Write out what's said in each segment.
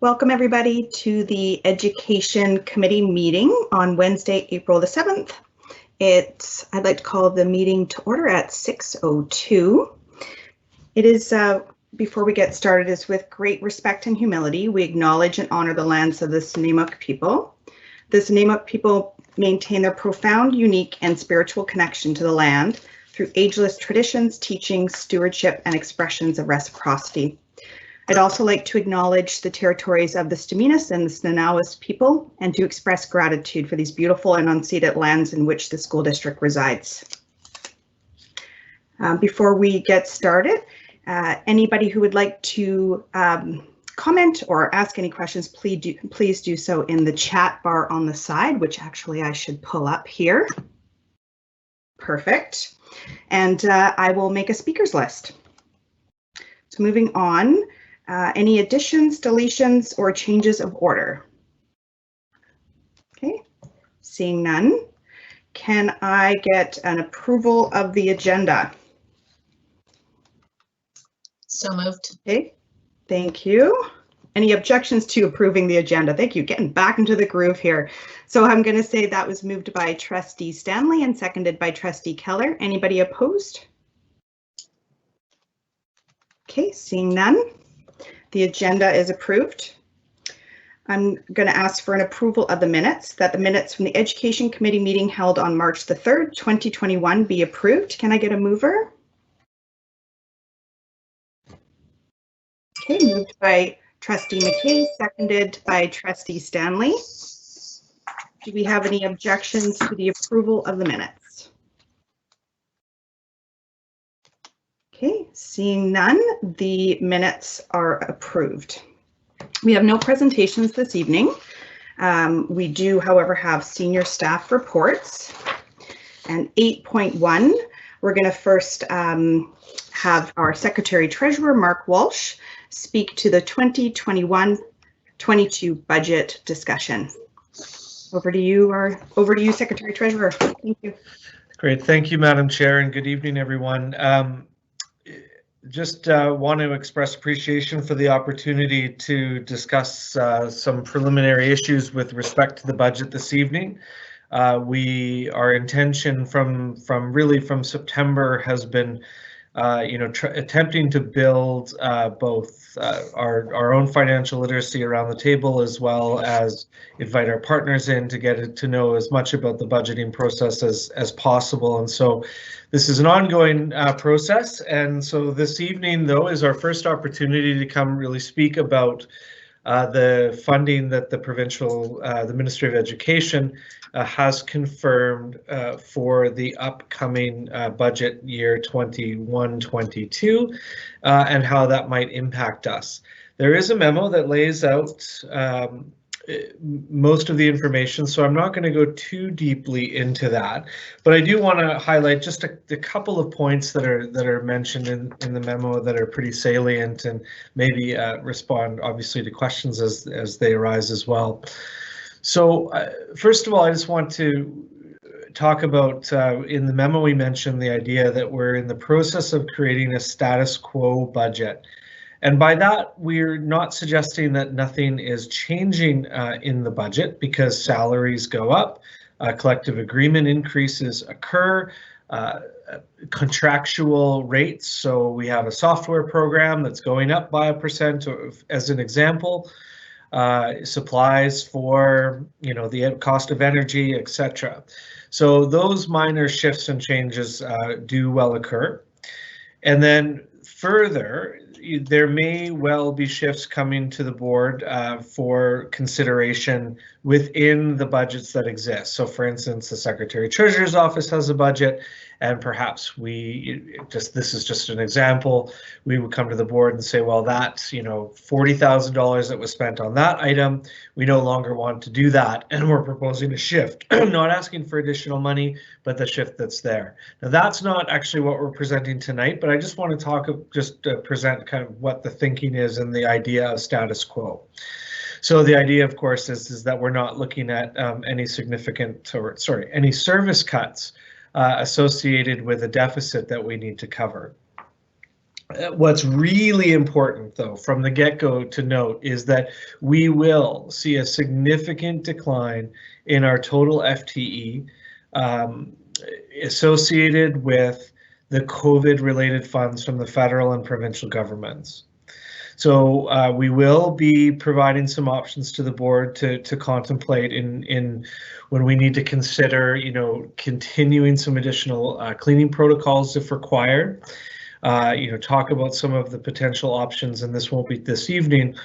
Welcome everybody to the Education Committee meeting on Wednesday, April the 7th. I'd like to call the meeting to order at 6:02. It is, before we get started, is with great respect and humility, we acknowledge and honor the lands of the Snuneymuxw people. The Snuneymuxw people maintain their profound, unique, and spiritual connection to the land through ageless traditions, teachings, stewardship, and expressions of reciprocity. I'd also like to acknowledge the territories of the Staminas and the Snuneymuxw people and to express gratitude for these beautiful and unceded lands in which the school district resides. Before we get started, anybody who would like to comment or ask any questions, please do so in the chat bar on the side, which actually I should pull up here. Perfect. And I will make a speakers list. So moving on. Any additions, deletions, or changes of order? Okay, seeing none. Can I get an approval of the agenda? So moved. Okay, thank you. Any objections to approving the agenda? Thank you, getting back into the groove here. So I'm going to say that was moved by Trustee Stanley and seconded by Trustee Keller. Anybody opposed? Okay, seeing none. The agenda is approved. I'm going to ask for an approval of the minutes, that the minutes from the Education Committee meeting held on March the 3rd, 2021 be approved. Can I get a mover? Okay, moved by Trustee McKay, seconded by Trustee Stanley. Do we have any objections to the approval of the minutes? Okay, seeing none, the minutes are approved. We have no presentations this evening. We do, however, have senior staff reports. And 8.1, we're going to first have our Secretary Treasurer, Mark Walsh, speak to the 2021-22 budget discussion. Over to you, Secretary Treasurer. Thank you. Great, thank you, Madam Chair, and good evening, everyone. Just want to express appreciation for the opportunity to discuss some preliminary issues with respect to the budget this evening. Our intention from September has been attempting to build both our own financial literacy around the table, as well as invite our partners in to get to know as much about the budgeting process as possible. And so this is an ongoing process. And so this evening, though, is our first opportunity to come really speak about the funding that the Provincial, the Ministry of Education has confirmed for the upcoming budget year 21-22 and how that might impact us. There is a memo that lays out most of the information, so I'm not going to go too deeply into that, but I do want to highlight just a couple of points that are mentioned in the memo that are pretty salient, and maybe respond obviously to questions as they arise as well. So first of all, I just want to talk about, in the memo we mentioned the idea that we're in the process of creating a status quo budget. And by that, we're not suggesting that nothing is changing in the budget, because salaries go up, collective agreement increases occur, contractual rates. So we have a software program that's going up by 1%, as an example, supplies for the cost of energy, etc. So those minor shifts and changes do well occur. And then further, there may well be shifts coming to the board for consideration within the budgets that exist. So for instance, the Secretary Treasurer's Office has a budget, and perhaps this is just an example, we would come to the board and say, well, that's $40,000 that was spent on that item, we no longer want to do that, and we're proposing a shift. Not asking for additional money, but the shift that's there. Now that's not actually what we're presenting tonight, but I just want to present kind of what the thinking is and the idea of status quo. So the idea, of course, is that we're not looking at any service cuts associated with a deficit that we need to cover. What's really important, though, from the get-go to note is that we will see a significant decline in our total FTE associated with the COVID-related funds from the federal and provincial governments. So we will be providing some options to the board to contemplate in when we need to consider, continuing some additional cleaning protocols if required. Talk about some of the potential options, and this won't be this evening,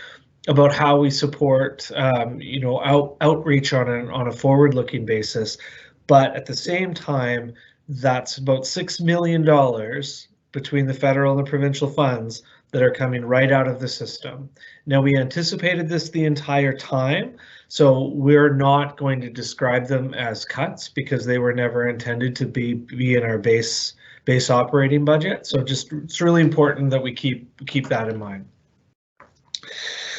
about how we support, outreach on a forward-looking basis. But at the same time, that's about $6 million between the federal and the provincial funds that are coming right out of the system. Now, we anticipated this the entire time, so we're not going to describe them as cuts because they were never intended to be in our base operating budget. So it's really important that we keep that in mind.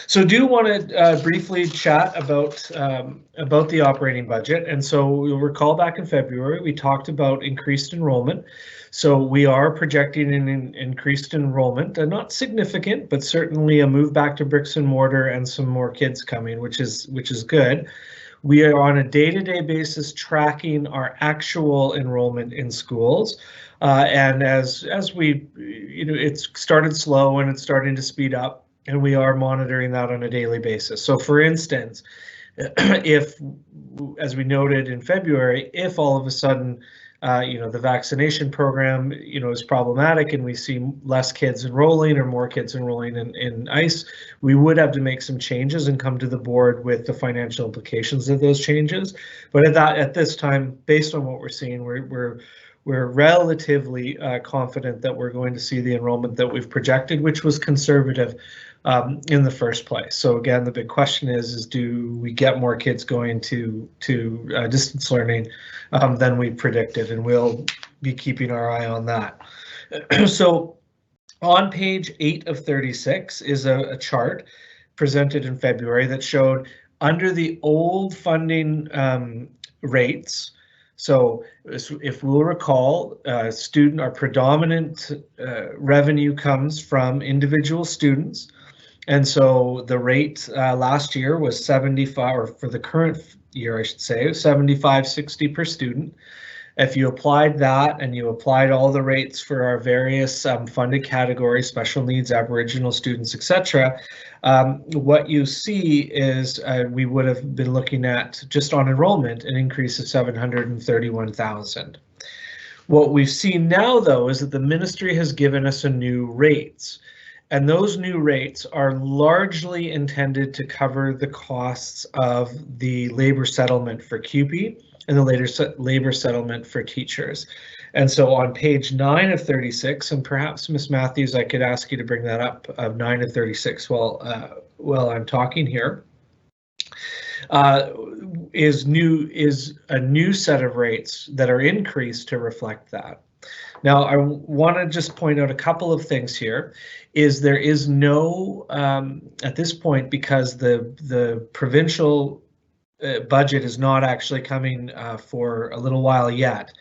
So do want to briefly chat about the operating budget. And so you'll recall back in February, we talked about increased enrollment. So we are projecting an increased enrollment, not significant, but certainly a move back to bricks and mortar and some more kids coming, which is good. We are on a day-to-day basis tracking our actual enrollment in schools. And as we, it's started slow and it's starting to speed up, and we are monitoring that on a daily basis. So for instance, if, as we noted in February, if all of a sudden, the vaccination program, is problematic and we see less kids enrolling or more kids enrolling in ICE, we would have to make some changes and come to the board with the financial implications of those changes. But at this time, based on what we're seeing, we're relatively confident that we're going to see the enrollment that we've projected, which was conservative in the first place. So again, the big question is do we get more kids going to distance learning than we predicted? And we'll be keeping our eye on that. So on page 8 of 36 is a chart presented in February that showed under the old funding rates. So if we'll recall, our predominant revenue comes from individual students. And so the rate last year was 75, or for the current year, I should say, $75.60 per student. If you applied that and you applied all the rates for our various funded categories, special needs, Aboriginal students, etc., what you see is we would have been looking at, just on enrollment, an increase of 731,000. What we've seen now, though, is that the ministry has given us a new rates. And those new rates are largely intended to cover the costs of the labor settlement for CUPE and the labor settlement for teachers. And so on page 9 of 36, and perhaps Ms. Matthews, I could ask you to bring that up, of 9 of 36 while I'm talking here, is a new set of rates that are increased to reflect that. Now, I want to just point out a couple of things here. There is no, at this point, because the provincial budget is not actually coming for a little while yet,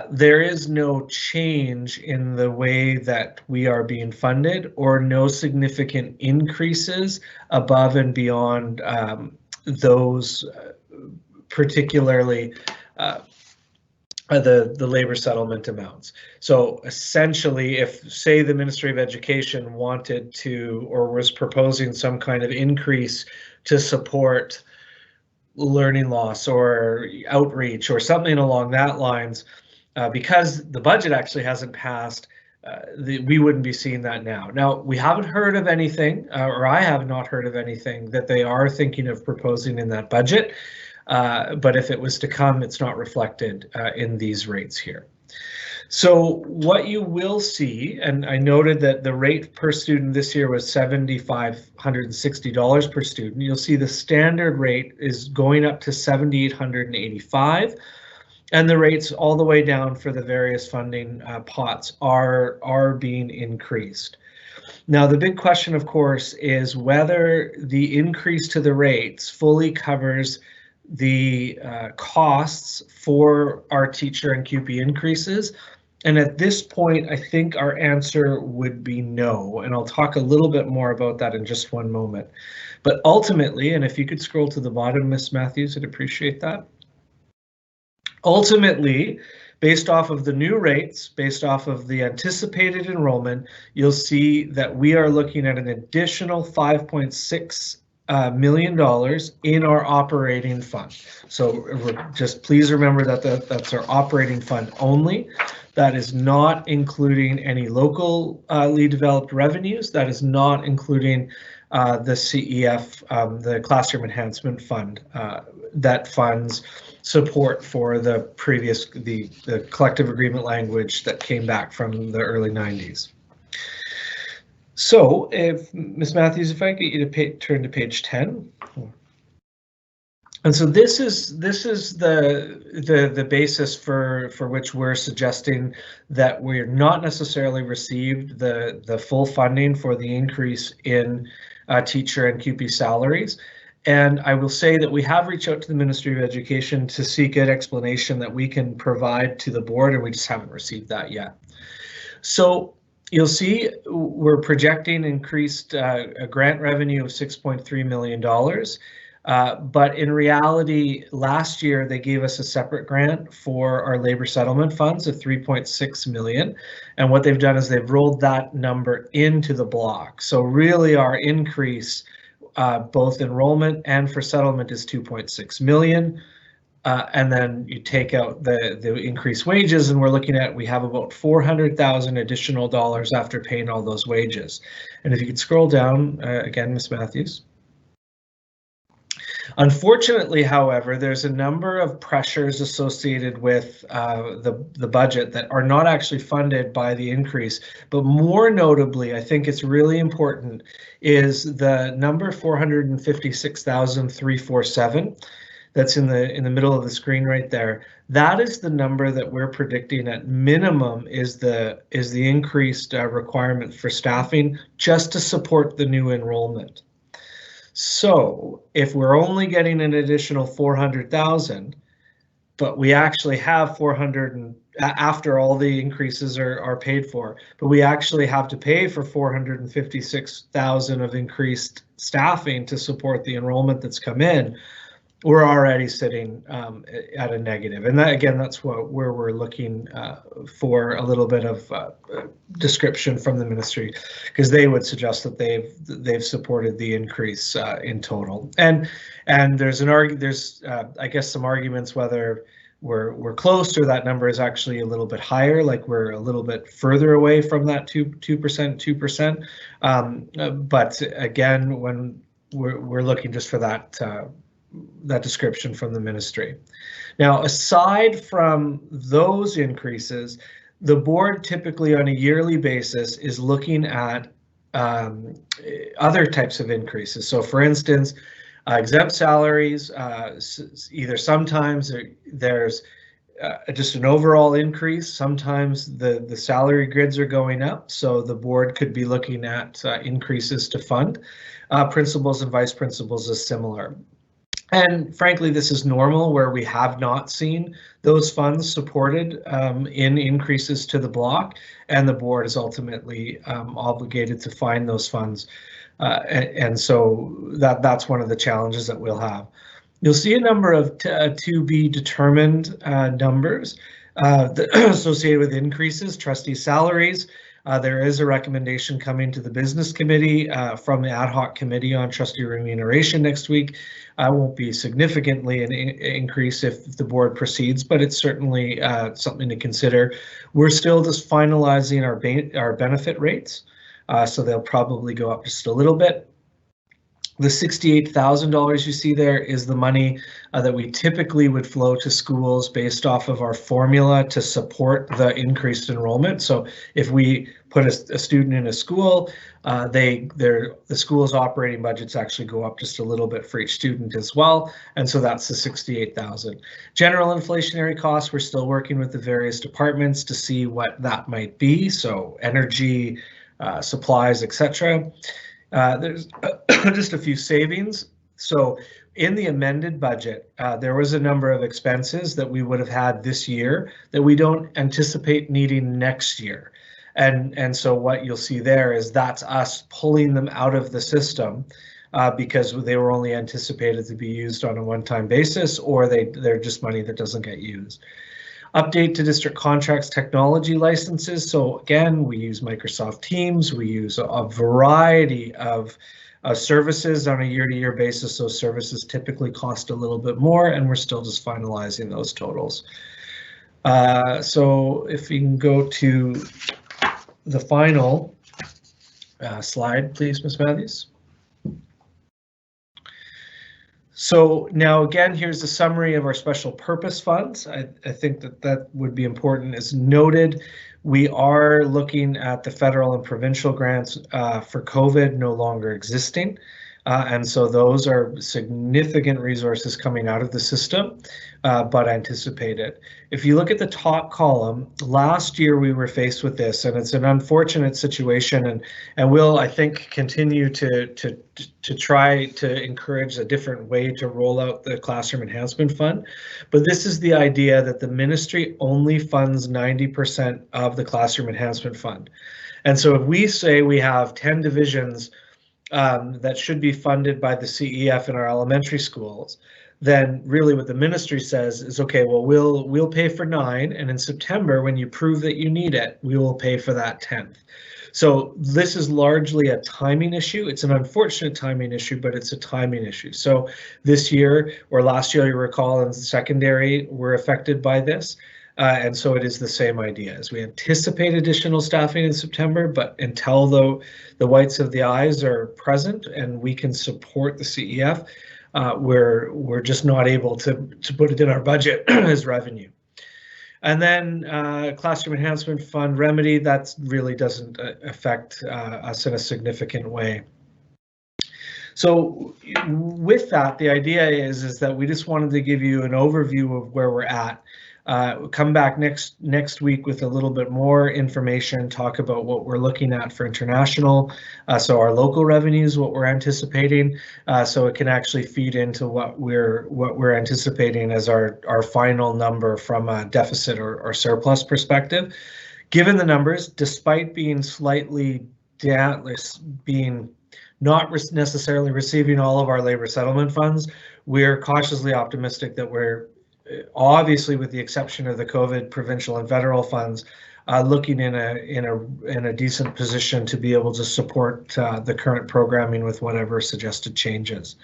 there is no change in the way that we are being funded, or no significant increases above and beyond those particularly the labor settlement amounts. So essentially, if, say, the Ministry of Education wanted to, or was proposing some kind of increase to support learning loss or outreach or something along that lines, because the budget actually hasn't passed, we wouldn't be seeing that now. Now, we haven't heard of anything, or I have not heard of anything that they are thinking of proposing in that budget. But if it was to come, it's not reflected in these rates here. So what you will see, and I noted that the rate per student this year was $7,560 per student. You'll see the standard rate is going up to $7,885, and the rates all the way down for the various funding pots are being increased. Now, the big question, of course, is whether the increase to the rates fully covers the costs for our teacher and CUPE increases, And at this point, I think our answer would be no. And I'll talk a little bit more about that in just one moment. But ultimately, and if you could scroll to the bottom, Ms. Matthews, I'd appreciate that. Ultimately, based off of the new rates, based off of the anticipated enrollment, you'll see that we are looking at an additional $5.6 million in our operating fund. So just please remember that that's our operating fund only. That is not including any locally developed revenues. That is not including the CEF, the Classroom Enhancement Fund, that funds support for the previous, the collective agreement language that came back from the early 90s. So if Ms. Matthews, if I get you to turn to page 10. And so this is the basis for which we're suggesting that we're not necessarily received the full funding for the increase in teacher and QP salaries. And I will say that we have reached out to the Ministry of Education to seek an explanation that we can provide to the board, and we just haven't received that yet. So you'll see we're projecting increased a grant revenue of $6.3 million. But in reality, last year they gave us a separate grant for our labor settlement funds of $3.6 million. And what they've done is they've rolled that number into the block. So really our increase, both enrollment and for settlement, is $2.6 million. And then you take out the increased wages, and we're looking at, we have about $400,000 additional dollars after paying all those wages. And if you could scroll down again, Ms. Matthews. Unfortunately, however, there's a number of pressures associated with the budget that are not actually funded by the increase, but more notably, I think it's really important, is the number 456,347 that's in the middle of the screen right there. That is the number that we're predicting at minimum is the increased requirement for staffing just to support the new enrollment. So if we're only getting an additional 400,000, but we actually have 400 after all the increases are paid for, but we actually have to pay for 456,000 of increased staffing to support the enrollment that's come in, we're already sitting at a negative. And that, again, that's where we're looking for a little bit of description from the ministry, because they would suggest that they've supported the increase in total. And there's I guess some arguments whether we're close or that number is actually a little bit higher, like we're a little bit further away from that 2%. But again, when we're looking just for that description from the ministry. Now, aside from those increases, the board typically on a yearly basis is looking at other types of increases. So for instance, exempt salaries, either sometimes there's just an overall increase, sometimes the salary grids are going up, so the board could be looking at increases to fund. Principals and vice principals is similar. And frankly, this is normal where we have not seen those funds supported in increases to the block, and the board is ultimately obligated to find those funds. And so that's one of the challenges that we'll have. You'll see a number of to be determined numbers associated with increases, trustee salaries. There is a recommendation coming to the business committee from the ad hoc committee on trustee remuneration next week. Won't be significantly an increase if the board proceeds, but it's certainly something to consider. We're still just finalizing our benefit rates, so they'll probably go up just a little bit. The $68,000 you see there is the money that we typically would flow to schools based off of our formula to support the increased enrollment. So if we put a student in a school, the school's operating budgets actually go up just a little bit for each student as well. And so that's the $68,000. General inflationary costs, we're still working with the various departments to see what that might be. So energy, supplies, etc. There's just a few savings. So in the amended budget, there was a number of expenses that we would have had this year that we don't anticipate needing next year. And so what you'll see there is that's us pulling them out of the system because they were only anticipated to be used on a one-time basis, or they're just money that doesn't get used. Update to district contracts technology licenses. So again, we use Microsoft Teams. We use a variety of services on a year-to-year basis. Those services typically cost a little bit more, and we're still just finalizing those totals. So if we can go to the final slide, please, Ms. Matthews. So now again, here's a summary of our special purpose funds. I think that would be important. As noted, we are looking at the federal and provincial grants for COVID no longer existing. And so those are significant resources coming out of the system, but anticipated. If you look at the top column, last year we were faced with this, and it's an unfortunate situation, and we'll, I think, continue to try to encourage a different way to roll out the Classroom Enhancement Fund. But this is the idea that the ministry only funds 90% of the Classroom Enhancement Fund. And so if we say we have 10 divisions that should be funded by the CEF in our elementary schools, then really what the ministry says is, okay, well, we'll pay for 9, and in September, when you prove that you need it, we will pay for that 10th. So this is largely a timing issue. It's an unfortunate timing issue, but it's a timing issue. So this year, or last year, you recall, in secondary, we're affected by this. And so it is the same idea as we anticipate additional staffing in September, but until the whites of the eyes are present and we can support the CEF, we're just not able to put it in our budget as revenue. And then Classroom Enhancement Fund remedy, that really doesn't affect us in a significant way. So with that, the idea is that we just wanted to give you an overview of where we're at. Come back next week with a little bit more information, talk about what we're looking at for international, so our local revenues, what we're anticipating, so it can actually feed into what we're anticipating as our final number from a deficit or surplus perspective. Given the numbers, despite being slightly down, being not necessarily receiving all of our labor settlement funds, we're cautiously optimistic that we're obviously, with the exception of the COVID provincial and federal funds, looking in a decent position to be able to support the current programming with whatever suggested changes.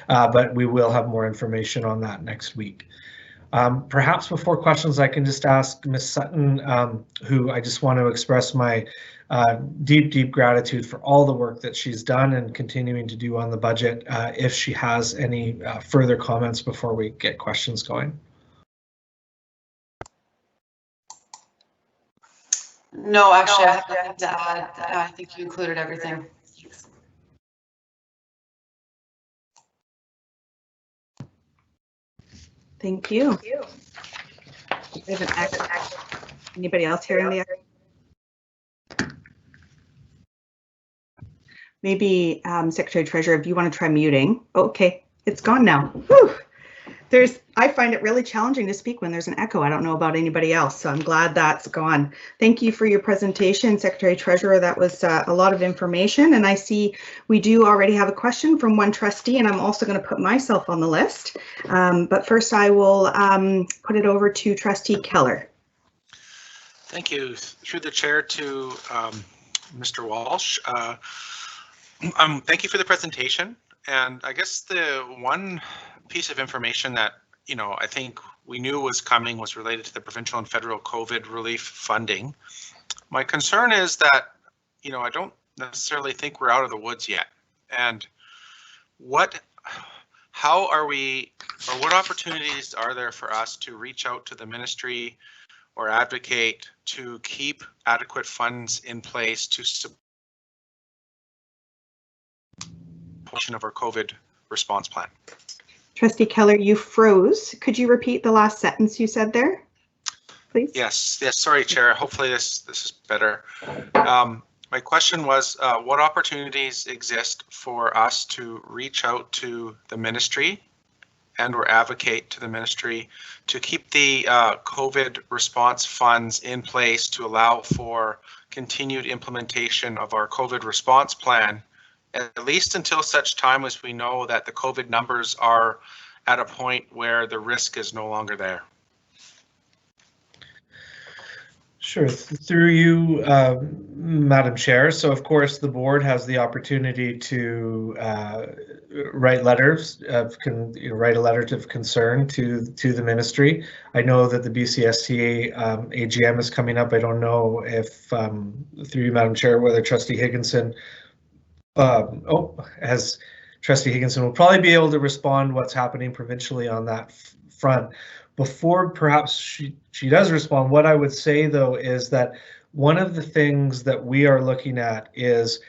But we will have more information on that next week. Perhaps before questions, I can just ask Ms. Sutton, who I just want to express my deep gratitude for all the work that she's done and continuing to do on the budget, if she has any further comments before we get questions going. No, actually, I have nothing to add. I think you included everything. Thank you. Anybody else here in the maybe Secretary Treasurer, if you want to try muting. Okay, it's gone now. Whew. I find it really challenging to speak when there's an echo. I don't know about anybody else, so I'm glad that's gone. Thank you for your presentation, Secretary Treasurer. That was a lot of information, and I see we do already have a question from one trustee, and I'm also going to put myself on the list. But first, I will put it over to Trustee Keller. Thank you. Through the chair to Mr. Walsh. Thank you for the presentation, and I guess the one piece of information that I think we knew was coming was related to the provincial and federal COVID relief funding. My concern is that I don't necessarily think we're out of the woods yet, and how are we, or what opportunities are there for us to reach out to the ministry or advocate to keep adequate funds in place to support portion of our COVID response plan? Trustee Keller, you froze. Could you repeat the last sentence you said there, please? Yes. Sorry, Chair. Hopefully this is better. My question was, what opportunities exist for us to reach out to the ministry and or advocate to the ministry to keep the COVID response funds in place to allow for continued implementation of our COVID response plan, at least until such time as we know that the COVID numbers are at a point where the risk is no longer there. Sure, through you, Madam Chair. So of course the board has the opportunity to write letters of write a letter of concern to the ministry. I know that the BCSTA AGM is coming up. I don't know if through you, Madam Chair, whether Trustee Higginson Trustee Higginson will probably be able to respond what's happening provincially on that front. Before perhaps she does respond, what I would say though is that one of the things that we are looking at is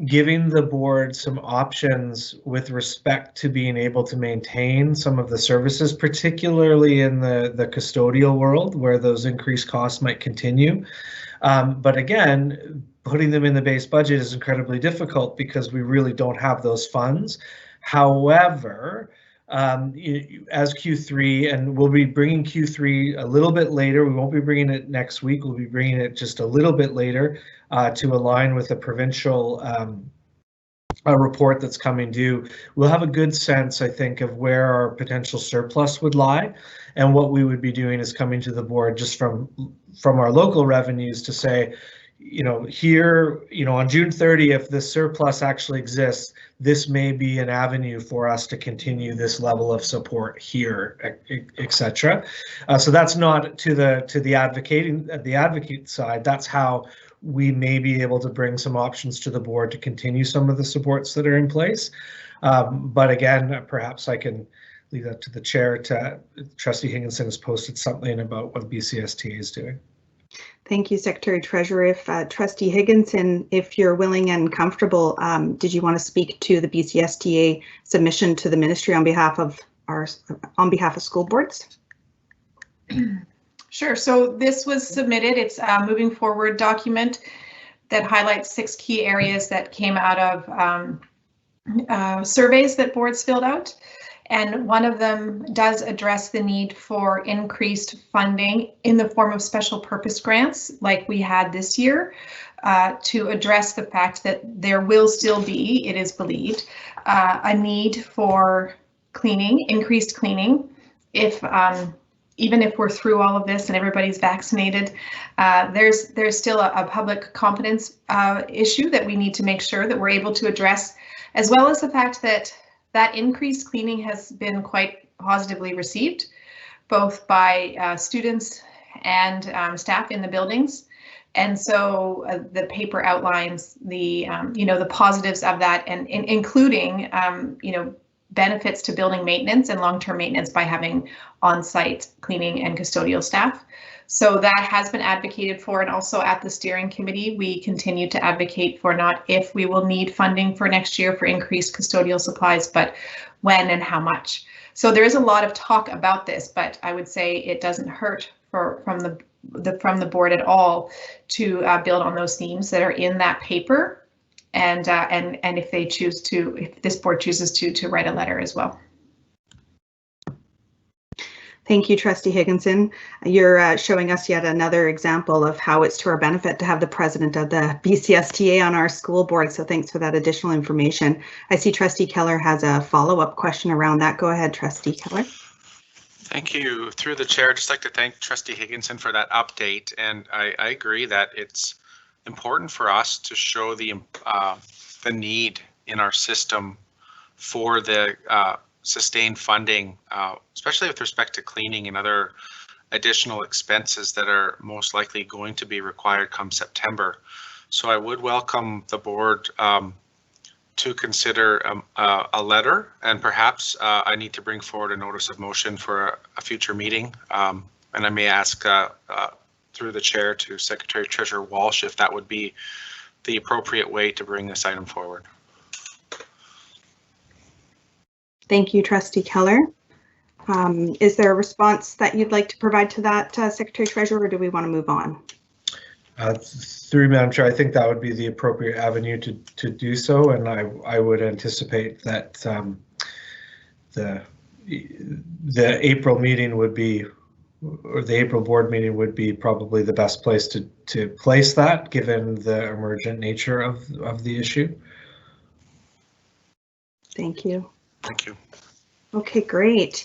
giving the board some options with respect to being able to maintain some of the services, particularly in the custodial world where those increased costs might continue. But again, putting them in the base budget is incredibly difficult because we really don't have those funds. However, as Q3, and we'll be bringing Q3 a little bit later. We won't be bringing it next week. We'll be bringing it just a little bit later to align with the provincial report that's coming due. We'll have a good sense, I think, of where our potential surplus would lie. And what we would be doing is coming to the board just from our local revenues to say, here, on June 30th, if this surplus actually exists, this may be an avenue for us to continue this level of support here, etc. So that's not to the advocate side. That's how we may be able to bring some options to the board to continue some of the supports that are in place. But again, perhaps I can leave that to the chair. Trustee Higginson has posted something about what BCSTA is doing. Thank you, Secretary Treasurer. If Trustee Higginson, if you're willing and comfortable, did you want to speak to the BCSTA submission to the ministry on behalf of school boards? Sure. So this was submitted. It's a moving forward document that highlights 6 key areas that came out of surveys that boards filled out. And one of them does address the need for increased funding in the form of special purpose grants like we had this year to address the fact that there will still be, it is believed, a need for cleaning, increased cleaning. If even if we're through all of this and everybody's vaccinated, there's still a public confidence issue that we need to make sure that we're able to address, as well as the fact that increased cleaning has been quite positively received, both by students and staff in the buildings. And so the paper outlines the the positives of that, and including benefits to building maintenance and long-term maintenance by having on-site cleaning and custodial staff. So that has been advocated for, and also at the steering committee, we continue to advocate for not if we will need funding for next year for increased custodial supplies, but when and how much. So there is a lot of talk about this, but I would say it doesn't hurt from the board at all to build on those themes that are in that paper, and if they choose to, if this board chooses to write a letter as well. Thank you, Trustee Higginson. You're showing us yet another example of how it's to our benefit to have the president of the BCSTA on our school board. So thanks for that additional information. I see Trustee Keller has a follow-up question around that. Go ahead, Trustee Keller. Thank you. Through the chair, I'd just like to thank Trustee Higginson for that update. And I agree that it's important for us to show the need in our system for the sustained funding, especially with respect to cleaning and other additional expenses that are most likely going to be required come September. So I would welcome the board to consider a letter, and perhaps I need to bring forward a notice of motion for a future meeting. And I may ask through the chair to Secretary Treasurer Walsh if that would be the appropriate way to bring this item forward. Thank you, Trustee Keller. Is there a response that you'd like to provide to that, Secretary Treasurer, or do we want to move on? Through Madam Chair, I think that would be the appropriate avenue to do so, and I would anticipate that the the April meeting would be, or the April board meeting would be probably the best place to place that, given the emergent nature of the issue. Thank you. Thank you. Okay, great.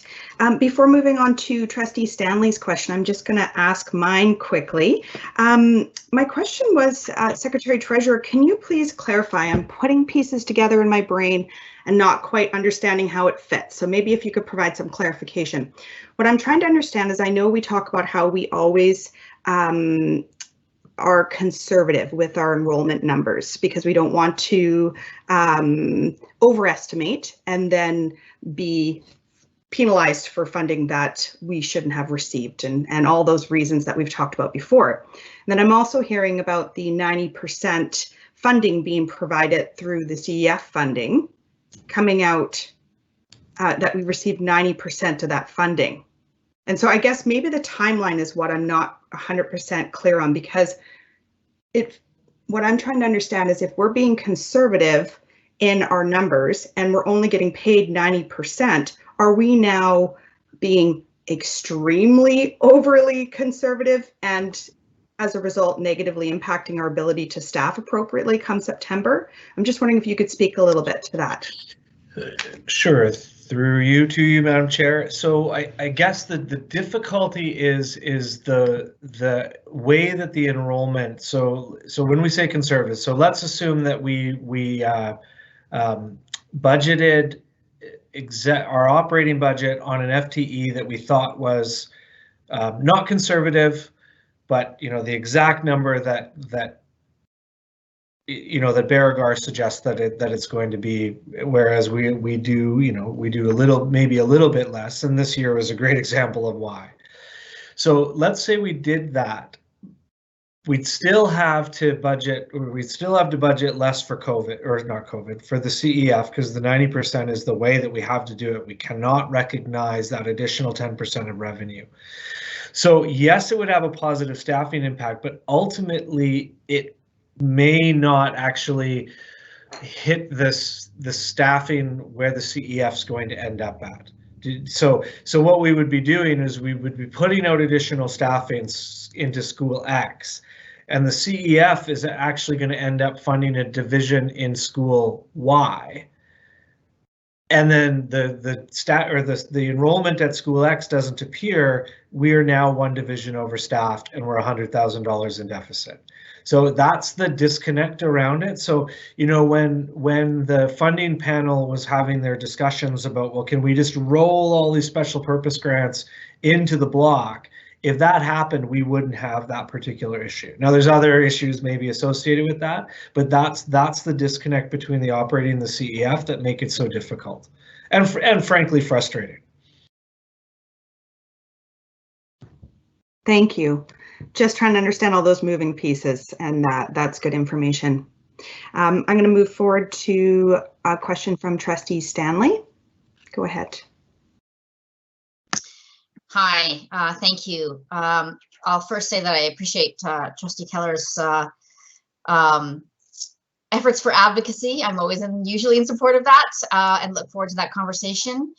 Before moving on to Trustee Stanley's question, I'm just going to ask mine quickly. My question was, Secretary Treasurer, can you please clarify? I'm putting pieces together in my brain and not quite understanding how it fits. So maybe if you could provide some clarification. What I'm trying to understand is, I know we talk about how we always are conservative with our enrollment numbers because we don't want to overestimate and then be penalized for funding that we shouldn't have received, and all those reasons that we've talked about before. And then I'm also hearing about the 90% funding being provided through the CEF funding coming out, that we received 90% of that funding. And so I guess maybe the timeline is what I'm not 100% clear on, because what I'm trying to understand is, if we're being conservative in our numbers and we're only getting paid 90%, are we now being extremely overly conservative and as a result negatively impacting our ability to staff appropriately come September? I'm just wondering if you could speak a little bit to that. Sure, through you to you, Madam Chair. So I guess the difficulty is the way that the enrollment. So when we say conservative, so let's assume that we budgeted our operating budget on an FTE that we thought was not conservative, but the exact number that that Beauregard suggests that it's going to be, whereas we do maybe a little bit less, and this year was a great example of why. So let's say we did that, we'd still have to budget, or we'd still have to budget less for COVID, or not COVID, for the CEF, because the 90% is the way that we have to do it. We cannot recognize that additional 10% of revenue. So yes, it would have a positive staffing impact, but ultimately it may not actually hit the staffing where the CEF is going to end up at. So what we would be doing is we would be putting out additional staffing into School X, and the CEF is actually going to end up funding a division in School Y. And then the enrollment at School X doesn't appear. We are now one division overstaffed, and we're $100,000 in deficit. So that's the disconnect around it. So, when the funding panel was having their discussions about, well, can we just roll all these special purpose grants into the block? If that happened, we wouldn't have that particular issue. Now, there's other issues maybe associated with that, but that's the disconnect between the operating and the CEF that make it so difficult and frankly frustrating. Thank you. Just trying to understand all those moving pieces, and that's good information. I'm going to move forward to a question from Trustee Stanley. Go ahead. Hi, thank you. I'll first say that I appreciate Trustee Keller's efforts for advocacy. I'm always usually in support of that, and look forward to that conversation.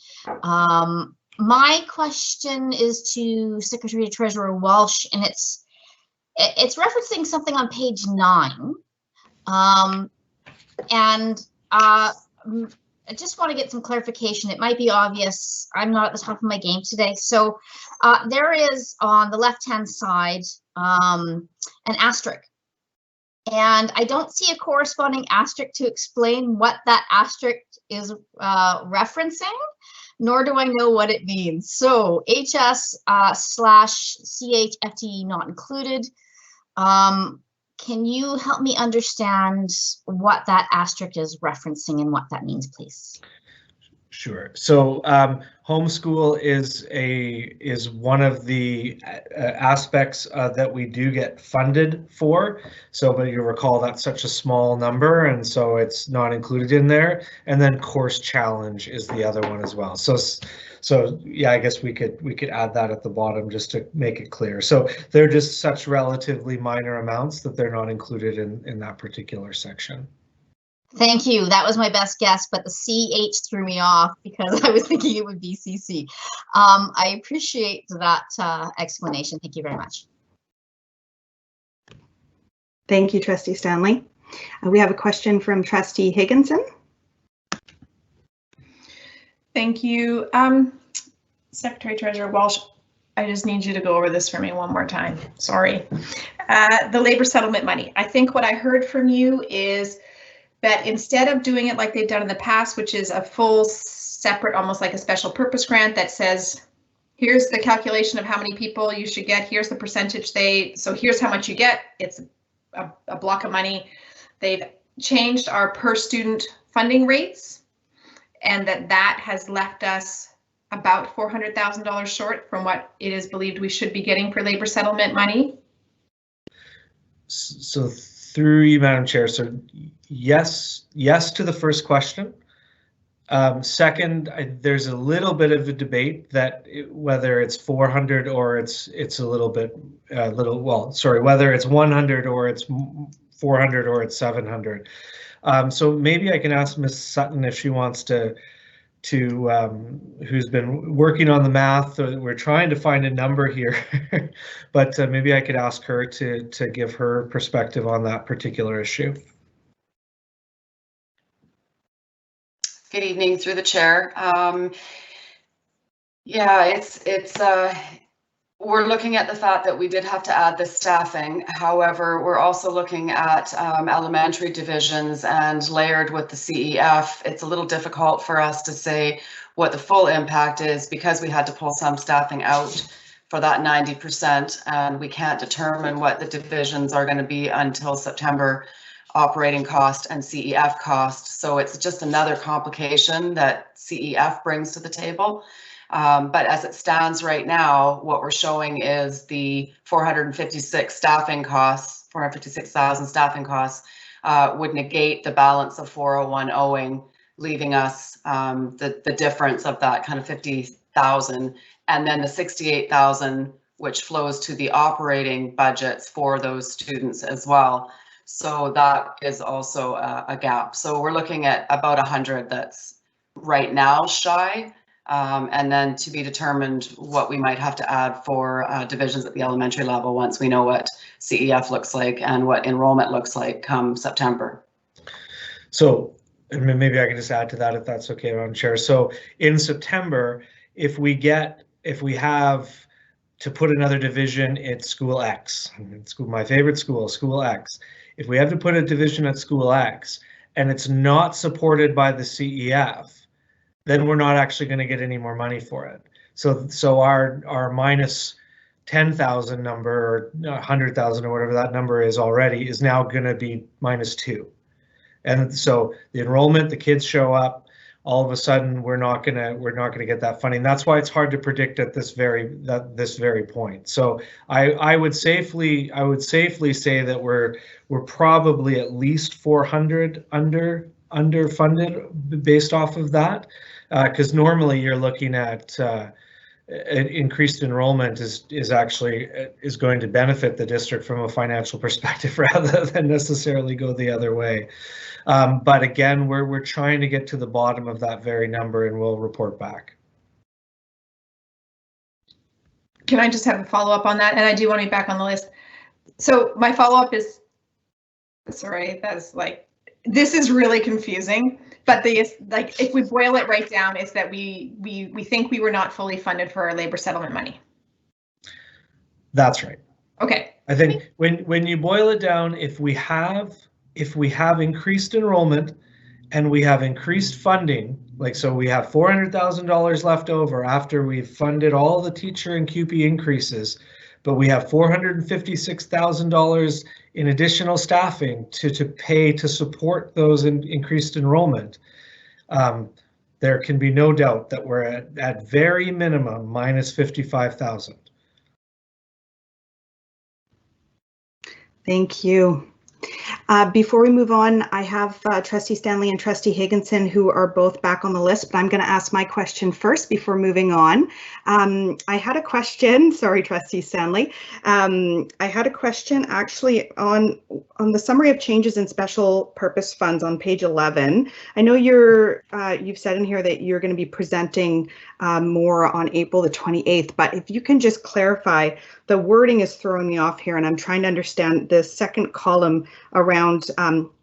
My question is to Secretary Treasurer Walsh, and it's referencing something on page 9, and I just want to get some clarification. It might be obvious. I'm not at the top of my game today. So there is on the left-hand side an asterisk, and I don't see a corresponding asterisk to explain what that asterisk is referencing, nor do I know what it means. So HS/CH FTE not included. Can you help me understand what that asterisk is referencing and what that means, please? Sure. So homeschool is one of the aspects that we do get funded for. So, but you recall that's such a small number, and so it's not included in there. And then course challenge is the other one as well. So yeah, I guess we could add that at the bottom just to make it clear. So they're just such relatively minor amounts that they're not included in that particular section. Thank you. That was my best guess, but the CH threw me off because I was thinking it would be CC. I appreciate that explanation. Thank you very much. Thank you, Trustee Stanley. We have a question from Trustee Higginson. Thank you. Secretary Treasurer Walsh, I just need you to go over this for me one more time. Sorry. The labor settlement money. I think what I heard from you is that instead of doing it like they've done in the past, which is a full separate, almost like a special purpose grant that says, here's the calculation of how many people you should get, here's the percentage so here's how much you get, it's a block of money. They've changed our per student funding rates, and that has left us about $400,000 short from what it is believed we should be getting for labor settlement money. So through you, Madam Chair, so yes to the first question. Second, there's a little bit of a debate that whether it's 400 or it's a little bit, whether it's 100 or it's 400 or it's 700. So maybe I can ask Ms. Sutton if she wants to who's been working on the math. We're trying to find a number here, but maybe I could ask her to give her perspective on that particular issue. Good evening, through the chair. Yeah, we're looking at the fact that we did have to add the staffing. However, we're also looking at elementary divisions, and layered with the CEF, it's a little difficult for us to say what the full impact is because we had to pull some staffing out for that 90%, and we can't determine what the divisions are going to be until September operating cost and CEF cost. So it's just another complication that CEF brings to the table. But as it stands right now, what we're showing is the 456,000 staffing costs would negate the balance of 401 owing, leaving us the difference of that kind of 50,000, and then the 68,000, which flows to the operating budgets for those students as well. So that is also a gap. So we're looking at about 100 that's right now shy. And then to be determined what we might have to add for divisions at the elementary level once we know what CEF looks like and what enrollment looks like come September. So maybe I can just add to that if that's okay, Madam Chair. So in September, if we have to put another division at school X, my favorite school, school X, if we have to put a division at school X and it's not supported by the CEF, then we're not actually going to get any more money for it. So our minus 10,000 number or 100,000 or whatever that number is already is now going to be -2. And so the enrollment, the kids show up, all of a sudden we're not going to get that funding. That's why it's hard to predict at this very point. So I would safely say that we're probably at least 400 underfunded based off of that. Because normally you're looking at increased enrollment is going to benefit the district from a financial perspective rather than necessarily go the other way. But again, we're trying to get to the bottom of that very number, and we'll report back. Can I just have a follow-up on that? And I do want to be back on the list. So my follow-up is, sorry, this is really confusing. But if we boil it right down, is that we think we were not fully funded for our labor settlement money. That's right. Okay. I think when you boil it down, if we have increased enrollment and we have increased funding, so we have $400,000 left over after we've funded all the teacher and QP increases, but we have $456,000 in additional staffing to pay to support those increased enrollment. There can be no doubt that we're at very minimum minus 55,000. Thank you. Before we move on, I have Trustee Stanley and Trustee Higginson who are both back on the list, but I'm going to ask my question first before moving on. I had a question, sorry, Trustee Stanley. I had a question actually on the summary of changes in special purpose funds on page 11. I know you've said in here that you're going to be presenting more on April the 28th, but if you can just clarify, the wording is throwing me off here and I'm trying to understand the second column around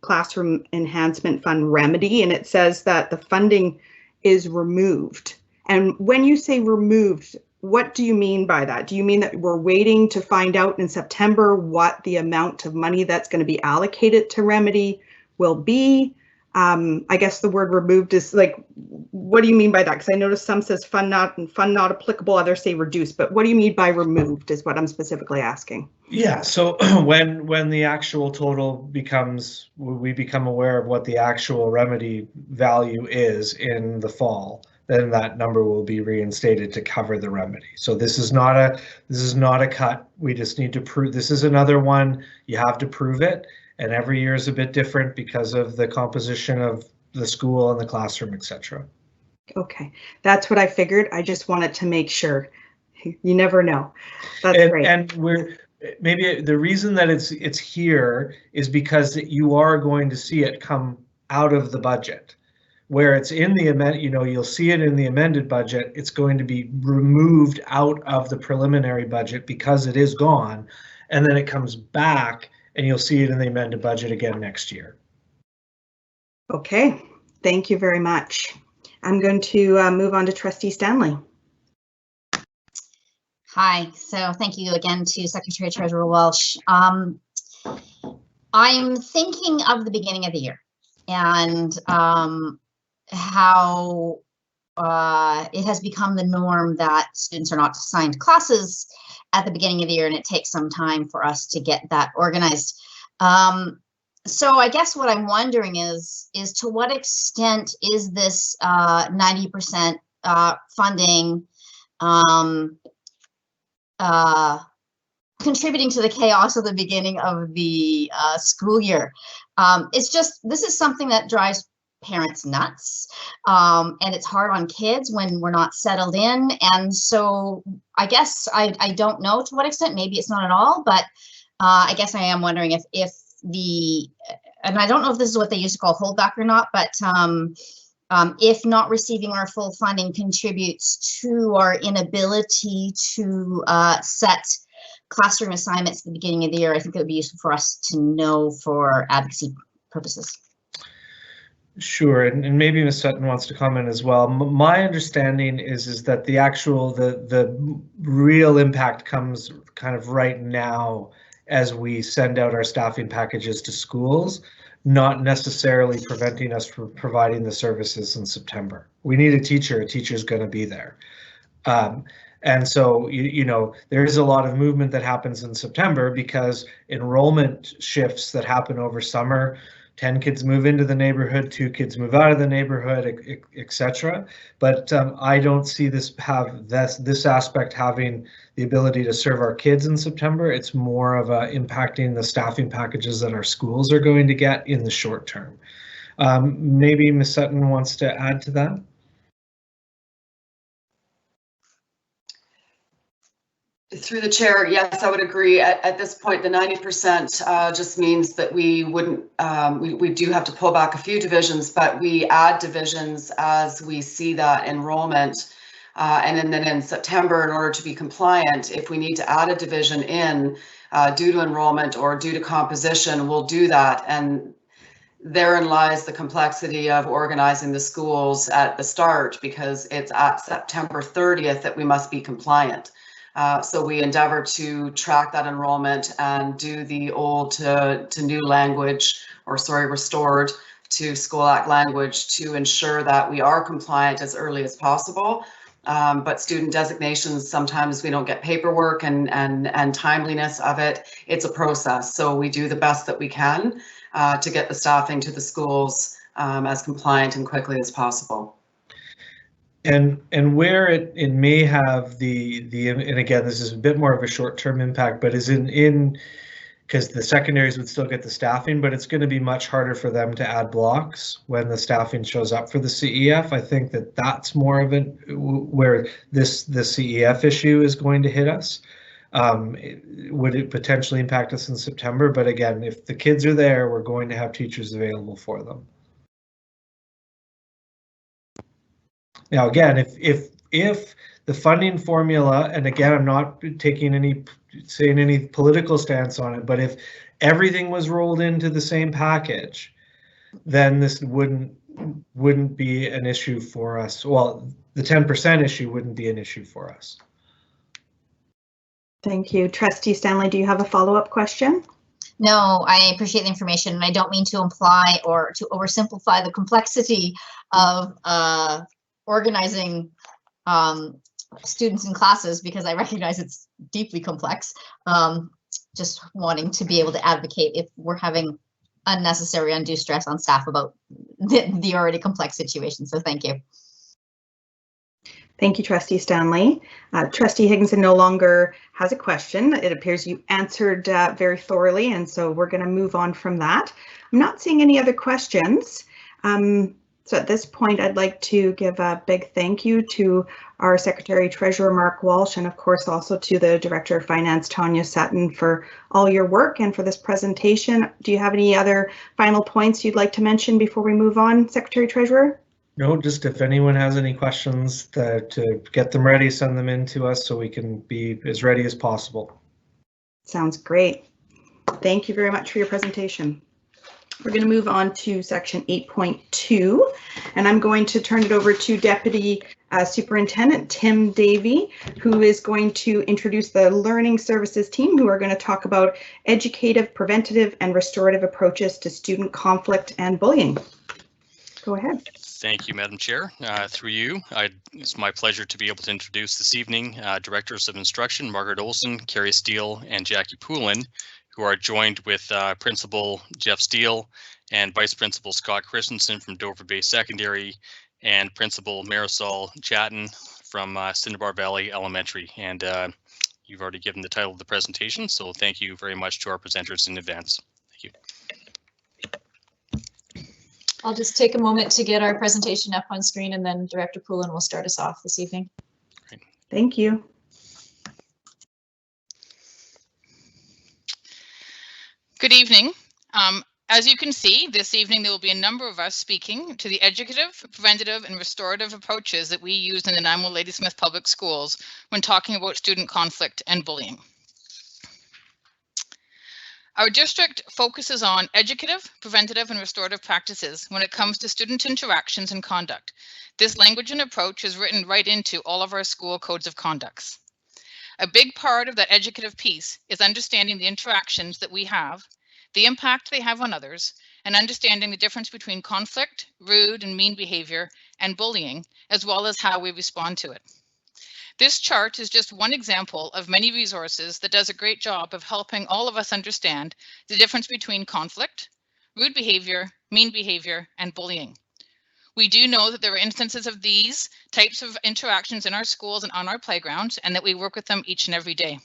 classroom enhancement fund remedy, and it says that the funding is removed. And when you say removed, what do you mean by that? Do you mean that we're waiting to find out in September what the amount of money that's going to be allocated to remedy will be? I guess the word removed is like, what do you mean by that? Because I noticed some says fund not applicable, others say reduced, but what do you mean by removed is what I'm specifically asking. Yeah, so when the actual total becomes, we become aware of what the actual remedy value is in the fall, then that number will be reinstated to cover the remedy. So this is not a cut. We just need to prove, this is another one, you have to prove it. And every year is a bit different because of the composition of the school and the classroom, etc. Okay, that's what I figured. I just wanted to make sure. You never know. That's great. And maybe the reason that it's here is because you are going to see it come out of the budget. Where it's in the amend, you'll see it in the amended budget. It's going to be removed out of the preliminary budget because it is gone, and then it comes back. And you'll see it in the amended budget again next year. Okay, thank you very much. I'm going to move on to Trustee Stanley. Hi, so thank you again to Secretary Treasurer Welsh. I'm thinking of the beginning of the year and how it has become the norm that students are not assigned classes at the beginning of the year, and it takes some time for us to get that organized. So I guess what I'm wondering is to what extent is this 90% funding contributing to the chaos of the beginning of the school year? It's just, this is something that drives parents nuts, and it's hard on kids when we're not settled in. And so I guess I don't know to what extent, maybe it's not at all, but I guess I am wondering if the, and I don't know if this is what they used to call holdback or not, but if not receiving our full funding contributes to our inability to set classroom assignments at the beginning of the year, I think it would be useful for us to know for advocacy purposes. Sure, and maybe Ms. Sutton wants to comment as well. My understanding is that the actual, the real impact comes kind of right now as we send out our staffing packages to schools, not necessarily preventing us from providing the services in September. We need a teacher's going to be there. And so, there is a lot of movement that happens in September because enrollment shifts that happen over summer. 10 kids move into the neighborhood, 2 kids move out of the neighborhood, etc. But I don't see this aspect having the ability to serve our kids in September. It's more of impacting the staffing packages that our schools are going to get in the short term. Maybe Ms. Sutton wants to add to that. Through the chair, yes, I would agree. At this point, the 90% just means that we wouldn't, we do have to pull back a few divisions, but we add divisions as we see that enrollment. And then in September, in order to be compliant, if we need to add a division in due to enrollment or due to composition, we'll do that. And therein lies the complexity of organizing the schools at the start, because it's at September 30th that we must be compliant. So we endeavor to track that enrollment and do the old to new language, or sorry, restored to School Act language to ensure that we are compliant as early as possible. But student designations, sometimes we don't get paperwork and timeliness of it. It's a process. So we do the best that we can to get the staffing to the schools as compliant and quickly as possible. And where it may have the and again, this is a bit more of a short-term impact, but is in because the secondaries would still get the staffing, but it's going to be much harder for them to add blocks when the staffing shows up for the CEF. I think that that's more of it where the CEF issue is going to hit us. Would it potentially impact us in September? But again, if the kids are there, we're going to have teachers available for them. Now, again, if the funding formula, and again, I'm not saying any political stance on it, but if everything was rolled into the same package, then this wouldn't be an issue for us. Well, the 10% issue wouldn't be an issue for us. Thank you. Trustee Stanley, do you have a follow-up question? No, I appreciate the information, and I don't mean to imply or to oversimplify the complexity of organizing students in classes, because I recognize it's deeply complex. Just wanting to be able to advocate if we're having unnecessary undue stress on staff about the already complex situation. So thank you. Thank you, Trustee Stanley. Trustee Higginson no longer has a question. It appears you answered very thoroughly, and so we're going to move on from that. I'm not seeing any other questions. So at this point, I'd like to give a big thank you to our Secretary Treasurer Mark Walsh, and of course also to the Director of Finance Tanya Sutton for all your work and for this presentation. Do you have any other final points you'd like to mention before we move on, Secretary Treasurer? No, just if anyone has any questions, to get them ready, send them in to us so we can be as ready as possible. Sounds great. Thank you very much for your presentation. We're going to move on to section 8.2, and I'm going to turn it over to Deputy Superintendent Tim Davey, who is going to introduce the Learning Services team, who are going to talk about educative, preventative, and restorative approaches to student conflict and bullying. Go ahead. Thank you, Madam Chair. Through you, it's my pleasure to be able to introduce this evening Directors of Instruction, Margaret Olson, Carrie Steele, and Jackie Poulin, who are joined with Principal Jeff Steele and Vice Principal Scott Christensen from Dover Bay Secondary and Principal Marisol Chatton from Cinnabar Valley Elementary. And you've already given the title of the presentation, so thank you very much to our presenters in advance. Thank you. I'll just take a moment to get our presentation up on screen, and then Director Poulin will start us off this evening. Great. Thank you. Good evening. As you can see, this evening there will be a number of us speaking to the educative, preventative, and restorative approaches that we use in the Nanaimo Ladysmith Public Schools when talking about student conflict and bullying. Our district focuses on educative, preventative, and restorative practices when it comes to student interactions and conduct. This language and approach is written right into all of our school codes of conducts. A big part of that educative piece is understanding the interactions that we have, the impact they have on others, and understanding the difference between conflict, rude and mean behavior, and bullying, as well as how we respond to it. This chart is just one example of many resources that does a great job of helping all of us understand the difference between conflict, rude behavior, mean behavior, and bullying. We do know that there are instances of these types of interactions in our schools and on our playgrounds, and that we work with them each and every day.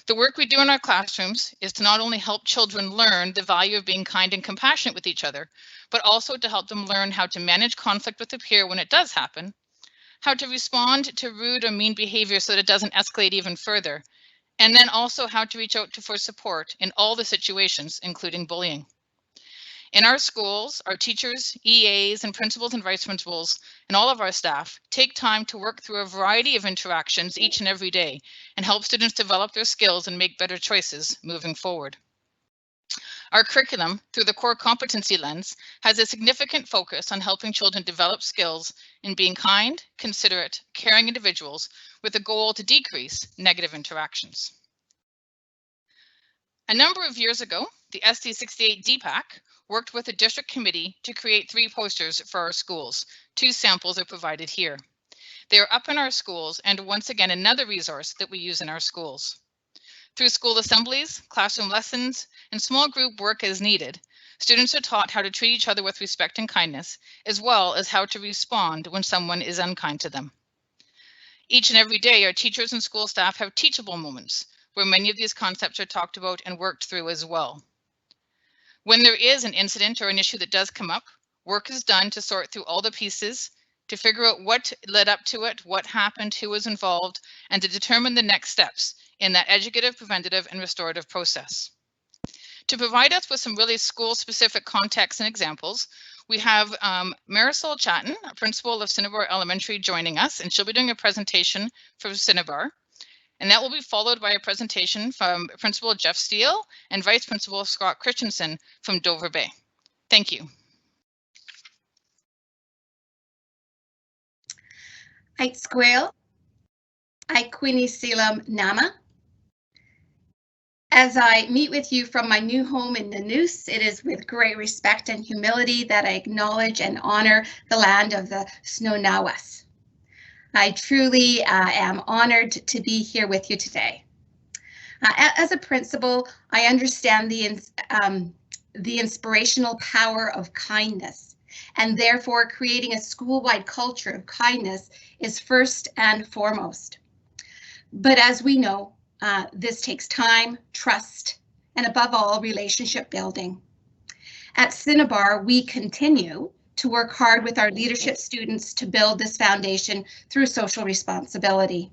The work we do in our classrooms is to not only help children learn the value of being kind and compassionate with each other, but also to help them learn how to manage conflict with a peer when it does happen, how to respond to rude or mean behavior so that it doesn't escalate even further, and then also how to reach out for support in all the situations, including bullying. In our schools, our teachers, EAs, and principals and vice principals, and all of our staff take time to work through a variety of interactions each and every day and help students develop their skills and make better choices moving forward. Our curriculum, through the core competency lens, has a significant focus on helping children develop skills in being kind, considerate, caring individuals with a goal to decrease negative interactions. A number of years ago, the SD68 DPAC worked with a district committee to create 3 posters for our schools. 2 samples are provided here. They are up in our schools and once again another resource that we use in our schools. Through school assemblies, classroom lessons, and small group work as needed, students are taught how to treat each other with respect and kindness, as well as how to respond when someone is unkind to them. Each and every day, our teachers and school staff have teachable moments where many of these concepts are talked about and worked through as well. When there is an incident or an issue that does come up, work is done to sort through all the pieces, to figure out what led up to it, what happened, who was involved, and to determine the next steps in that educative, preventative, and restorative process. To provide us with some really school-specific context and examples, we have Marisol Chatton, a principal of Cinnabar Elementary, joining us, and she'll be doing a presentation for Cinnabar. And that will be followed by a presentation from Principal Jeff Steele and Vice Principal Scott Christensen from Dover Bay. Thank you. Ait Squale, Aikwini Selam Nama. As I meet with you from my new home in Nanoose, it is with great respect and humility that I acknowledge and honor the land of the Snownawas. I truly am honored to be here with you today. As a principal, I understand the inspirational power of kindness, and therefore creating a school-wide culture of kindness is first and foremost. But as we know, this takes time, trust, and above all, relationship building. At Cinnabar, we continue to work hard with our leadership students to build this foundation through social responsibility.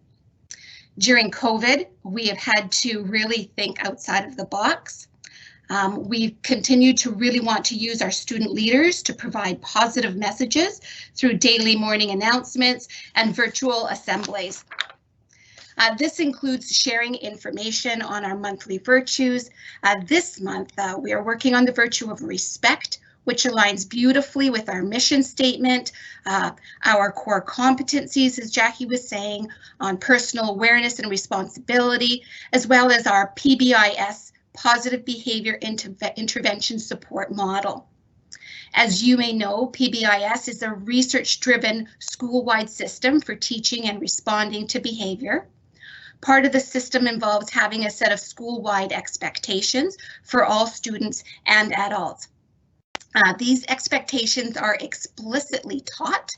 During COVID, we have had to really think outside of the box. We've continued to really want to use our student leaders to provide positive messages through daily morning announcements and virtual assemblies. This includes sharing information on our monthly virtues. This month, we are working on the virtue of respect, which aligns beautifully with our mission statement, our core competencies, as Jackie was saying, on personal awareness and responsibility, as well as our PBIS, Positive Behavior Intervention Support Model. As you may know, PBIS is a research-driven school-wide system for teaching and responding to behavior. Part of the system involves having a set of school-wide expectations for all students and adults. These expectations are explicitly taught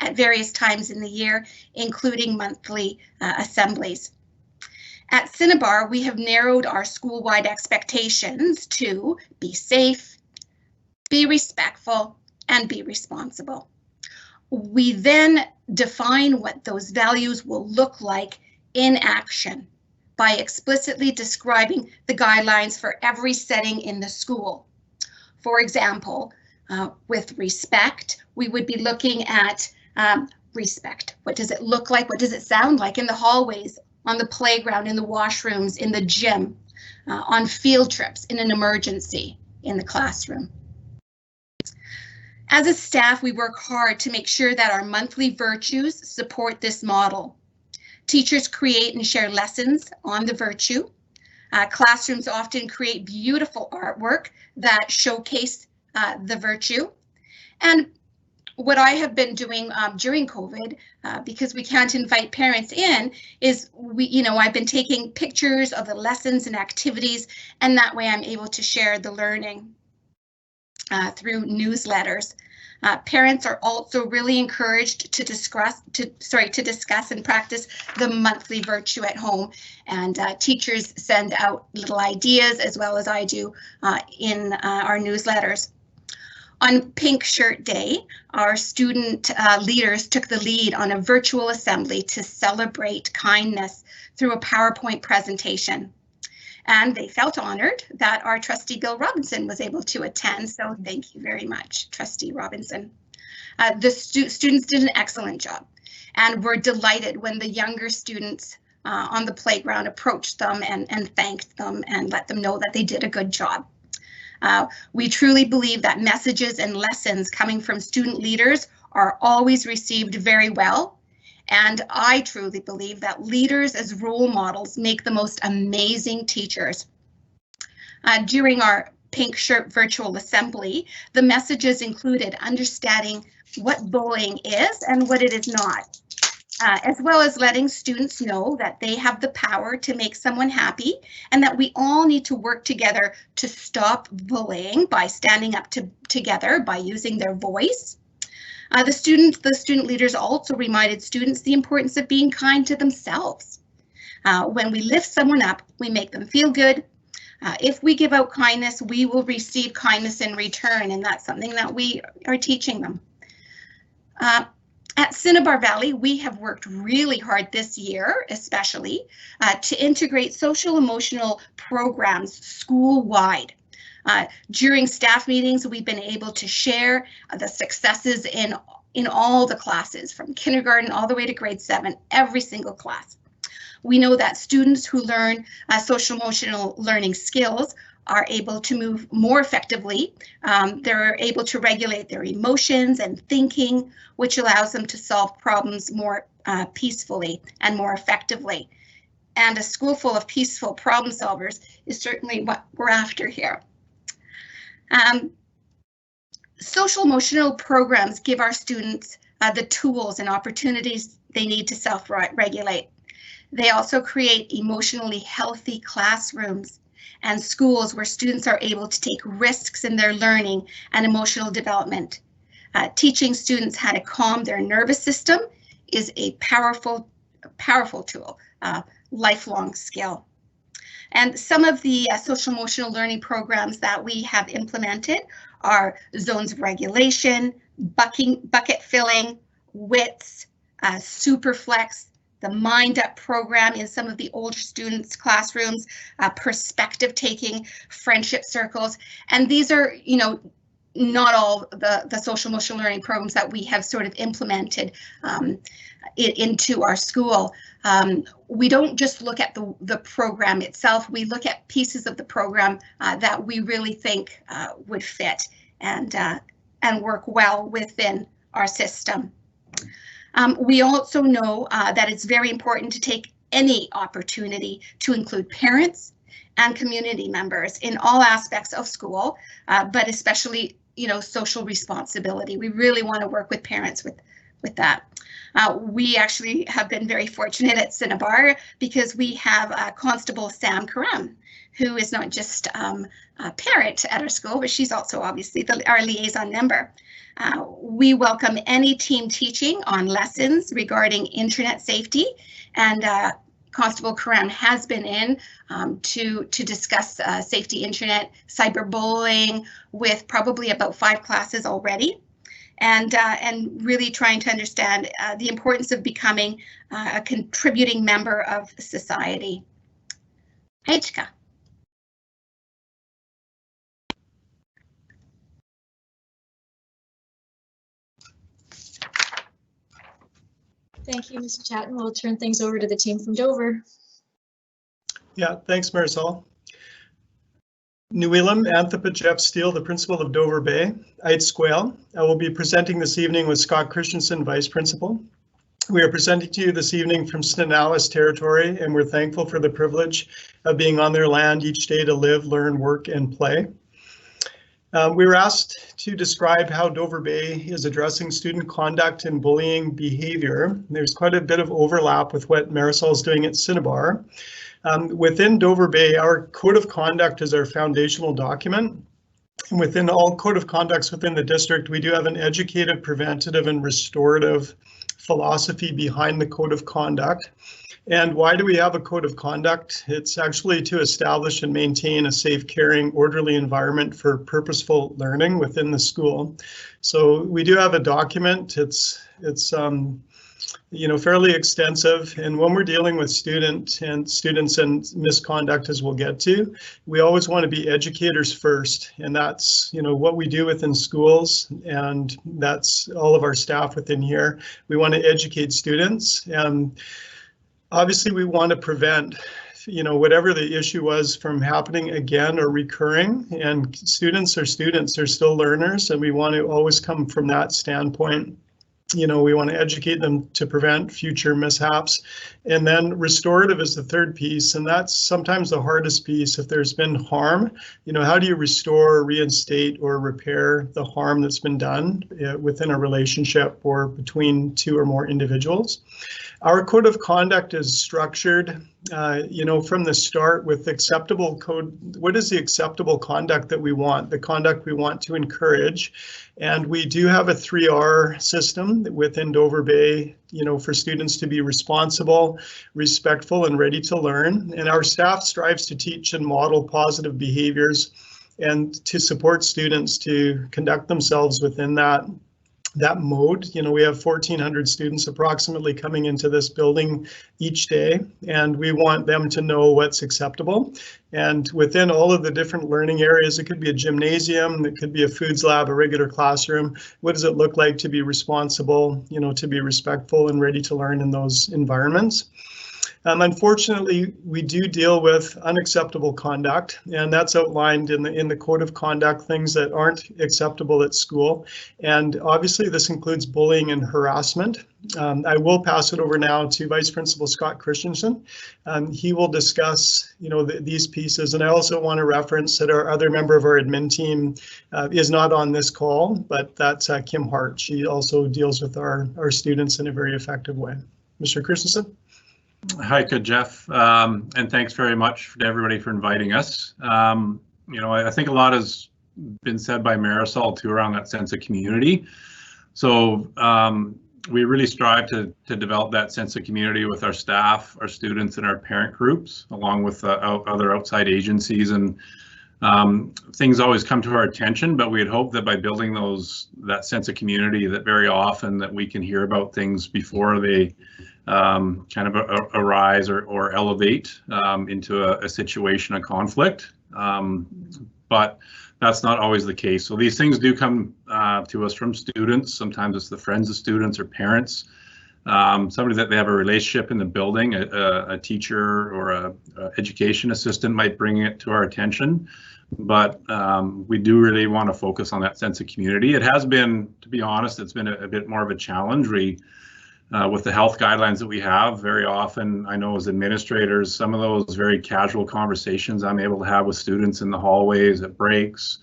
at various times in the year, including monthly assemblies. At Cinnabar, we have narrowed our school-wide expectations to be safe, be respectful, and be responsible. We then define what those values will look like in action by explicitly describing the guidelines for every setting in the school. For example, with respect, we would be looking at respect. What does it look like? What does it sound like in the hallways, on the playground, in the washrooms, in the gym, on field trips, in an emergency, in the classroom? As a staff, we work hard to make sure that our monthly virtues support this model. Teachers create and share lessons on the virtue. Classrooms often create beautiful artwork that showcase the virtue. And what I have been doing during COVID, because we can't invite parents in, is I've been taking pictures of the lessons and activities, and that way I'm able to share the learning through newsletters. Parents are also really encouraged to discuss and practice the monthly virtue at home, and teachers send out little ideas, as well as I do in our newsletters. On Pink Shirt Day, our student leaders took the lead on a virtual assembly to celebrate kindness through a PowerPoint presentation. And they felt honored that our trustee Bill Robinson was able to attend, so thank you very much, Trustee Robinson. The students did an excellent job, and were delighted when the younger students on the playground approached them and thanked them and let them know that they did a good job. We truly believe that messages and lessons coming from student leaders are always received very well. And I truly believe that leaders as role models make the most amazing teachers. During our Pink Shirt virtual assembly, the messages included understanding what bullying is and what it is not, as well as letting students know that they have the power to make someone happy, and that we all need to work together to stop bullying by standing up together by using their voice. The student leaders also reminded students the importance of being kind to themselves. When we lift someone up, we make them feel good. If we give out kindness, we will receive kindness in return, and that's something that we are teaching them. At Cinnabar Valley, we have worked really hard this year, especially, to integrate social emotional programs school-wide. During staff meetings, we've been able to share the successes in all the classes, from kindergarten all the way to grade 7, every single class. We know that students who learn social emotional learning skills are able to move more effectively. They're able to regulate their emotions and thinking, which allows them to solve problems more peacefully and more effectively. And a school full of peaceful problem solvers is certainly what we're after here. Social emotional programs give our students the tools and opportunities they need to self-regulate. They also create emotionally healthy classrooms and schools where students are able to take risks in their learning and emotional development. Teaching students how to calm their nervous system is a powerful tool, lifelong skill. And some of the social emotional learning programs that we have implemented are zones of regulation, bucket filling, WITS, Superflex, the Mind Up program in some of the older students' classrooms, perspective taking, friendship circles. And these are, you know, not all the social emotional learning programs that we have sort of implemented into our school. We don't just look at the program itself, we look at pieces of the program that we really think would fit and work well within our system. We also know that it's very important to take any opportunity to include parents and community members in all aspects of school, but especially, you know, social responsibility. We really want to work with parents with that. We actually have been very fortunate at Cinnabar because we have Constable Sam Karam, who is not just a parent at our school, but she's also obviously our liaison member. We welcome any team teaching on lessons regarding internet safety, and Constable Karam has been in to discuss safety internet, cyberbullying with probably about 5 classes already, and really trying to understand the importance of becoming a contributing member of society. Hechka. Thank you, Mr. Chatton. We'll turn things over to the team from Dover. Yeah, thanks, Marisol. Nuilam Anthipa Jeff Steele, the principal of Dover Bay, Ait Squale. I will be presenting this evening with Scott Christensen, vice principal. We are presenting to you this evening from Snanawas territory, and we're thankful for the privilege of being on their land each day to live, learn, work, and play. We were asked to describe how Dover Bay is addressing student conduct and bullying behavior. There's quite a bit of overlap with what Marisol is doing at Cinnabar. Within Dover Bay, our code of conduct is our foundational document. And within all code of conducts within the district, we do have an educative, preventative, and restorative philosophy behind the code of conduct. And why do we have a code of conduct? It's actually to establish and maintain a safe, caring, orderly environment for purposeful learning within the school. So we do have a document. It's you know, fairly extensive, and when we're dealing with students and misconduct, as we'll get to, we always want to be educators first, and that's, you know, what we do within schools, and that's all of our staff within here. We want to educate students, and obviously we want to prevent, you know, whatever the issue was from happening again or recurring, and students are students, they're still learners, and we want to always come from that standpoint. You know, we want to educate them to prevent future mishaps. And then restorative is the third piece, and that's sometimes the hardest piece. If there's been harm, you know, how do you restore, reinstate, or repair the harm that's been done within a relationship or between 2 or more individuals? Our code of conduct is structured, you know, from the start with acceptable code. What is the acceptable conduct that we want? The conduct we want to encourage. And we do have a 3R system within Dover Bay for students to be responsible, respectful, and ready to learn. And our staff strives to teach and model positive behaviors and to support students to conduct themselves within that mode. We have 1,400 students approximately coming into this building each day, and we want them to know what's acceptable. And within all of the different learning areas, it could be a gymnasium, it could be a foods lab, a regular classroom. What does it look like to be responsible, to be respectful and ready to learn in those environments? Unfortunately, we do deal with unacceptable conduct, and that's outlined in the code of conduct, things that aren't acceptable at school. And obviously this includes bullying and harassment. I will pass it over now to Vice Principal Scott Christensen. He will discuss, these pieces. And I also want to reference that our other member of our admin team is not on this call, but that's Kim Hart. She also deals with our students in a very effective way. Mr. Christensen. Hi, Jeff, and thanks very much to everybody for inviting us. I think a lot has been said by Marisol too around that sense of community. So we really strive to develop that sense of community with our staff, our students, and our parent groups, along with other outside agencies. And things always come to our attention, but we had hoped that by building that sense of community, that very often that we can hear about things before they kind of arise or elevate into a situation of conflict. But that's not always the case. So these things do come to us from students. Sometimes it's the friends of students or parents, somebody that they have a relationship in the building, a teacher or a education assistant might bring it to our attention. But we do really want to focus on that sense of community. It has been, to be honest, it's been a bit more of a challenge. With the health guidelines that we have, very often, I know as administrators, some of those very casual conversations I'm able to have with students in the hallways, at breaks,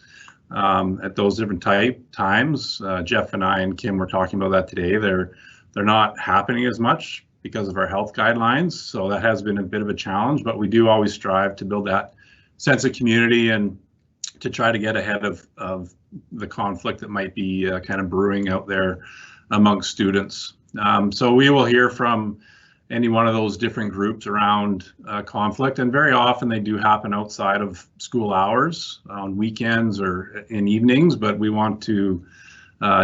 at those different times. Jeff and I and Kim were talking about that today. They're not happening as much because of our health guidelines. So that has been a bit of a challenge, but we do always strive to build that sense of community and to try to get ahead of the conflict that might be kind of brewing out there amongst students. So we will hear from any one of those different groups around conflict, and very often they do happen outside of school hours, on weekends or in evenings, but we want to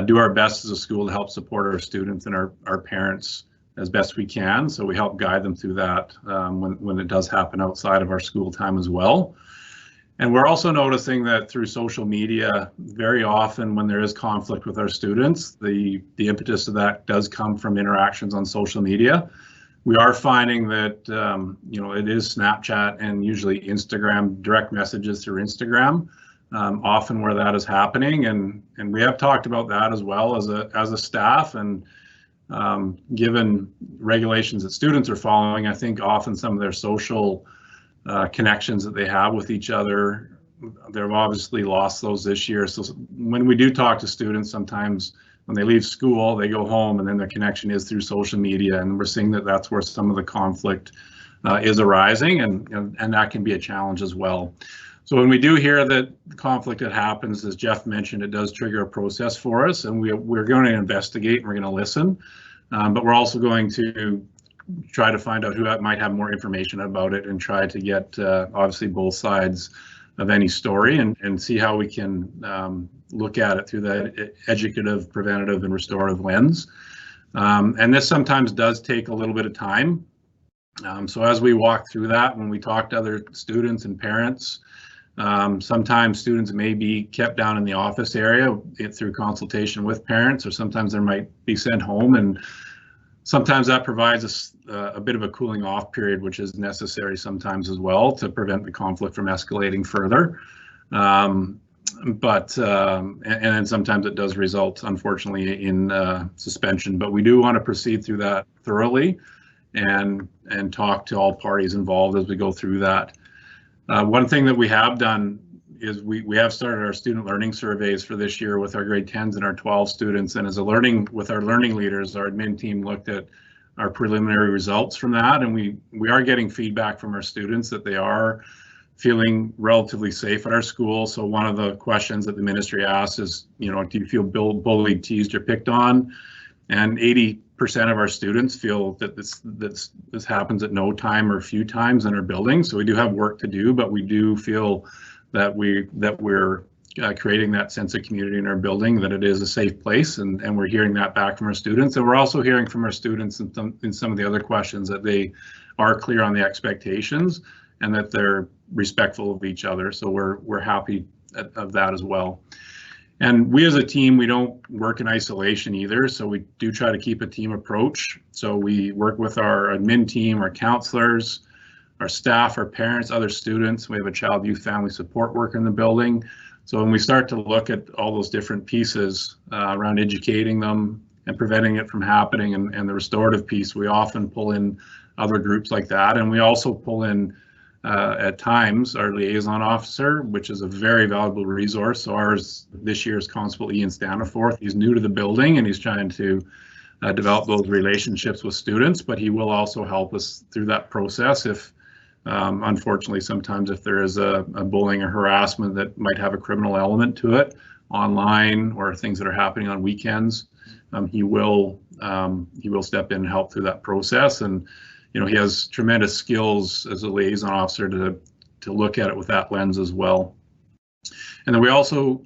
do our best as a school to help support our students and our parents as best we can. So we help guide them through that when it does happen outside of our school time as well. And we're also noticing that through social media, very often when there is conflict with our students, the impetus of that does come from interactions on social media. We are finding that, it is Snapchat and usually Instagram, direct messages through Instagram, often where that is happening. And we have talked about that as well as a staff. And given regulations that students are following, I think often some of their social connections that they have with each other, they've obviously lost those this year. So when we do talk to students, sometimes when they leave school, they go home and then their connection is through social media. And we're seeing that that's where some of the conflict is arising, and that can be a challenge as well. So when we do hear that the conflict that happens, as Jeff mentioned, it does trigger a process for us, and we're going to investigate and we're going to listen, but we're also going to try to find out who might have more information about it and try to get obviously both sides of any story and see how we can look at it through that educative, preventative, and restorative lens. And this sometimes does take a little bit of time. So as we walk through that, when we talk to other students and parents, sometimes students may be kept down in the office area through consultation with parents, or sometimes they might be sent home, and sometimes that provides us a bit of a cooling off period, which is necessary sometimes as well to prevent the conflict from escalating further. And then sometimes it does result, unfortunately, in suspension. But we do want to proceed through that thoroughly and talk to all parties involved as we go through that. One thing that we have done is we have started our student learning surveys for this year with our grade 10s and our 12 students. And with our learning leaders, our admin team looked at our preliminary results from that. And we are getting feedback from our students that they are feeling relatively safe at our school. So one of the questions that the ministry asks is, do you feel bullied, teased, or picked on? And of our students feel that this happens at no time or few times in our building. So we do have work to do, but we do feel that we're creating that sense of community in our building, that it is a safe place, and we're hearing that back from our students. And we're also hearing from our students in some of the other questions that they are clear on the expectations and that they're respectful of each other. So we're happy of that as well. And we as a team, we don't work in isolation either. So we do try to keep a team approach. So we work with our admin team, our counselors, our staff, our parents, other students. We have a child youth family support worker in the building. So when we start to look at all those different pieces around educating them and preventing it from happening, and the restorative piece, we often pull in other groups like that. And we also pull in at times our liaison officer, which is a very valuable resource. So ours this year is Constable Ian Staniforth. He's new to the building and he's trying to develop those relationships with students, but he will also help us through that process if unfortunately, sometimes if there is a bullying or harassment that might have a criminal element to it online or things that are happening on weekends, he will step in and help through that process. And you know, he has tremendous skills as a liaison officer to look at it with that lens as well. And then we also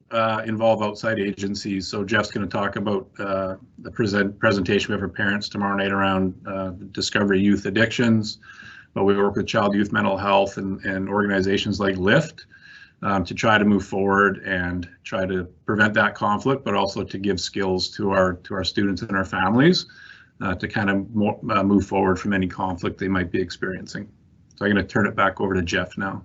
involve outside agencies. So Jeff's going to talk about the presentation we have for parents tomorrow night around Discovery Youth Addictions. But we work with child youth mental health and organizations like LIFT to try to move forward and try to prevent that conflict, but also to give skills to our students and our families to kind of move forward from any conflict they might be experiencing. So I'm going to turn it back over to Jeff now.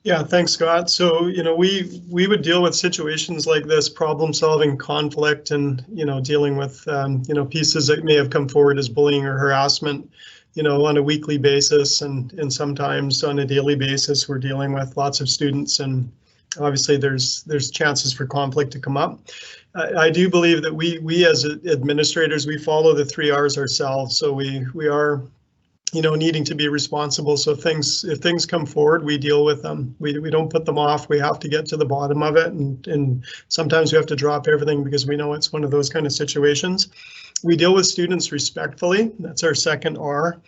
Yeah, thanks, Scott. So, you know, we would deal with situations like this, problem solving conflict, and, you know, dealing with, you know, pieces that may have come forward as bullying or harassment, you know, on a weekly basis, and sometimes on a daily basis. We're dealing with lots of students, and obviously there's chances for conflict to come up. I do believe that we as administrators, we follow the 3 R's ourselves. So we are, you know, needing to be responsible. So if things come forward, we deal with them. We don't put them off. We have to get to the bottom of it, and sometimes we have to drop everything because we know it's one of those kind of situations. We deal with students respectfully. That's our second R.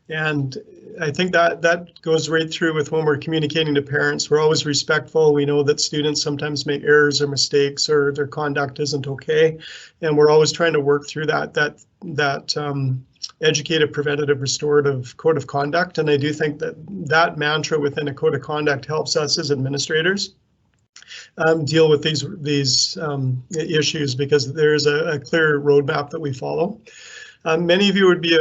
And I think that goes right through with when we're communicating to parents. We're always respectful. We know that students sometimes make errors or mistakes, or their conduct isn't okay. And we're always trying to work through that educative, preventative, restorative code of conduct. And I do think that mantra within a code of conduct helps us as administrators deal with these issues, because there's a clear roadmap that we follow. Many of you would be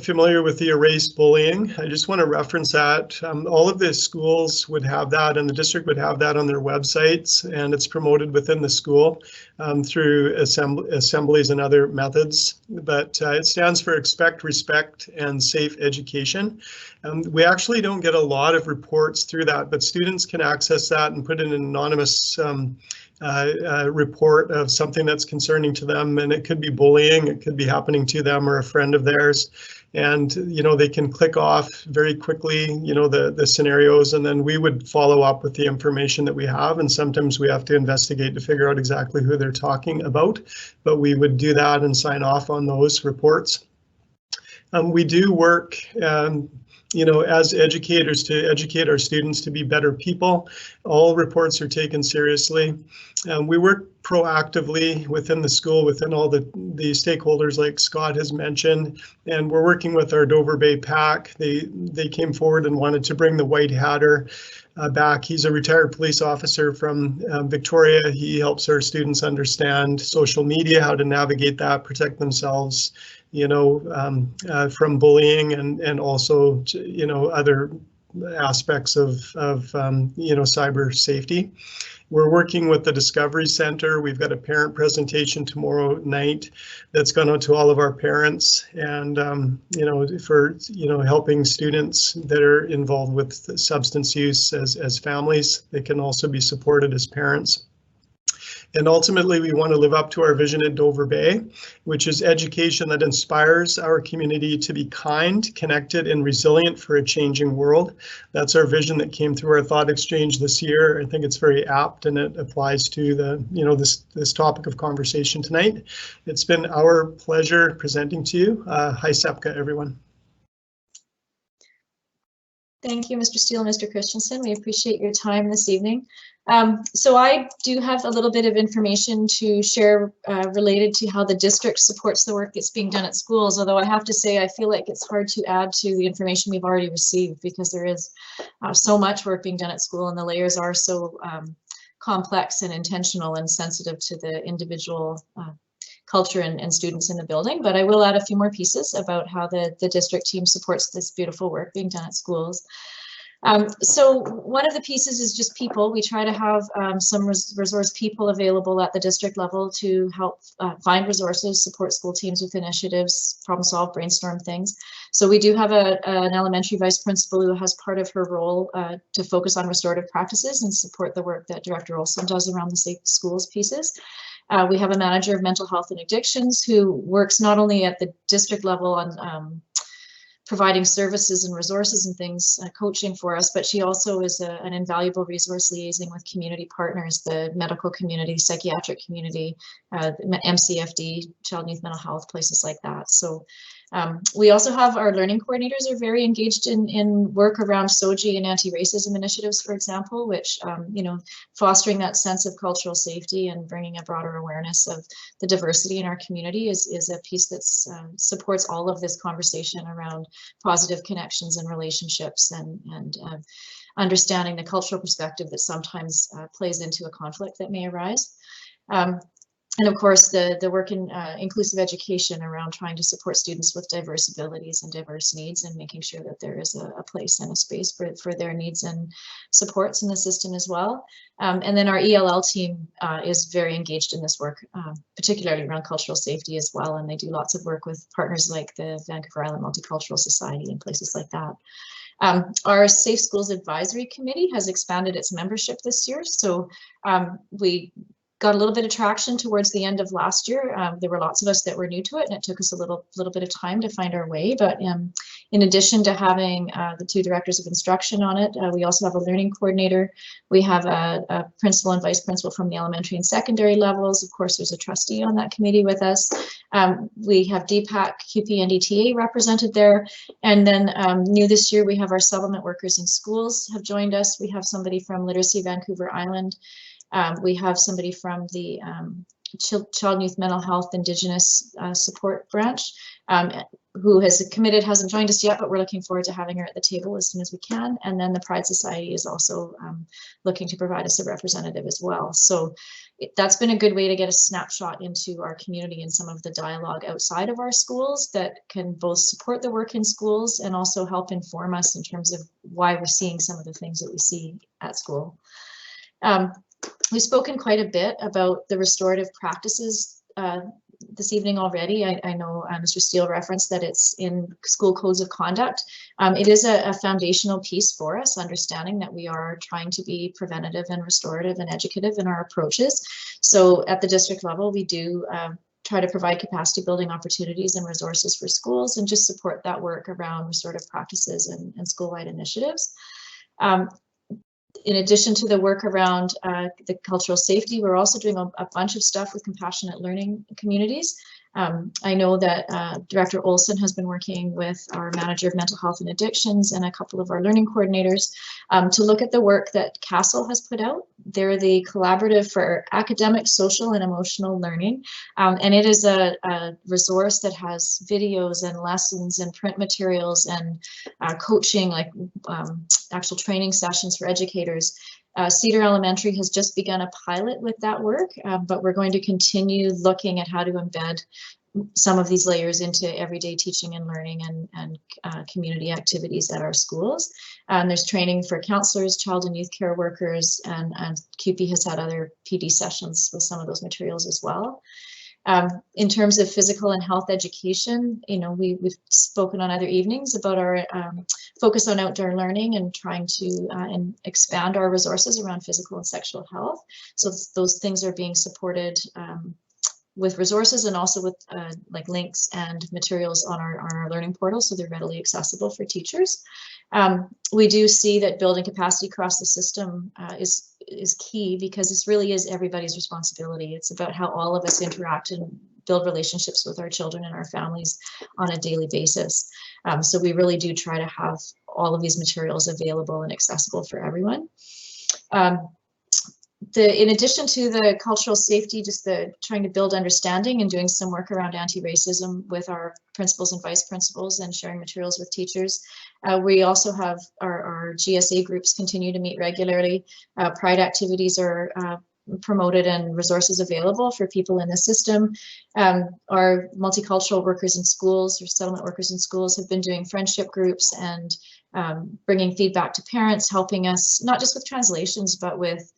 familiar with the erase bullying. I just want to reference that. All of the schools would have that, and the district would have that on their websites, and it's promoted within the school through assemblies and other methods. But it stands for Expect, Respect, and Safe Education. We actually don't get a lot of reports through that, but students can access that and put in an anonymous report of something that's concerning to them, and it could be bullying, it could be happening to them or a friend of theirs, and you know, they can click off very quickly, you know, the scenarios, and then we would follow up with the information that we have, and sometimes we have to investigate to figure out exactly who they're talking about, but we would do that and sign off on those reports. We do work you know, as educators, to educate our students to be better people. All reports are taken seriously. We work proactively within the school, within all the stakeholders like Scott has mentioned, and we're working with our Dover Bay PAC. They came forward and wanted to bring the White Hatter back. He's a retired police officer from Victoria. He helps our students understand social media, how to navigate that, protect themselves, you know, from bullying, and also, you know, other aspects of you know, cyber safety. We're working with the Discovery Center. We've got a parent presentation tomorrow night that's gone out to all of our parents, and you know, for, you know, helping students that are involved with substance use as families. They can also be supported as parents. And ultimately, we want to live up to our vision at Dover Bay, which is education that inspires our community to be kind, connected, and resilient for a changing world. That's our vision that came through our thought exchange this year. I think it's very apt, and it applies to the, this topic of conversation tonight. It's been our pleasure presenting to you. Hi, SEPCA, everyone. Thank you, Mr. Steele and Mr. Christensen. We appreciate your time this evening. So I do have a little bit of information to share related to how the district supports the work that's being done at schools, although I have to say I feel like it's hard to add to the information we've already received, because there is so much work being done at school, and the layers are so complex and intentional and sensitive to the individual culture and students in the building. But I will add a few more pieces about how the district team supports this beautiful work being done at schools. So one of the pieces is just people. We try to have some resource people available at the district level to help find resources, support school teams with initiatives, problem solve, brainstorm things. So we do have an elementary vice principal who has part of her role to focus on restorative practices and support the work that Director Olson does around the safe schools pieces. We have a manager of mental health and addictions who works not only at the district level on providing services and resources and things, coaching for us, but she also is an invaluable resource liaising with community partners, the medical community, psychiatric community, MCFD, child and youth mental health, places like that. So we also have our learning coordinators are very engaged in work around SOGI and anti-racism initiatives, for example, which, fostering that sense of cultural safety and bringing a broader awareness of the diversity in our community is a piece that supports all of this conversation around positive connections and relationships and understanding the cultural perspective that sometimes plays into a conflict that may arise. And of course, the work in inclusive education around trying to support students with diverse abilities and diverse needs, and making sure that there is a place and a space for their needs and supports in the system as well. And then our ELL team is very engaged in this work, particularly around cultural safety as well. And they do lots of work with partners like the Vancouver Island Multicultural Society and places like that. Our Safe Schools Advisory Committee has expanded its membership this year. So we got a little bit of traction towards the end of last year. There were lots of us that were new to it, and it took us a little bit of time to find our way. But in addition to having the two directors of instruction on it, we also have a learning coordinator. We have a principal and vice principal from the elementary and secondary levels. Of course, there's a trustee on that committee with us. We have DPAC, QP, and ETA represented there. And then new this year, we have our settlement workers in schools have joined us. We have somebody from Literacy Vancouver Island. We have somebody from the Child and Youth Mental Health Indigenous Support Branch who has committed, hasn't joined us yet, but we're looking forward to having her at the table as soon as we can. And then the Pride Society is also looking to provide us a representative as well. So that's been a good way to get a snapshot into our community and some of the dialogue outside of our schools that can both support the work in schools and also help inform us in terms of why we're seeing some of the things that we see at school. We've spoken quite a bit about the restorative practices this evening already. I know Mr. Steele referenced that it's in school codes of conduct. It is a foundational piece for us, understanding that we are trying to be preventative and restorative and educative in our approaches. So at the district level, we do try to provide capacity building opportunities and resources for schools and just support that work around restorative practices and school-wide initiatives. In addition to the work around the cultural safety, we're also doing a bunch of stuff with compassionate learning communities. I know that Director Olson has been working with our manager of mental health and addictions and a couple of our learning coordinators to look at the work that CASEL has put out. They're the collaborative for academic, social, and emotional learning. And it is a resource that has videos and lessons and print materials and coaching, like actual training sessions for educators. Cedar Elementary has just begun a pilot with that work, but we're going to continue looking at how to embed some of these layers into everyday teaching and learning and community activities at our schools. There's training for counselors, child and youth care workers, and QP has had other PD sessions with some of those materials as well. In terms of physical and health education, you know, we've spoken on other evenings about our focus on outdoor learning and trying to and expand our resources around physical and sexual health. So those things are being supported with resources and also with like links and materials on our learning portal, so they're readily accessible for teachers. We do see that building capacity across the system is key, because this really is everybody's responsibility. It's about how all of us interact and build relationships with our children and our families on a daily basis. So we really do try to have all of these materials available and accessible for everyone. In addition to the cultural safety, just the trying to build understanding and doing some work around anti-racism with our principals and vice principals and sharing materials with teachers. We also have our GSA groups continue to meet regularly. Pride activities are promoted and resources available for people in the system. Our multicultural workers in schools, or settlement workers in schools, have been doing friendship groups and bringing feedback to parents, helping us not just with translations, but with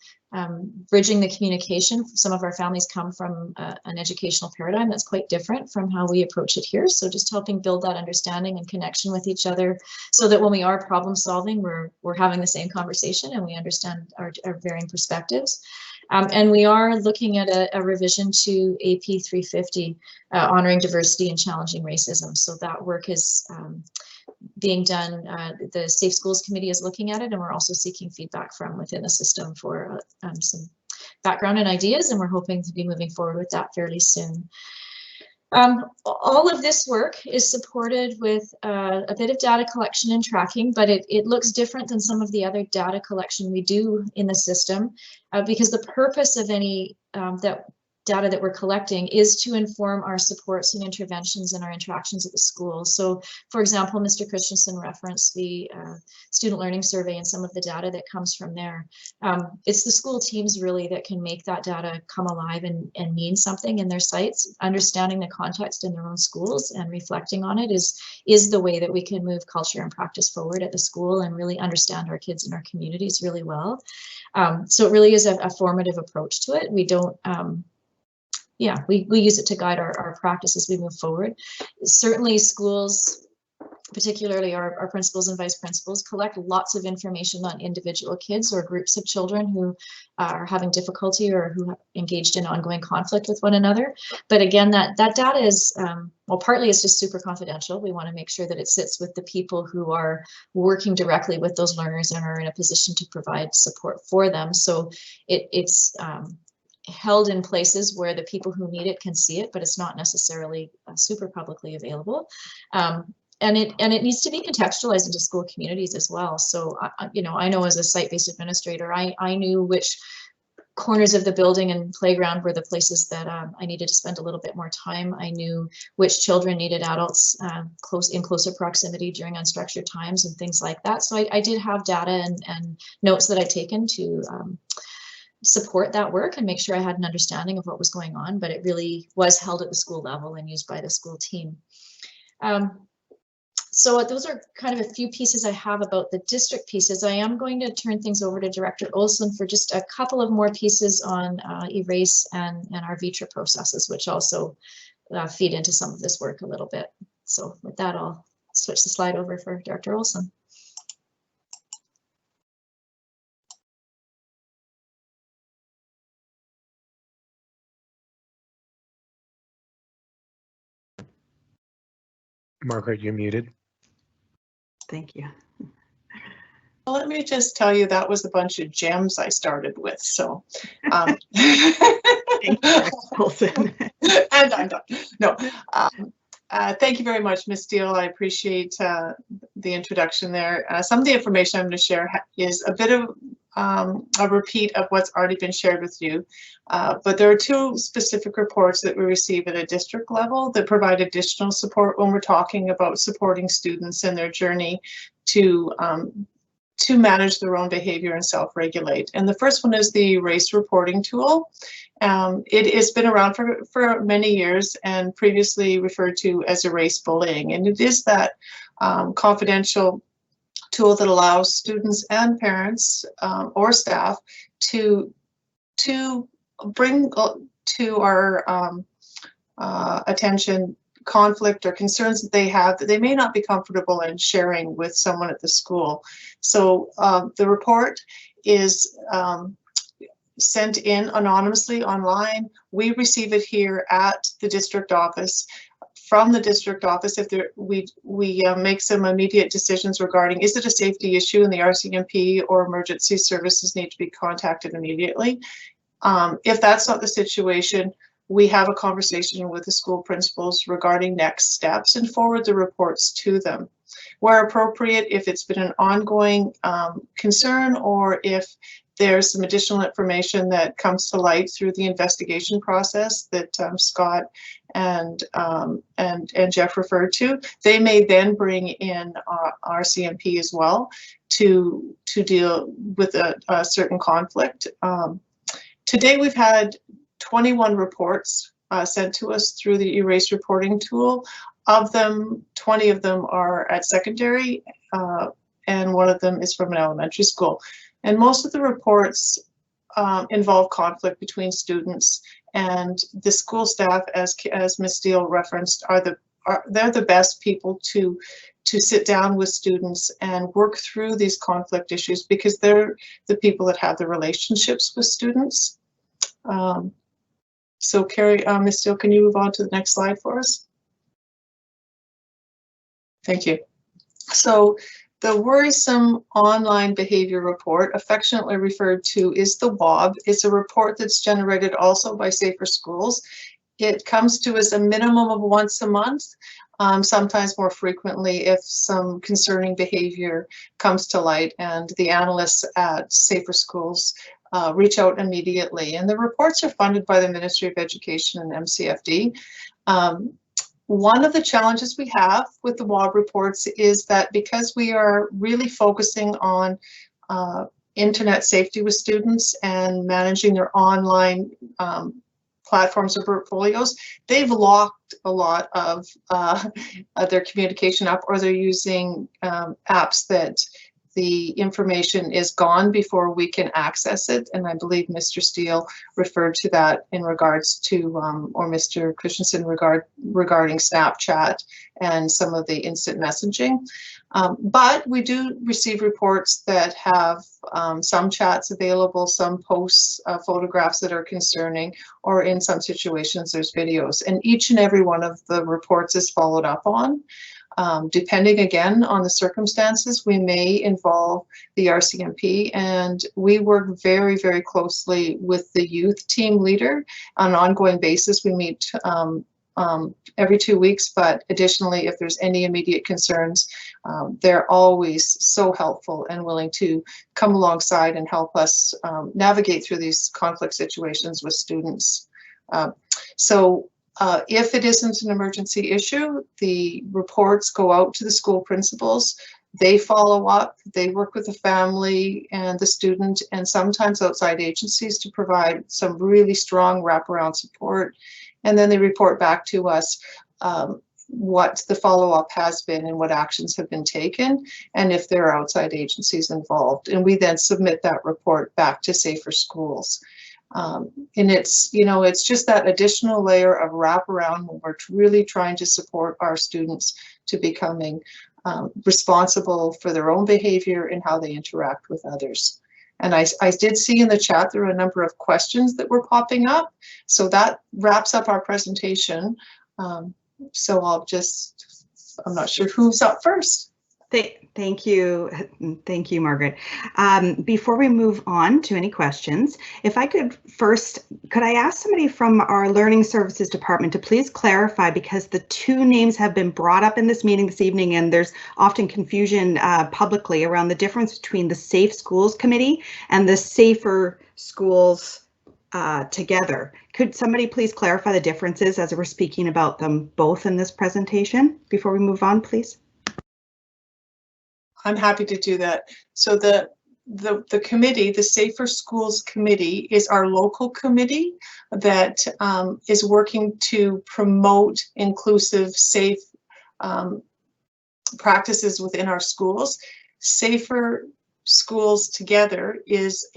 bridging the communication. Some of our families come from an educational paradigm that's quite different from how we approach it here. So just helping build that understanding and connection with each other, so that when we are problem solving, we're having the same conversation and we understand our varying perspectives. And we are looking at a revision to AP 350, honoring diversity and challenging racism. So that work is being done. The Safe Schools Committee is looking at it, and we're also seeking feedback from within the system for some background and ideas, and we're hoping to be moving forward with that fairly soon. All of this work is supported with a bit of data collection and tracking, but it looks different than some of the other data collection we do in the system, because the purpose of any data that we're collecting is to inform our supports and interventions and our interactions at the school. So, for example, Mr. Christensen referenced the student learning survey and some of the data that comes from there. It's the school teams really that can make that data come alive and mean something in their sites. Understanding the context in their own schools and reflecting on it is the way that we can move culture and practice forward at the school and really understand our kids and our communities really well. So it really is a formative approach to it. We don't we use it to guide our practice as we move forward. Certainly schools, particularly our principals and vice principals, collect lots of information on individual kids or groups of children who are having difficulty or who have engaged in ongoing conflict with one another. But again, that data is, well, partly it's just super confidential. We want to make sure that it sits with the people who are working directly with those learners and are in a position to provide support for them. So it's held in places where the people who need it can see it, but it's not necessarily super publicly available. And it needs to be contextualized into school communities as well. So, I know as a site-based administrator, I knew which corners of the building and playground were the places that I needed to spend a little bit more time. I knew which children needed adults in closer proximity during unstructured times and things like that. So I did have data and notes that I'd taken to support that work and make sure I had an understanding of what was going on, but it really was held at the school level and used by the school team. So those are kind of a few pieces I have about the district pieces. I am going to turn things over to Director Olson for just a couple of more pieces on erase and our VITRA processes, which also feed into some of this work a little bit. So with that, I'll switch the slide over for Director Olson. Margaret, you're muted. Thank you. Well, let me just tell you, that was a bunch of gems I started with. So, Thank you, Wilson. And I'm done. No, thank you very much, Ms. Steele. I appreciate the introduction there. Some of the information I'm going to share is a bit of a repeat of what's already been shared with you. But there are two specific reports that we receive at a district level that provide additional support when we're talking about supporting students in their journey to manage their own behavior and self-regulate. And the first one is the race reporting tool. It has been around for many years and previously referred to as erase bullying. And it is that confidential tool that allows students and parents or staff to bring to our attention, conflict or concerns that they have that they may not be comfortable in sharing with someone at the school. So the report is sent in anonymously online. We receive it here at the district office. From the district office, if we make some immediate decisions regarding, is it a safety issue in the RCMP or emergency services need to be contacted immediately. If that's not the situation, we have a conversation with the school principals regarding next steps and forward the reports to them. Where appropriate, if it's been an ongoing concern or if there's some additional information that comes to light through the investigation process that Scott and Jeff referred to, they may then bring in RCMP as well to deal with a certain conflict. Today we've had 21 reports sent to us through the Erase reporting tool. Of them, 20 of them are at secondary and one of them is from an elementary school. And most of the reports involve conflict between students, and the school staff, as Ms. Steele referenced, they're the best people to sit down with students and work through these conflict issues because they're the people that have the relationships with students. So Carrie, Ms. Steele, can you move on to the next slide for us? Thank you. So the Worrisome Online Behavior Report, affectionately referred to as the WOB, is a report that's generated also by Safer Schools. It comes to us a minimum of once a month, sometimes more frequently if some concerning behavior comes to light, and the analysts at Safer Schools reach out immediately. And the reports are funded by the Ministry of Education and MCFD. One of the challenges we have with the WOB reports is that because we are really focusing on internet safety with students and managing their online platforms or portfolios, they've locked a lot of their communication up, or they're using apps that the information is gone before we can access it. And I believe Mr. Steele referred to that in regards to, or Mr. Christensen regarding Snapchat and some of the instant messaging. But we do receive reports that have some chats available, some posts, photographs that are concerning, or in some situations there's videos. And each and every one of the reports is followed up on. Depending again on the circumstances, we may involve the RCMP, and we work very, very closely with the youth team leader on an ongoing basis. We meet every 2 weeks, but additionally, if there's any immediate concerns, they're always so helpful and willing to come alongside and help us navigate through these conflict situations with students. If it isn't an emergency issue, the reports go out to the school principals. They follow up, they work with the family and the student and sometimes outside agencies to provide some really strong wraparound support. And then they report back to us what the follow-up has been and what actions have been taken, and if there are outside agencies involved. And we then submit that report back to Safer Schools. And it's, you know, it's just that additional layer of wraparound when we're really trying to support our students to becoming responsible for their own behavior and how they interact with others. And I did see in the chat there are a number of questions that were popping up. So that wraps up our presentation. So I'm not sure who's up first. Thank you. Thank you, Margaret. Before we move on to any questions, if I could I ask somebody from our Learning Services Department to please clarify, because the two names have been brought up in this meeting this evening and there's often confusion publicly around the difference between the Safe Schools Committee and the Safer Schools together. Could somebody please clarify the differences as we're speaking about them both in this presentation before we move on, please? I'm happy to do that. So the committee, the Safer Schools Committee, is our local committee that is working to promote inclusive, safe practices within our schools. Safer Schools Together is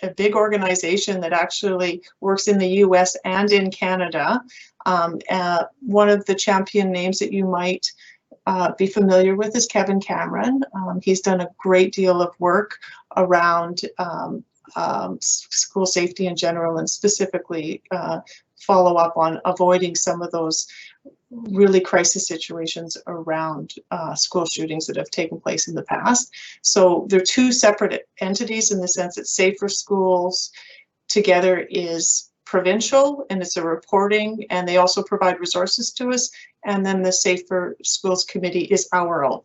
a big organization that actually works in the US and in Canada. One of the champion names that you might be familiar with is Kevin Cameron. He's done a great deal of work around school safety in general, and specifically follow up on avoiding some of those really crisis situations around school shootings that have taken place in the past. So they're two separate entities in the sense that Safer Schools together is Provincial, and it's a reporting, and they also provide resources to us. And then the Safer Schools Committee is our own.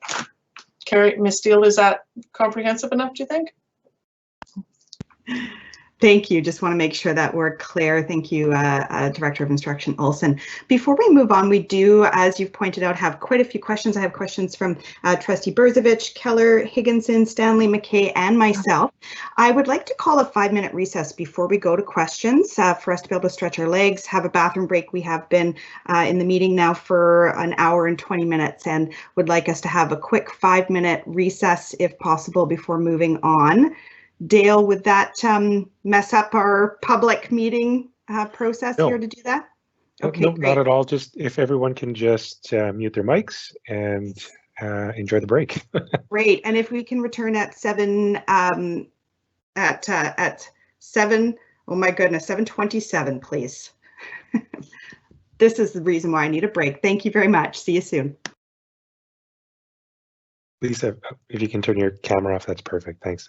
Carrie, Ms. Steele, is that comprehensive enough, do you think? Thank you. Just want to make sure that we're clear. Thank you, Director of Instruction Olson. Before we move on, we do, as you've pointed out, have quite a few questions. I have questions from Trustee Berzovich, Keller, Higginson, Stanley, McKay, and myself. I would like to call a 5-minute recess before we go to questions for us to be able to stretch our legs, have a bathroom break. We have been in the meeting now for an hour and 20 minutes and would like us to have a quick 5-minute recess if possible before moving on. Dale, would that mess up our public meeting process here to do that? Okay, no, great. not at all. Just if everyone can just mute their mics and enjoy the break. Great, and if we can return at 7, oh my goodness, 7:27, please. This is the reason why I need a break. Thank you very much. See you soon. Lisa, if you can turn your camera off, that's perfect. Thanks.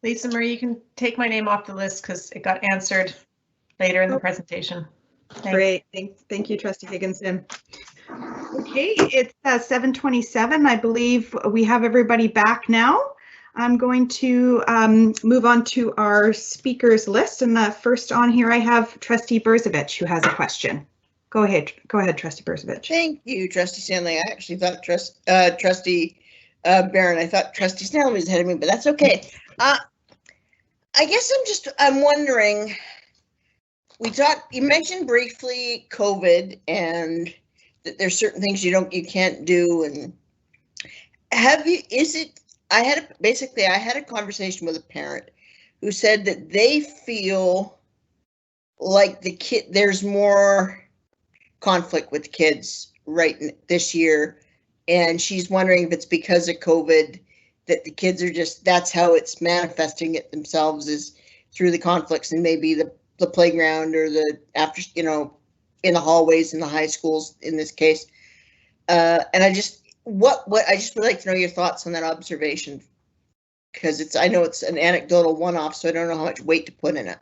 Lisa Marie, you can take my name off the list because it got answered later in the presentation. Thanks. Great. Thank you, Trustee Higginson. Okay, it's 7:27. I believe we have everybody back now. I'm going to move on to our speakers list. And first on here, I have Trustee Berzovich, who has a question. Go ahead, Trustee Berzovich. Thank you, Trustee Stanley. I actually thought Trustee Barron, I thought Trustee Stanley was ahead of me, but that's okay. I guess I'm wondering, you mentioned briefly COVID and that there's certain things you can't do, and I had a conversation with a parent who said that they feel like there's more conflict with kids this year, and she's wondering if it's because of COVID that the kids are that's how it's manifesting it themselves, is through the conflicts, and maybe the playground or the after, in the hallways in the high schools in this case. And I just would like to know your thoughts on that observation, because I know it's an anecdotal one-off, so I don't know how much weight to put in it.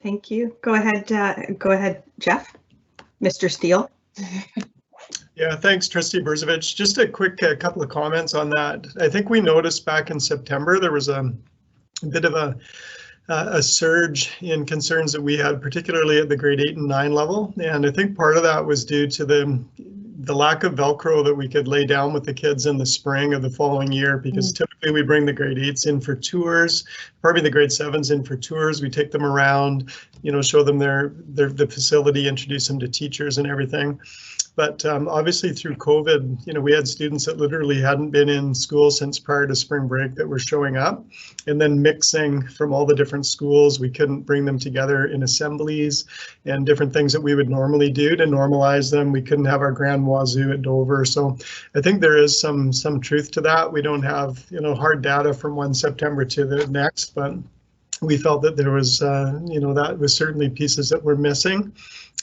Thank you. Go ahead, Jeff. Mr. Steele. Yeah, thanks, Trustee Berzovich. Just a quick couple of comments on that. I think we noticed back in September there was a bit of a surge in concerns that we had, particularly at the grade 8 and 9 level. And I think part of that was due to the lack of Velcro that we could lay down with the kids in the spring of the following year, because typically we bring the grade 8s in for tours, probably the grade 7s in for tours. We take them around, show them the facility, introduce them to teachers and everything. But obviously through COVID, we had students that literally hadn't been in school since prior to spring break that were showing up, and then mixing from all the different schools. We couldn't bring them together in assemblies and different things that we would normally do to normalize them. We couldn't have our grand wazoo at Dover. So I think there is some truth to that. We don't have, hard data from one September to the next, but we felt that there was, that was certainly pieces that were missing.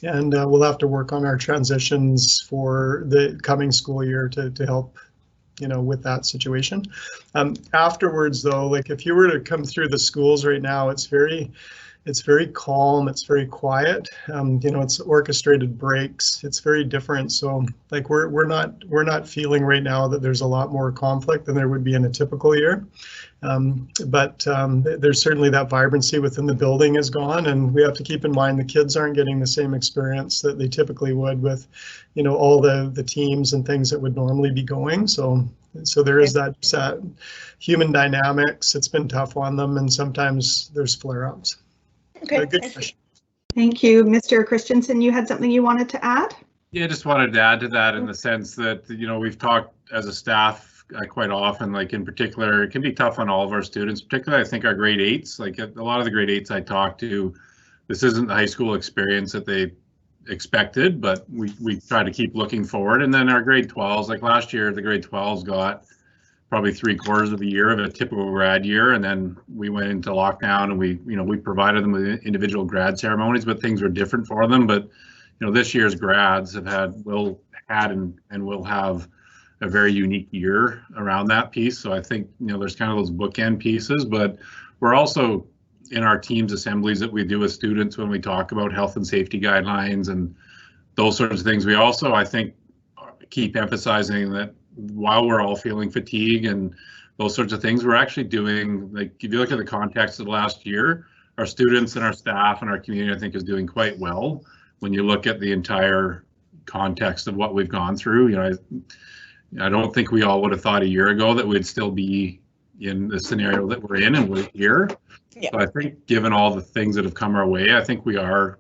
And we'll have to work on our transitions for the coming school year to help, with that situation. Afterwards, though, like if you were to come through the schools right now, it's very calm. It's very quiet. It's orchestrated breaks. It's very different. So like we're not feeling right now that there's a lot more conflict than there would be in a typical year. But there's certainly that vibrancy within the building is gone, and we have to keep in mind the kids aren't getting the same experience that they typically would with, all the teams and things that would normally be going. So there is that human dynamics. It's been tough on them, and sometimes there's flare-ups. Okay. Good question. Thank you, Mr. Christensen. You had something you wanted to add? Yeah, just wanted to add to that in the sense that, we've talked as a staff quite often, like in particular, it can be tough on all of our students, particularly I think our grade 8s, like a lot of the grade 8s I talk to, this isn't the high school experience that they expected, but we try to keep looking forward. And then our grade 12s, like last year, the grade 12s got probably 3/4 of a year of a typical grad year. And then we went into lockdown and we provided them with individual grad ceremonies, but things were different for them. But, this year's grads will have a very unique year around that piece. So I think, there's kind of those bookend pieces, but we're also in our teams assemblies that we do with students when we talk about health and safety guidelines and those sorts of things. We also, I think, keep emphasizing that while we're all feeling fatigue and those sorts of things, we're actually doing, like, if you look at the context of the last year, our students and our staff and our community, I think, is doing quite well when you look at the entire context of what we've gone through. I don't think we all would have thought a year ago that we'd still be in the scenario that we're in, and we're here. Yeah. So I think given all the things that have come our way, I think we are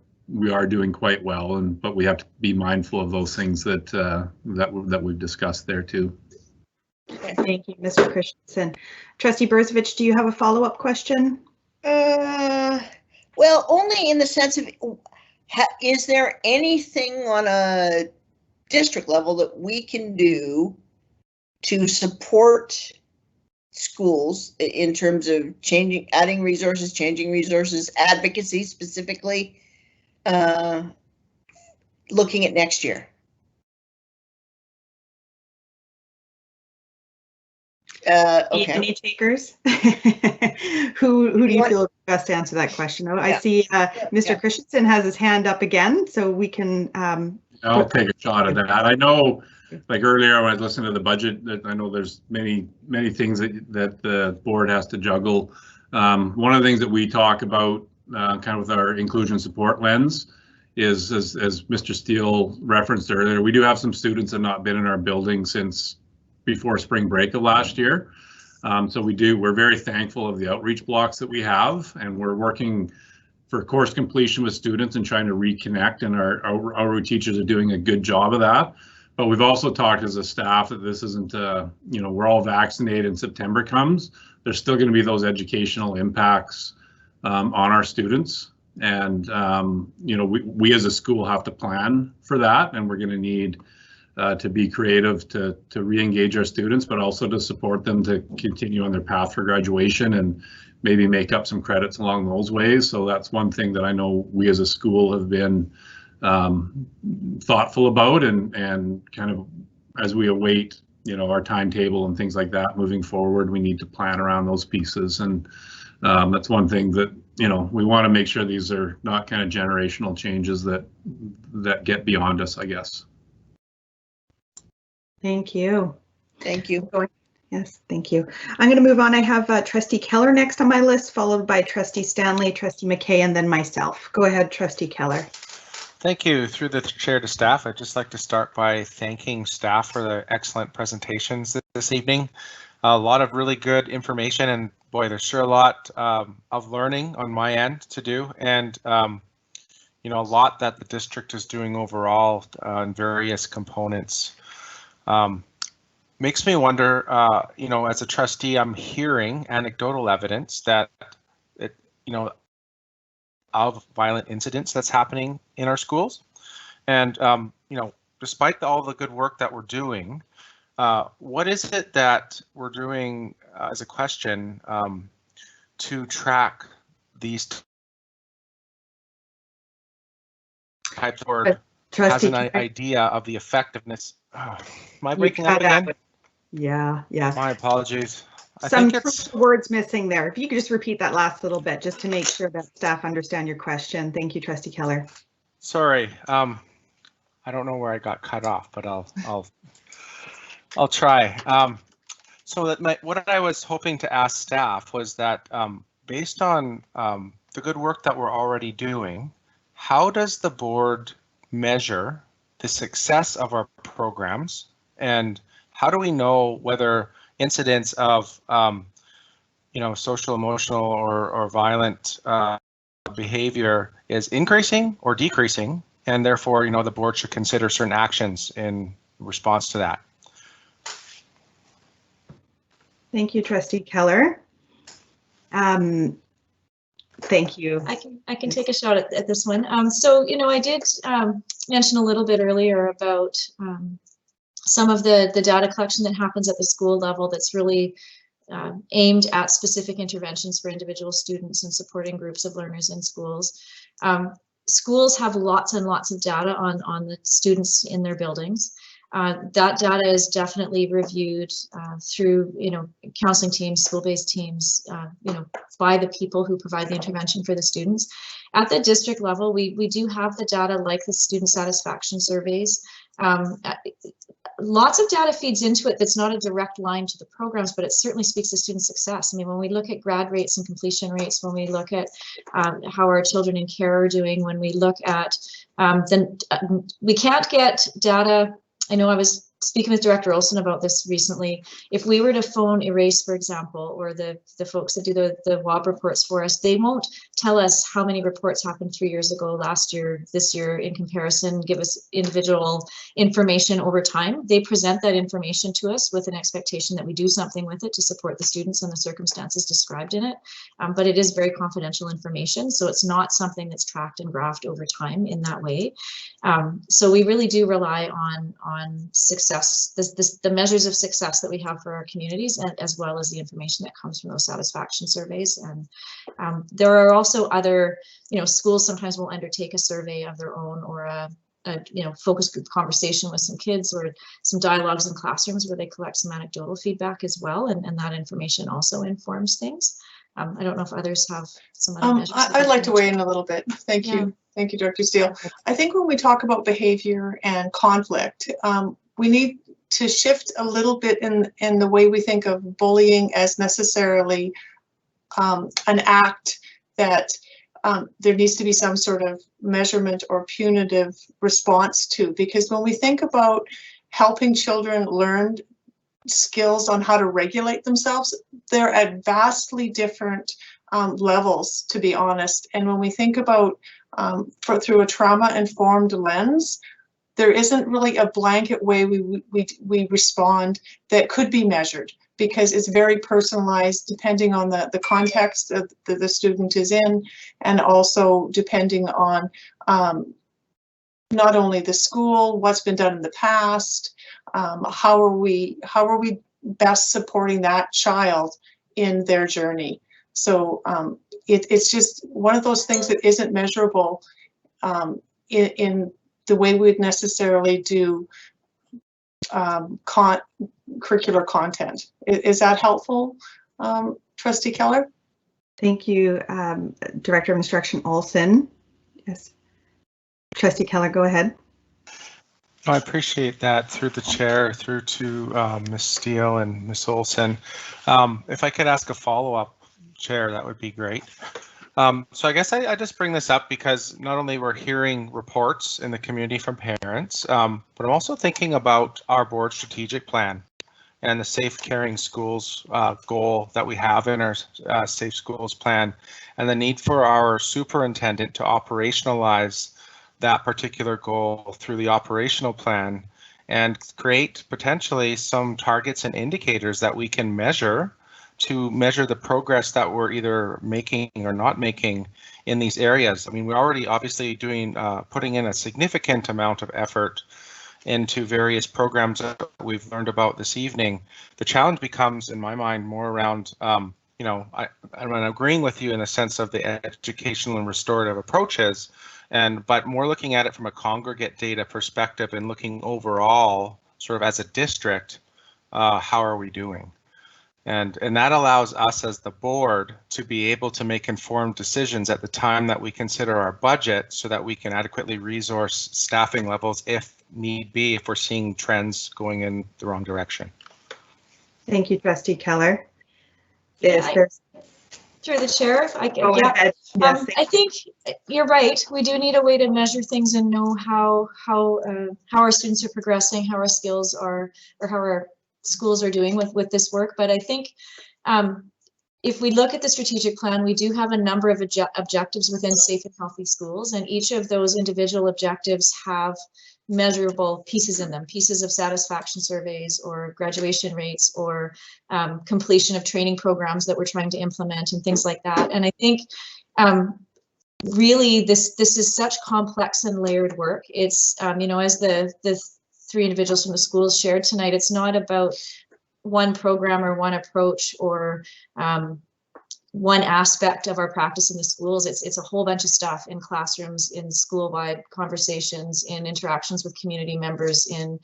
doing quite well, but we have to be mindful of those things that we've discussed there too. Thank you, Mr. Christensen. Trustee Berzovich, do you have a follow-up question? Well, only in the sense of, is there anything on a district level that we can do to support schools in terms of adding resources, changing resources, advocacy specifically, looking at next year? Okay. Any takers? Who do you feel best to answer that question? Oh, I see Mr. Christensen has his hand up again, so we can. I'll take a shot at that. I know, like earlier when I was listening to the budget, that I know there's many things that the board has to juggle. One of the things that we talk about, kind of with our inclusion support lens, is as Mr. Steele referenced earlier, we do have some students that have not been in our building since before spring break of last year. So we're very thankful of the outreach blocks that we have, and we're working for course completion with students and trying to reconnect, and our teachers are doing a good job of that. But we've also talked as a staff that this isn't, we're all vaccinated and September comes, there's still going to be those educational impacts on our students. And, we as a school have to plan for that, and we're going to need to be creative to re-engage our students, but also to support them to continue on their path for graduation and maybe make up some credits along those ways. So that's one thing that I know we as a school have been thoughtful about, and kind of as we await, our timetable and things like that moving forward, we need to plan around those pieces. And that's one thing that, we want to make sure these are not kind of generational changes that get beyond us, I guess. Thank you. Thank you. Yes, thank you. I'm going to move on. I have Trustee Keller next on my list, followed by Trustee Stanley, Trustee McKay, and then myself. Go ahead, Trustee Keller. Thank you. Through the chair to staff, I'd just like to start by thanking staff for the excellent presentations this evening. A lot of really good information, and boy, there's sure a lot of learning on my end to do, and a lot that the district is doing overall in various components. Makes me wonder, as a trustee, I'm hearing anecdotal evidence that of violent incidents that's happening in our schools. And, despite all the good work that we're doing, what is it that we're doing as a question to track these types, or has an idea of the effectiveness? Am I breaking up again? Yeah. My apologies. I Some think it's words missing there. If you could just repeat that last little bit, just to make sure that staff understand your question. Thank you, Trustee Keller. Sorry. I don't know where I got cut off, but I'll try. So that what I was hoping to ask staff was that based on the good work that we're already doing, how does the board measure the success of our programs, and how do we know whether incidents of social, emotional, or violent behavior is increasing or decreasing, and therefore the board should consider certain actions in response to that? Thank you, Trustee Keller. Thank you. I can take a shot at this one. So I did mention a little bit earlier about some of the data collection that happens at the school level that's really aimed at specific interventions for individual students and supporting groups of learners in schools. Schools have lots and lots of data on the students in their buildings. That data is definitely reviewed through, counseling teams, school-based teams, by the people who provide the intervention for the students. At the district level, we do have the data like the student satisfaction surveys. Lots of data feeds into it that's not a direct line to the programs, but it certainly speaks to student success. I mean, when we look at grad rates and completion rates, when we look at how our children in care are doing, when we look at, we can't get data. I know I was speaking with Director Olson about this recently. If we were to phone Erase, for example, or the folks that do the WOB reports for us, they won't tell us how many reports happened 3 years ago, last year, this year in comparison, give us individual information over time. They present that information to us with an expectation that we do something with it to support the students and the circumstances described in it. But it is very confidential information, so it's not something that's tracked and graphed over time in that way. So we really do rely on success, the measures of success that we have for our communities, and as well as the information that comes from those satisfaction surveys. And there are also other, schools sometimes will undertake a survey of their own, or a focus group conversation with some kids, or some dialogues in classrooms where they collect some anecdotal feedback as well, and that information also informs things. I don't know if others have some other measures. I'd like to weigh in a little bit. Thank you. Thank you, Director Steele. I think when we talk about behavior and conflict, we need to shift a little bit in the way we think of bullying as necessarily an act that there needs to be some sort of measurement or punitive response to. Because when we think about helping children learn skills on how to regulate themselves, they're at vastly different levels, to be honest. And when we think about through a trauma-informed lens, there isn't really a blanket way we respond that could be measured, because it's very personalized depending on the context that the student is in, and also depending on not only the school, what's been done in the past, how are we best supporting that child in their journey. So it's just one of those things that isn't measurable in the way we'd necessarily do curricular content. Is that helpful, Trustee Keller? Thank you, Director of Instruction Olson. Yes. Trustee Keller, go ahead. I appreciate that, through the chair, through to Ms. Steele and Ms. Olson. If I could ask a follow-up, Chair, that would be great. So I guess I just bring this up because not only we're hearing reports in the community from parents, but I'm also thinking about our board strategic plan and the Safe Caring Schools goal that we have in our Safe Schools plan, and the need for our superintendent to operationalize that particular goal through the operational plan and create potentially some targets and indicators that we can measure to measure the progress that we're either making or not making in these areas. I mean, we're already obviously doing, putting in a significant amount of effort into various programs that we've learned about this evening. The challenge becomes, in my mind, more around, I'm agreeing with you in the sense of the educational and restorative approaches, but more looking at it from a congregate data perspective and looking overall, sort of as a district, how are we doing? And that allows us as the board to be able to make informed decisions at the time that we consider our budget, so that we can adequately resource staffing levels if need be, if we're seeing trends going in the wrong direction. Thank you, Trustee Keller. Through the chair, if I can. Go ahead. Yes, I think you're right. We do need a way to measure things and know how our students are progressing, how our skills are, or how our schools are doing with this work. But I think if we look at the strategic plan, we do have a number of objectives within Safe and Healthy Schools, and each of those individual objectives have measurable pieces in them, pieces of satisfaction surveys or graduation rates or completion of training programs that we're trying to implement and things like that. And I think really this is such complex and layered work. It's as the three individuals from the schools shared tonight, it's not about one program or one approach or one aspect of our practice in the schools. It's a whole bunch of stuff in classrooms, in school-wide conversations, in interactions with community members, in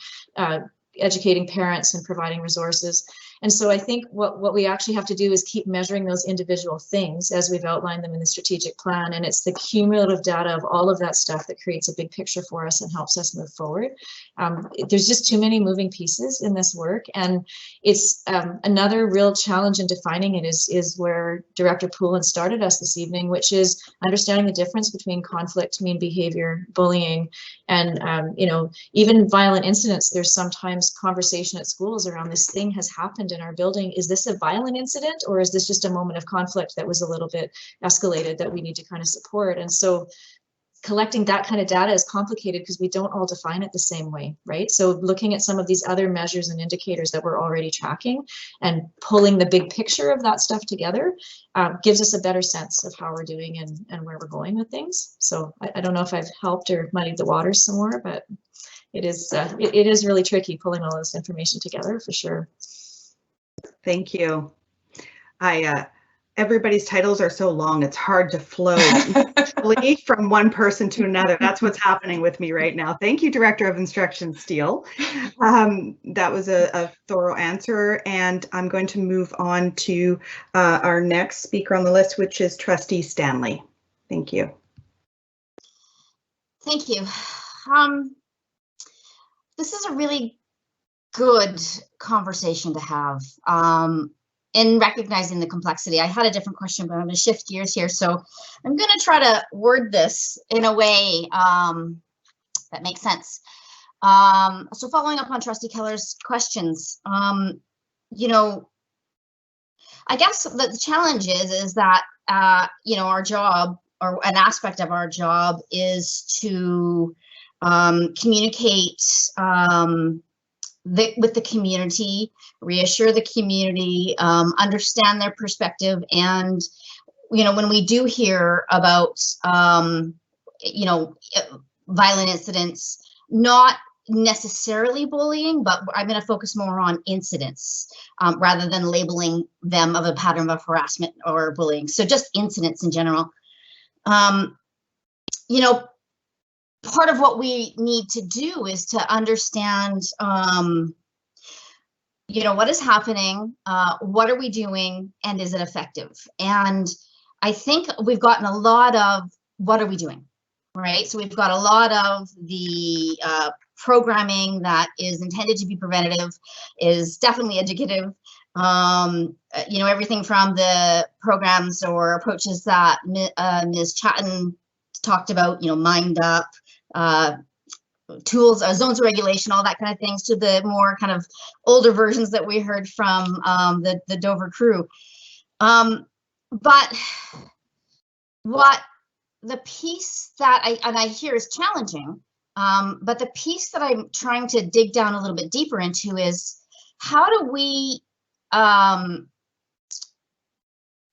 educating parents and providing resources. And so I think what we actually have to do is keep measuring those individual things as we've outlined them in the strategic plan. And it's the cumulative data of all of that stuff that creates a big picture for us and helps us move forward. There's just too many moving pieces in this work. And it's another real challenge in defining it is where Director Poulin started us this evening, which is understanding the difference between conflict, mean behavior, bullying, and even violent incidents. There's sometimes conversation at schools around this thing has happened in our building. Is this a violent incident, or is this just a moment of conflict that was a little bit escalated that we need to kind of support? And so collecting that kind of data is complicated because we don't all define it the same way, right? So looking at some of these other measures and indicators that we're already tracking and pulling the big picture of that stuff together gives us a better sense of how we're doing and where we're going with things. So I don't know if I've helped or muddied the waters some more, but it is really tricky pulling all this information together for sure. Thank you. I everybody's titles are so long, it's hard to flow naturally from one person to another. That's what's happening with me right now. Thank you, Director of Instruction Steele. That was a thorough answer, and I'm going to move on to our next speaker on the list, which is Trustee Stanley. Thank you. Thank you. This is a really good conversation to have. In recognizing the complexity. I had a different question, but I'm going to shift gears here. So I'm going to try to word this in a way that makes sense. So following up on Trustee Keller's questions, you know, I guess that the challenge is that, you know, our job, or an aspect of our job, is to communicate with the community, reassure the community, understand their perspective. And, you know, when we do hear about, you know, violent incidents, not necessarily bullying, but I'm going to focus more on incidents rather than labeling them of a pattern of harassment or bullying. So just incidents in general. You know, part of what we need to do is to understand, you know, what is happening, what are we doing, and is it effective? And I think we've gotten a lot of what are we doing, right? So we've got a lot of the programming that is intended to be preventative, is definitely educative. You know, everything from the programs or approaches that Ms. Chatton talked about, you know, Mind Up, tools, zones of regulation, all that kind of things, to the more kind of older versions that we heard from the Dover crew. But what the piece that I hear is challenging, but the piece that I'm trying to dig down a little bit deeper into is, how do we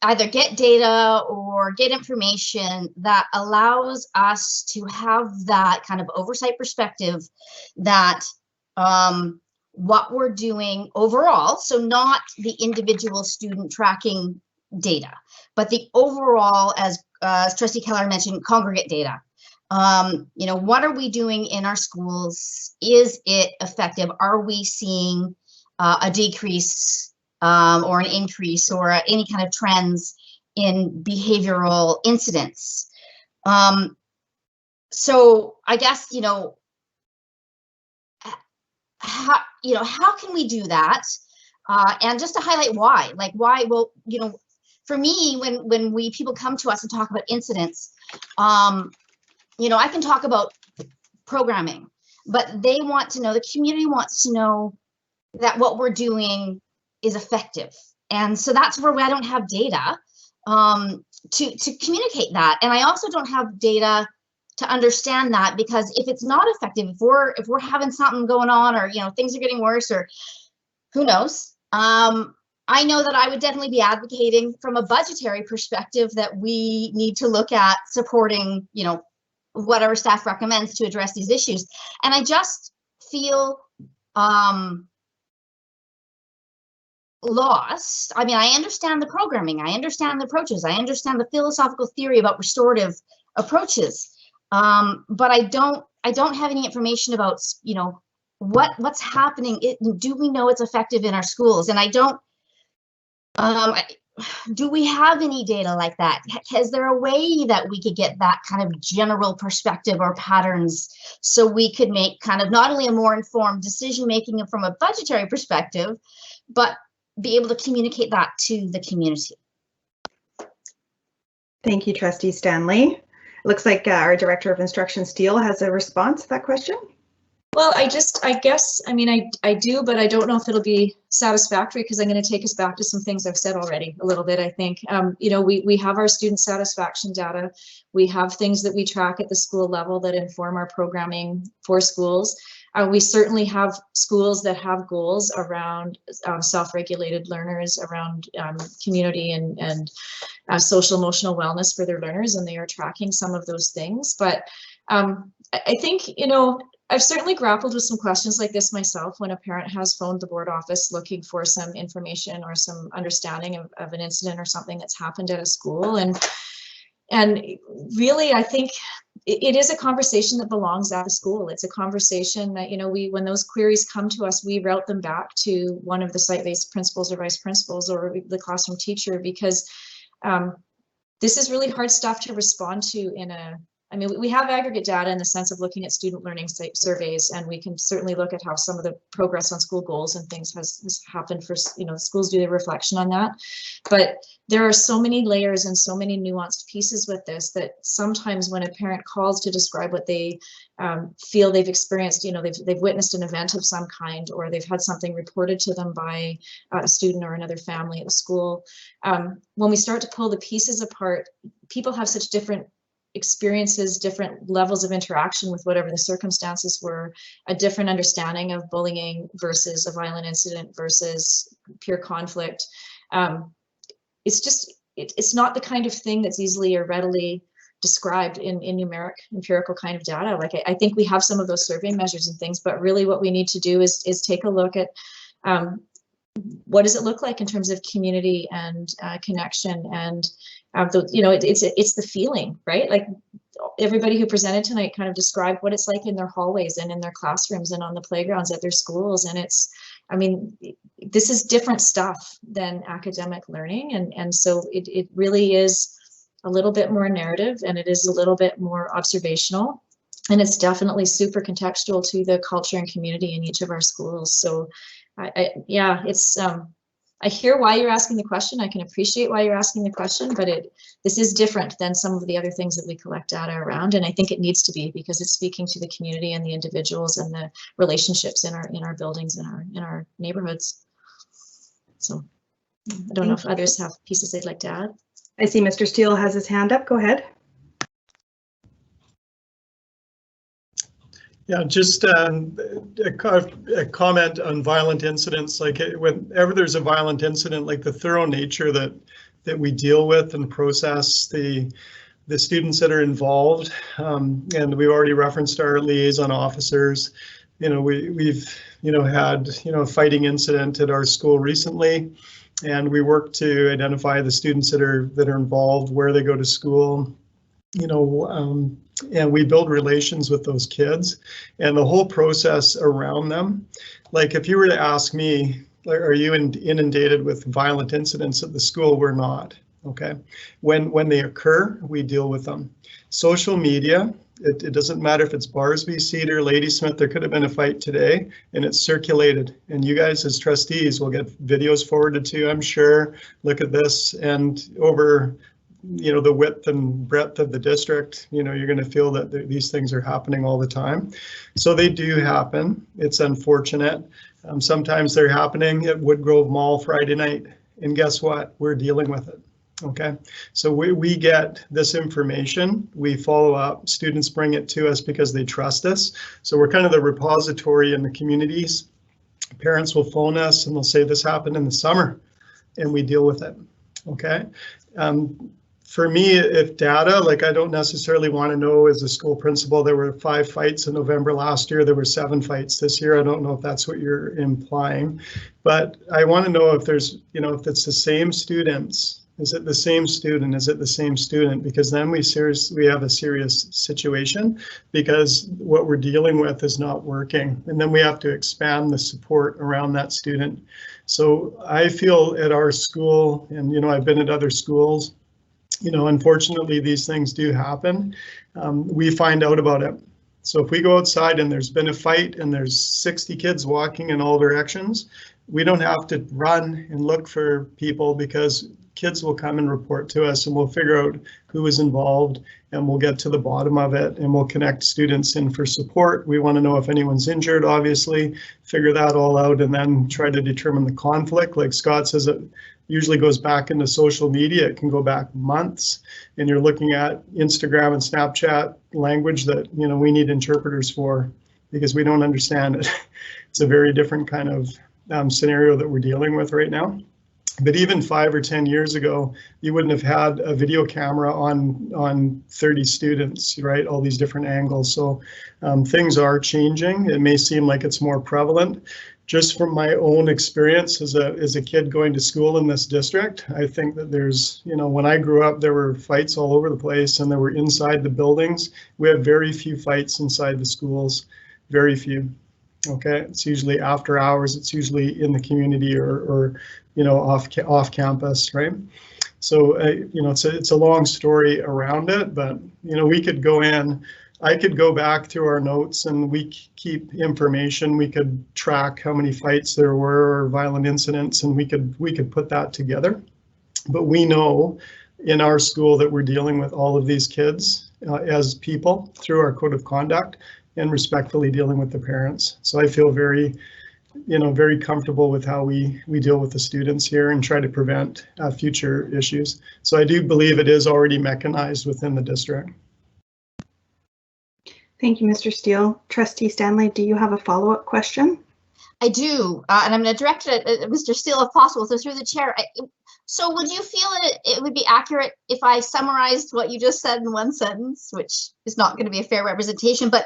either get data or get information that allows us to have that kind of oversight perspective, that what we're doing overall, so not the individual student tracking data, but the overall, as Trustee Keller mentioned, congregate data. You know, what are we doing in our schools? Is it effective? Are we seeing a decrease or an increase, or any kind of trends in behavioral incidents? So I guess, you know, how can we do that? And just to highlight why, like why, well, you know, for me, when people come to us and talk about incidents, you know, I can talk about programming, but they want to know, the community wants to know that what we're doing is effective. And so that's where I don't have data to communicate that. And I also don't have data to understand that, because if it's not effective, if we're having something going on, or, you know, things are getting worse, or who knows, I know that I would definitely be advocating from a budgetary perspective that we need to look at supporting, you know, what our staff recommends to address these issues. And I just feel lost. I mean, I understand the programming, I understand the approaches, I understand the philosophical theory about restorative approaches, but I don't have any information about, you know, what's happening. Do we know it's effective in our schools? And I don't. Do we have any data like that? Is there a way that we could get that kind of general perspective or patterns, so we could make kind of not only a more informed decision making from a budgetary perspective, but be able to communicate that to the community? Thank you, Trustee Stanley. It looks like our Director of Instruction, Steele, has a response to that question. Well, I guess, I mean, I do, but I don't know if it'll be satisfactory, because I'm going to take us back to some things I've said already a little bit, I think. You know, we have our student satisfaction data. We have things that we track at the school level that inform our programming for schools. We certainly have schools that have goals around self-regulated learners, around community and social emotional wellness for their learners, and they are tracking some of those things. But I think, you know, I've certainly grappled with some questions like this myself when a parent has phoned the board office looking for some information or some understanding of an incident or something that's happened at a school. And really, I think it is a conversation that belongs at the school. It's a conversation that, you know, when those queries come to us, we route them back to one of the site-based principals or vice principals or the classroom teacher, because this is really hard stuff to respond to I mean, we have aggregate data in the sense of looking at student learning surveys, and we can certainly look at how some of the progress on school goals and things has happened for, you know, schools do their reflection on that. But there are so many layers and so many nuanced pieces with this that sometimes when a parent calls to describe what they feel they've experienced, you know, they've witnessed an event of some kind, or they've had something reported to them by a student or another family at the school. When we start to pull the pieces apart, people have such different experiences, different levels of interaction with whatever the circumstances were, a different understanding of bullying versus a violent incident versus pure conflict. It's just, it's not the kind of thing that's easily or readily described in numeric, empirical kind of data. Like I think we have some of those survey measures and things, but really what we need to do is take a look at what does it look like in terms of community and connection, and you know, it's the feeling, right? Like everybody who presented tonight kind of described what it's like in their hallways and in their classrooms and on the playgrounds at their schools. And it's, I mean, this is different stuff than academic learning. And so it really is a little bit more narrative, and it is a little bit more observational. And it's definitely super contextual to the culture and community in each of our schools. So yeah, it's, I hear why you're asking the question. I can appreciate why you're asking the question, but this is different than some of the other things that we collect data around. And I think it needs to be, because it's speaking to the community and the individuals and the relationships in our buildings, in our neighborhoods. So I don't know if others have pieces they'd like to add. I see Mr. Steele has his hand up. Go ahead. Yeah, just a comment on violent incidents. Like whenever there's a violent incident, like the thorough nature that we deal with and process the students that are involved, and we've already referenced our liaison officers. You know, we've had a fighting incident at our school recently, and we work to identify the students that are involved, where they go to school. You know, and we build relations with those kids and the whole process around them. Like if you were to ask me, are you inundated with violent incidents at the school? We're not. Okay. When they occur, we deal with them. Social media, it doesn't matter if it's Barsby, Cedar, Ladysmith, there could have been a fight today and it's circulated. And you guys as trustees will get videos forwarded to you, I'm sure. Look at this, and over the width and breadth of the district, you're going to feel that these things are happening all the time. So they do happen. It's unfortunate. Sometimes they're happening at Woodgrove Mall Friday night, and guess what? We're dealing with it. Okay, so we get this information, we follow up, students bring it to us because they trust us. So we're kind of the repository in the communities. Parents will phone us and they'll say this happened in the summer, and we deal with it. Okay. For me, if data, like I don't necessarily want to know as a school principal, there were 5 fights in November last year, there were 7 fights this year. I don't know if that's what you're implying, but I want to know if there's, if it's the same students. Is it the same student? Is it the same student? Because then we have a serious situation, because what we're dealing with is not working. And then we have to expand the support around that student. So I feel at our school, and I've been at other schools, unfortunately these things do happen. We find out about it. So if we go outside and there's been a fight and there's 60 kids walking in all directions, we don't have to run and look for people, because kids will come and report to us, and we'll figure out who is involved, and we'll get to the bottom of it, and we'll connect students in for support. We want to know if anyone's injured, obviously, figure that all out, and then try to determine the conflict. Like Scott says, it usually goes back into social media. It can go back months, and you're looking at Instagram and Snapchat language that we need interpreters for, because we don't understand it. It's a very different kind of scenario that we're dealing with right now. But even 5 or 10 years ago, you wouldn't have had a video camera on 30 students, right? All these different angles. So things are changing. It may seem like it's more prevalent. Just from my own experience as a kid going to school in this district, I think that there's, you know, when I grew up, there were fights all over the place and they were inside the buildings. We have very few fights inside the schools, very few. Okay, it's usually after hours. It's usually in the community or you know, off campus, right? So you know, it's a long story around it, but you know, we could go in. I could go back through our notes and we keep information. We could track how many fights there were or violent incidents, and we could put that together. But we know in our school that we're dealing with all of these kids as people through our code of conduct and respectfully dealing with the parents. So I feel very, you know, very comfortable with how we deal with the students here and try to prevent future issues. So I do believe it is already mechanized within the district. Thank you, Mr. Steele. Trustee Stanley, do you have a follow-up question? I do, and I'm going to direct it at Mr. Steele if possible. So through the chair, so would you feel it would be accurate if I summarized what you just said in one sentence, which is not going to be a fair representation, but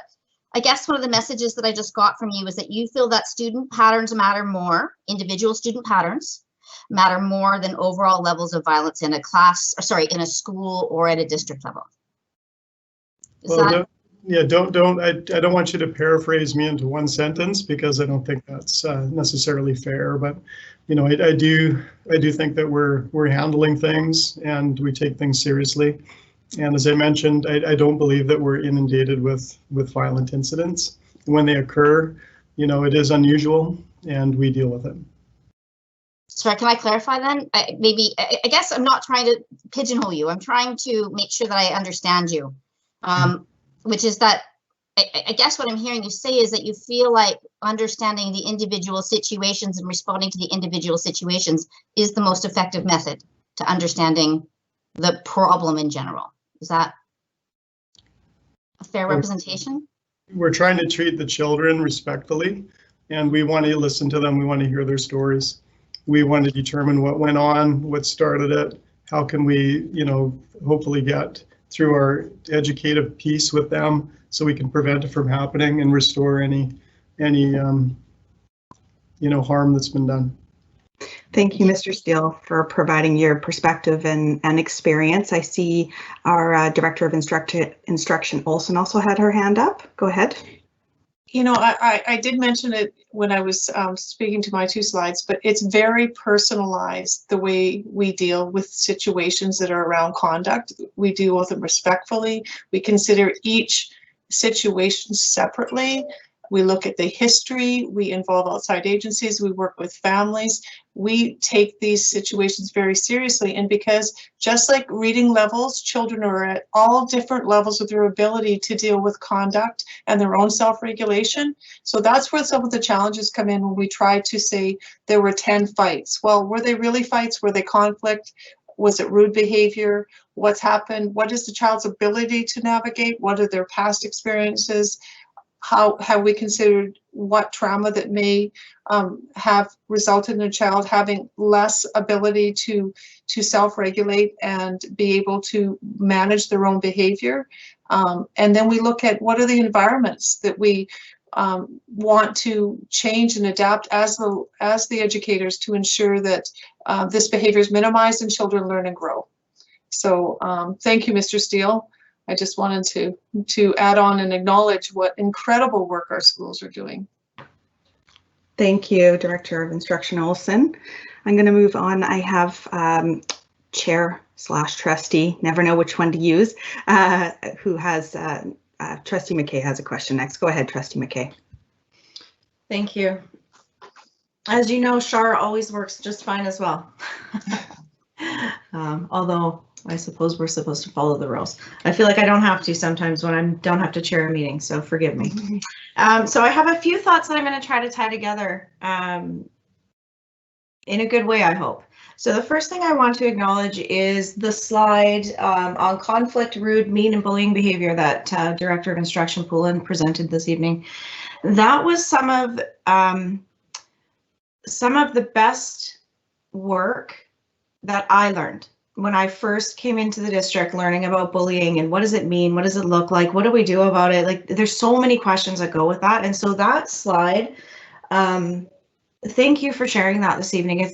I guess one of the messages that I just got from you is that you feel that student patterns matter more, individual student patterns matter more than overall levels of violence in a class, or sorry, in a school or at a district level. Well, I don't want you to paraphrase me into one sentence because I don't think that's necessarily fair. But you know, I do think that we're handling things and we take things seriously. And as I mentioned, I don't believe that we're inundated with violent incidents. When they occur, you know, it is unusual and we deal with it. Sorry, can I clarify then? I guess I'm not trying to pigeonhole you. I'm trying to make sure that I understand you, which is that I guess what I'm hearing you say is that you feel like understanding the individual situations and responding to the individual situations is the most effective method to understanding the problem in general. Is that a fair representation? We're trying to treat the children respectfully, and we want to listen to them. We want to hear their stories. We want to determine what went on, what started it, how can we, you know, hopefully get through our educative piece with them so we can prevent it from happening and restore any you know, harm that's been done. Thank you, Mr. Steele, for providing your perspective and experience. I see our Director of Instruction, Olson, also had her hand up. Go ahead. You know, I did mention it when I was speaking to my 2 slides, but it's very personalized the way we deal with situations that are around conduct. We deal with them respectfully. We consider each situation separately. We look at the history, we involve outside agencies, we work with families. We take these situations very seriously, and because just like reading levels, children are at all different levels of their ability to deal with conduct and their own self-regulation. So that's where some of the challenges come in when we try to say there were 10 fights. Well, were they really fights? Were they conflict? Was it rude behavior? What's happened? What is the child's ability to navigate? What are their past experiences? How have we considered what trauma that may have resulted in a child having less ability to self-regulate and be able to manage their own behavior? And then we look at what are the environments that we want to change and adapt as the educators to ensure that this behavior is minimized and children learn and grow. So thank you, Mr. Steele. I just wanted to add on and acknowledge what incredible work our schools are doing. Thank you, Director of Instruction Olson. I'm going to move on. I have Chair/Trustee, never know which one to use, who has, Trustee McKay has a question next. Go ahead, Trustee McKay. Thank you. As you know, Shar always works just fine as well. Although I suppose we're supposed to follow the rules. I feel like I don't have to sometimes when I don't have to chair a meeting, so forgive me. So I have a few thoughts that I'm going to try to tie together in a good way, I hope. So the first thing I want to acknowledge is the slide on conflict, rude, mean, and bullying behavior that Director of Instruction Poulin presented this evening. That was some of the best work that I learned when I first came into the district, learning about bullying and what does it mean? What does it look like? What do we do about it? Like, there's so many questions that go with that. And so that slide, thank you for sharing that this evening.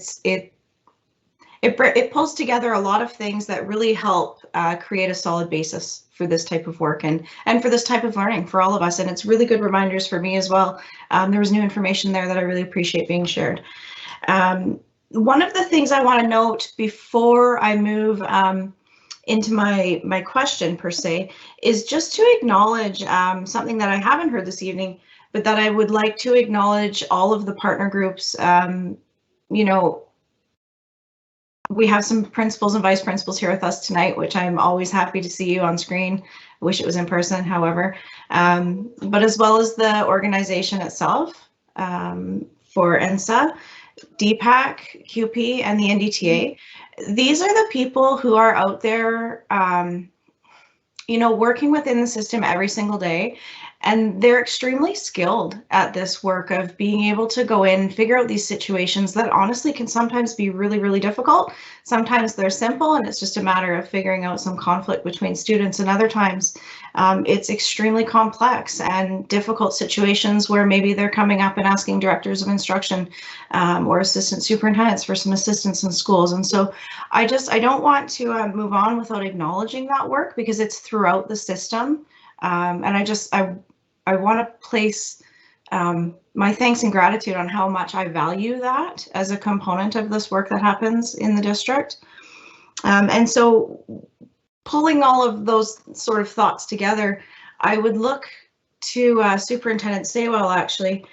It pulls together a lot of things that really help create a solid basis for this type of work and for this type of learning for all of us. And it's really good reminders for me as well. There was new information there that I really appreciate being shared. One of the things I want to note before I move into my question per se is just to acknowledge something that I haven't heard this evening, but that I would like to acknowledge all of the partner groups. You know, we have some principals and vice principals here with us tonight, which I'm always happy to see you on screen. I wish it was in person, however, but as well as the organization itself for ENSA, DPAC, QP, and the NDTA. These are the people who are out there, you know, working within the system every single day. And they're extremely skilled at this work of being able to go in and figure out these situations that honestly can sometimes be really, really difficult. Sometimes they're simple and it's just a matter of figuring out some conflict between students, and other times it's extremely complex and difficult situations where maybe they're coming up and asking directors of instruction or assistant superintendents for some assistance in schools. And so I don't want to move on without acknowledging that work, because it's throughout the system. And I want to place my thanks and gratitude on how much I value that as a component of this work that happens in the district. And so pulling all of those sort of thoughts together, I would look to Superintendent Saywell, actually,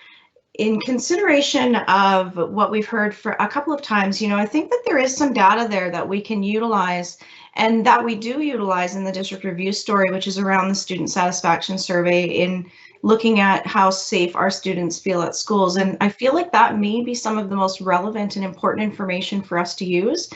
in consideration of what we've heard for a couple of times. You know, I think that there is some data there that we can utilize, and that we do utilize in the district review story, which is around the student satisfaction survey, in looking at how safe our students feel at schools. And I feel like that may be some of the most relevant and important information for us to use.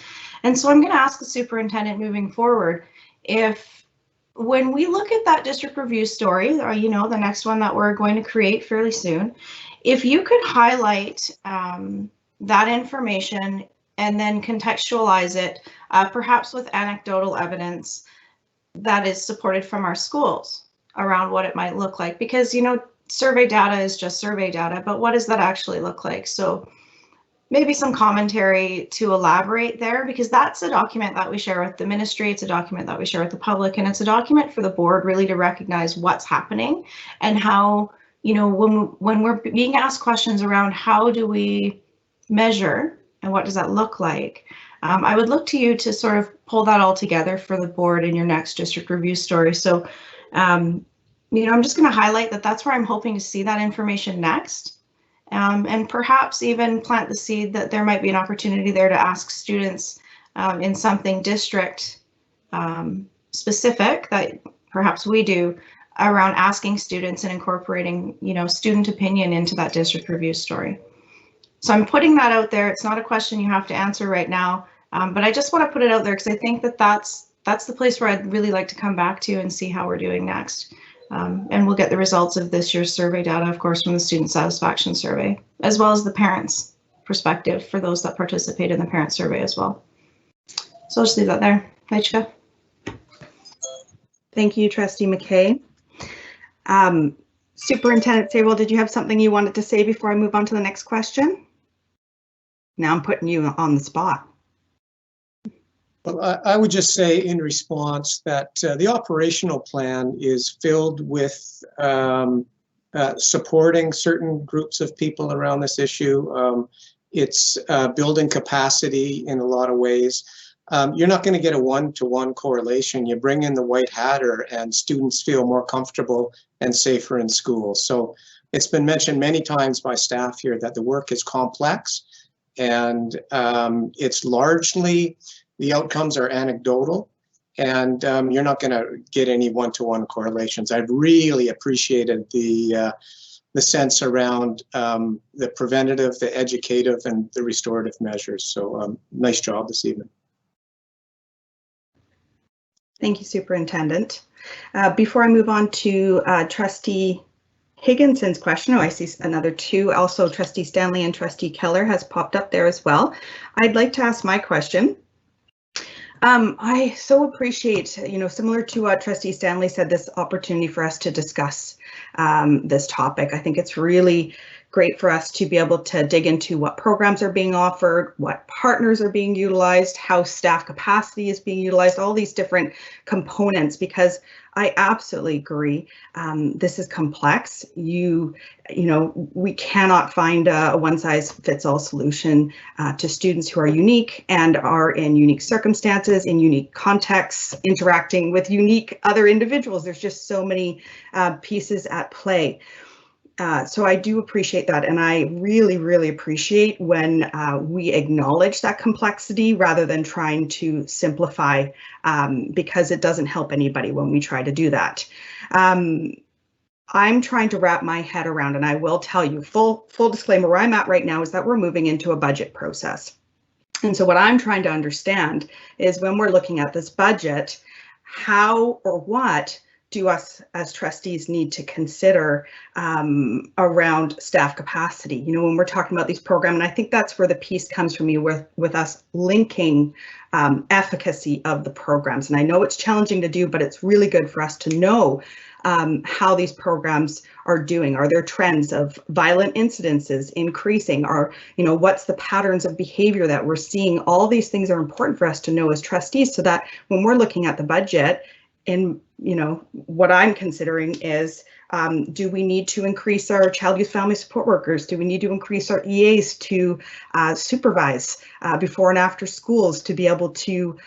And so I'm going to ask the superintendent moving forward, if when we look at that district review story, or, you know, the next one that we're going to create fairly soon, if you could highlight that information and then contextualize it, perhaps with anecdotal evidence that is supported from our schools around what it might look like. Because, you know, survey data is just survey data, but what does that actually look like? So maybe some commentary to elaborate there, because that's a document that we share with the ministry, it's a document that we share with the public, and it's a document for the board really to recognize what's happening and how, you know, when we're being asked questions around how do we measure and what does that look like, I would look to you to sort of pull that all together for the board in your next district review story. So, you know, I'm just going to highlight that that's where I'm hoping to see that information next, and perhaps even plant the seed that there might be an opportunity there to ask students in something district specific that perhaps we do, around asking students and incorporating, you know, student opinion into that district review story. So I'm putting that out there. It's not a question you have to answer right now, but I just want to put it out there because I think that that's the place where I'd really like to come back to and see how we're doing next. And we'll get the results of this year's survey data, of course, from the student satisfaction survey, as well as the parents' perspective for those that participate in the parent survey as well. So I'll just leave that there. Naichka. Thank you, Trustee McKay. Superintendent Saywell, did you have something you wanted to say before I move on to the next question? Now I'm putting you on the spot. Well, I would just say in response that the operational plan is filled with supporting certain groups of people around this issue. It's building capacity in a lot of ways. You're not going to get a one-to-one correlation. You bring in the white hatter and students feel more comfortable and safer in school. So it's been mentioned many times by staff here that the work is complex, and it's largely, the outcomes are anecdotal, and you're not going to get any one-to-one correlations. I've really appreciated the sense around the preventative, the educative, and the restorative measures. So nice job this evening. Thank you, Superintendent. Before I move on to Trustee Higginson's question, I see another two. Also, Trustee Stanley and Trustee Keller has popped up there as well. I'd like to ask my question. I so appreciate, similar to what Trustee Stanley said, this opportunity for us to discuss this topic. I think it's really great for us to be able to dig into what programs are being offered, what partners are being utilized, how staff capacity is being utilized, all these different components, because I absolutely agree. This is complex. We cannot find a one-size-fits-all solution to students who are unique and are in unique circumstances, in unique contexts, interacting with unique other individuals. There's just so many pieces at play. So I do appreciate that, and I really, really appreciate when we acknowledge that complexity rather than trying to simplify, because it doesn't help anybody when we try to do that. I'm trying to wrap my head around, and I will tell you, full disclaimer, where I'm at right now is that we're moving into a budget process. And so what I'm trying to understand is when we're looking at this budget, how or what do us as trustees need to consider around staff capacity? When we're talking about these programs, and I think that's where the piece comes from me with us linking efficacy of the programs. And I know it's challenging to do, but it's really good for us to know how these programs are doing. Are there trends of violent incidences increasing? Or, what's the patterns of behavior that we're seeing? All these things are important for us to know as trustees, so that when we're looking at the budget, and what I'm considering is, do we need to increase our child youth family support workers? Do we need to increase our EAs to supervise before and after schools, to be able to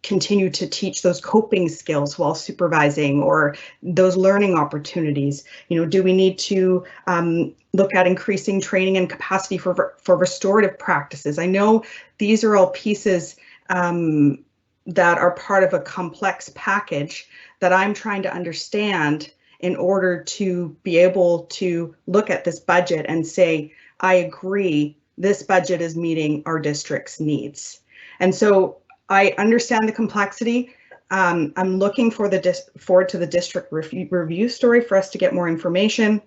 continue to teach those coping skills while supervising, or those learning opportunities? Do we need to look at increasing training and capacity for restorative practices? I know these are all pieces that are part of a complex package that I'm trying to understand in order to be able to look at this budget and say, I agree, this budget is meeting our district's needs. And so I understand the complexity. I'm looking forward to the district review story for us to get more information.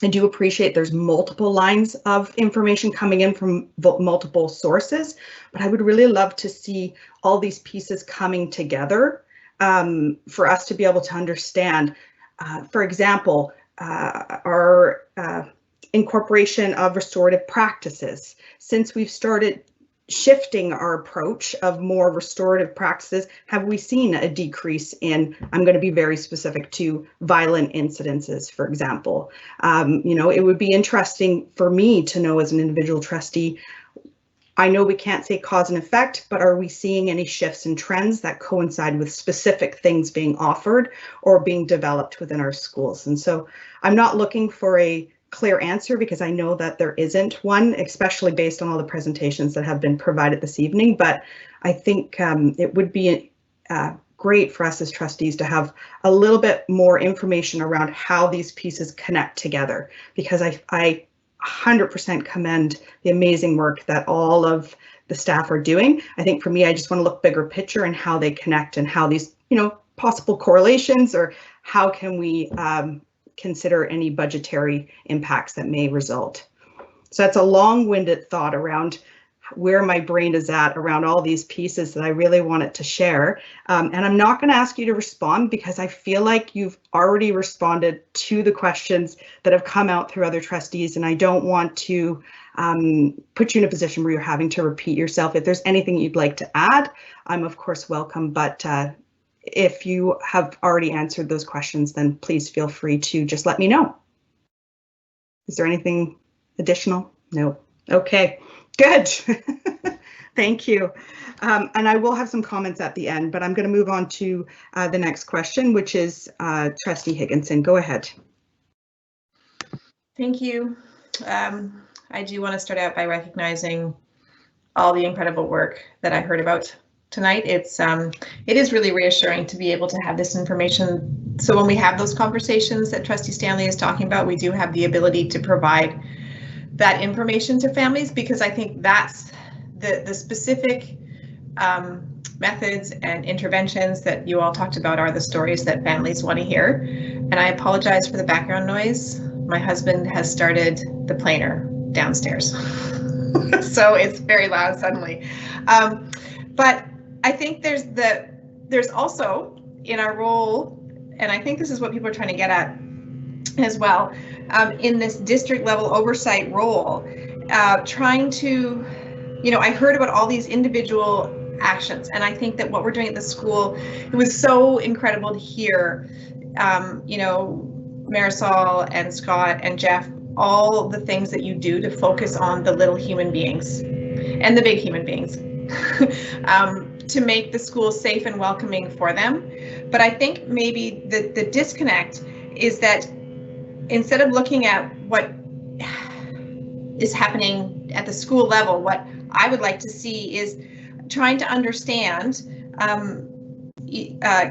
I do appreciate there's multiple lines of information coming in from multiple sources, but I would really love to see all these pieces coming together for us to be able to understand, for example, our incorporation of restorative practices. Since we've started shifting our approach of more restorative practices, have we seen a decrease in, I'm going to be very specific, to violent incidences, for example? It would be interesting for me to know as an individual trustee. I know we can't say cause and effect, but are we seeing any shifts in trends that coincide with specific things being offered or being developed within our schools? And so I'm not looking for a clear answer, because I know that there isn't one, especially based on all the presentations that have been provided this evening. But I think it would be great for us as trustees to have a little bit more information around how these pieces connect together, because I 100% commend the amazing work that all of the staff are doing. I think for me, I just want to look bigger picture and how they connect, and how these, possible correlations, or how can we consider any budgetary impacts that may result. So that's a long-winded thought around where my brain is at around all these pieces that I really wanted to share. And I'm not going to ask you to respond, because I feel like you've already responded to the questions that have come out through other trustees, and I don't want to put you in a position where you're having to repeat yourself. If there's anything you'd like to add, I'm of course welcome, but if you have already answered those questions, then please feel free to just let me know. Is there anything additional? No. Okay, good. Thank you. And I will have some comments at the end, but I'm going to move on to the next question, which is Trustee Higginson. Go ahead. Thank you. I do want to start out by recognizing all the incredible work that I heard about tonight. It is really reassuring to be able to have this information. So when we have those conversations that Trustee Stanley is talking about, we do have the ability to provide that information to families, because I think that's the specific methods and interventions that you all talked about are the stories that families want to hear. And I apologize for the background noise. My husband has started the planer downstairs, so it's very loud suddenly. But I think there's also in our role, and I think this is what people are trying to get at as well, in this district level oversight role, trying to, I heard about all these individual actions, and I think that what we're doing at the school, it was so incredible to hear, Marisol and Scott and Jeff, all the things that you do to focus on the little human beings and the big human beings to make the school safe and welcoming for them. But I think maybe the disconnect is that instead of looking at what is happening at the school level, what I would like to see is trying to understand,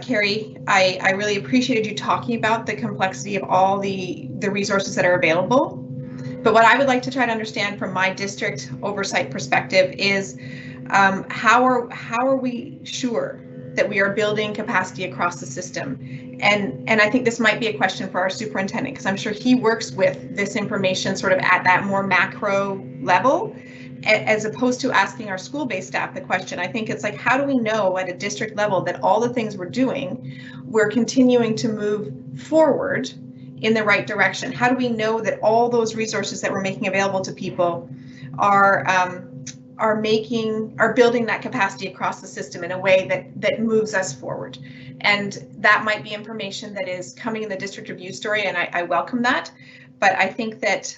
Carrie, I really appreciated you talking about the complexity of all the resources that are available. But what I would like to try to understand from my district oversight perspective is how are we sure that we are building capacity across the system? And I think this might be a question for our superintendent, because I'm sure he works with this information sort of at that more macro level, as opposed to asking our school-based staff the question. I think it's like, how do we know at a district level that all the things we're doing, we're continuing to move forward in the right direction? How do we know that all those resources that we're making available to people are building that capacity across the system in a way that moves us forward? And that might be information that is coming in the district review story, and I welcome that. But I think that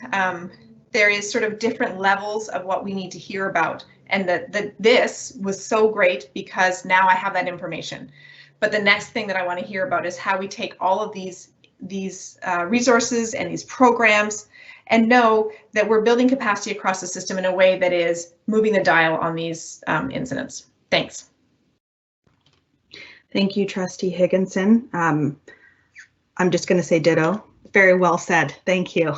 there is sort of different levels of what we need to hear about, and that this was so great because now I have that information. But the next thing that I want to hear about is how we take all of these resources and these programs and know that we're building capacity across the system in a way that is moving the dial on these incidents. Thanks. Thank you, Trustee Higginson. I'm just going to say ditto. Very well said. Thank you.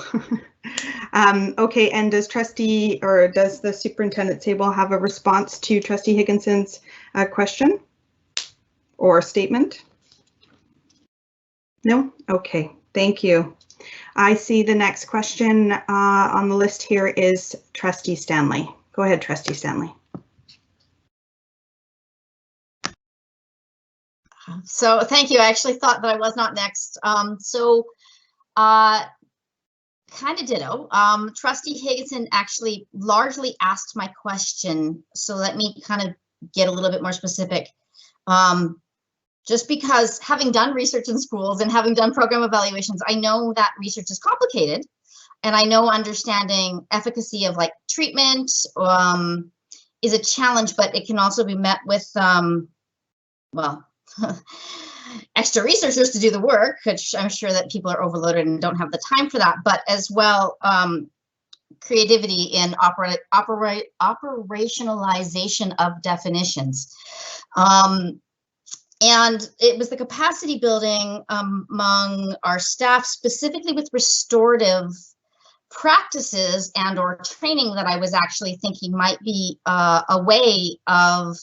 Okay, and does the superintendent table have a response to Trustee Higginson's question or statement? No? Okay, thank you. I see the next question on the list here is Trustee Stanley. Go ahead, Trustee Stanley. So thank you. I actually thought that I was not next. Kind of ditto. Trustee Higginson actually largely asked my question, so let me kind of get a little bit more specific. Just because having done research in schools and having done program evaluations, I know that research is complicated, and I know understanding efficacy of like treatment is a challenge, but it can also be met with, well, extra researchers to do the work, which I'm sure that people are overloaded and don't have the time for that, but as well, creativity in operationalization of definitions. And it was the capacity building among our staff, specifically with restorative practices and or training, that I was actually thinking might be a way of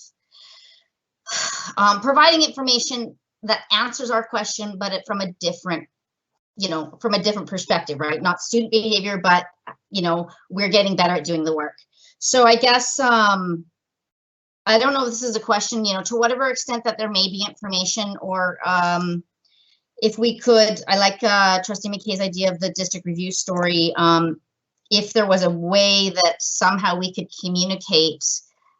providing information that answers our question, but from a different, from a different perspective, right? Not student behavior, but, we're getting better at doing the work. So I guess, I don't know if this is a question, to whatever extent that there may be information, or if we could, I like Trustee McKay's idea of the district review story. If there was a way that somehow we could communicate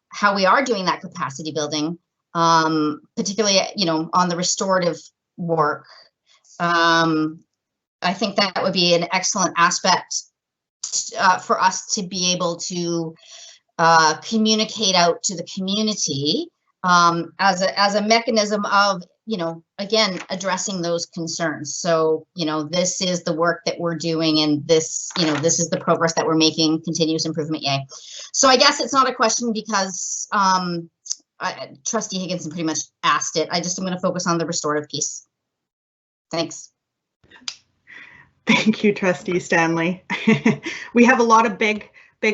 how we are doing that capacity building, particularly, on the restorative work. I think that would be an excellent aspect for us to be able to communicate out to the community as a mechanism of, again, addressing those concerns. So, this is the work that we're doing, and this, this is the progress that we're making, continuous improvement, yay. So I guess it's not a question because Trustee Higginson pretty much asked it. I just am going to focus on the restorative piece. Thanks. Thank you, Trustee Stanley. We have a lot of big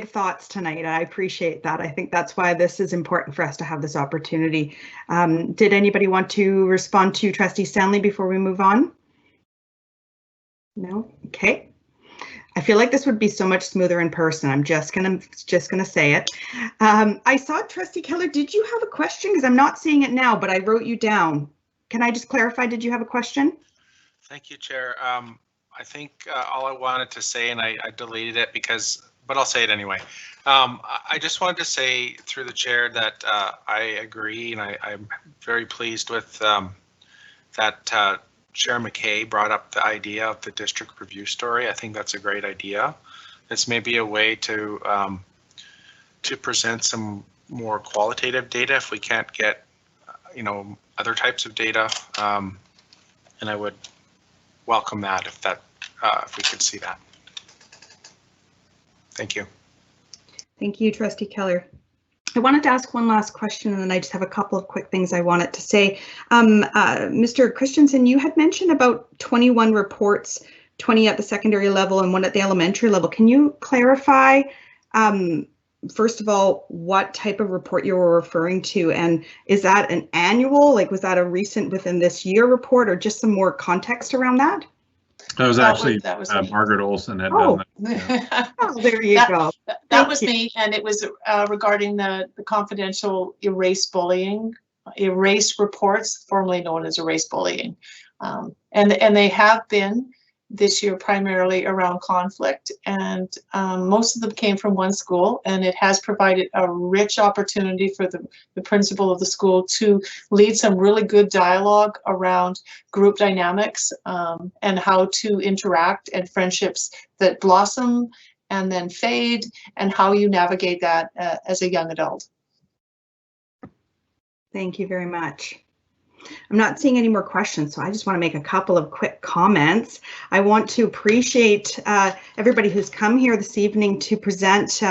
thoughts tonight. I appreciate that. I think that's why this is important for us to have this opportunity. Did anybody want to respond to Trustee Stanley before we move on? No? Okay. I feel like this would be so much smoother in person. I'm just gonna say it. I saw Trustee Keller. Did you have a question? Because I'm not seeing it now, but I wrote you down. Can I just clarify? Did you have a question? Thank you, Chair. I think all I wanted to say, and I deleted it but I'll say it anyway. I just wanted to say through the chair that I agree, and I'm very pleased with that Chair McKay brought up the idea of the district review story. I think that's a great idea. It's maybe a way to present some more qualitative data if we can't get, other types of data. And I would welcome that if we could see that. Thank you. Thank you, Trustee Keller. I wanted to ask one last question, and then I just have a couple of quick things I wanted to say. Mr. Christensen, you had mentioned about 21 reports, 20 at the secondary level and 1 at the elementary level. Can you clarify, first of all, what type of report you were referring to? And is that an annual, was that a recent within this year report, or just some more context around that? That was actually Margaret Olson had done that. Oh, there you go. That was me, and it was regarding the confidential erase reports, formerly known as erase bullying. And they have been this year primarily around conflict, and most of them came from one school, and it has provided a rich opportunity for the principal of the school to lead some really good dialogue around group dynamics and how to interact, and friendships that blossom and then fade, and how you navigate that as a young adult. Thank you very much. I'm not seeing any more questions, so I just want to make a couple of quick comments. I want to appreciate everybody who's come here this evening to present.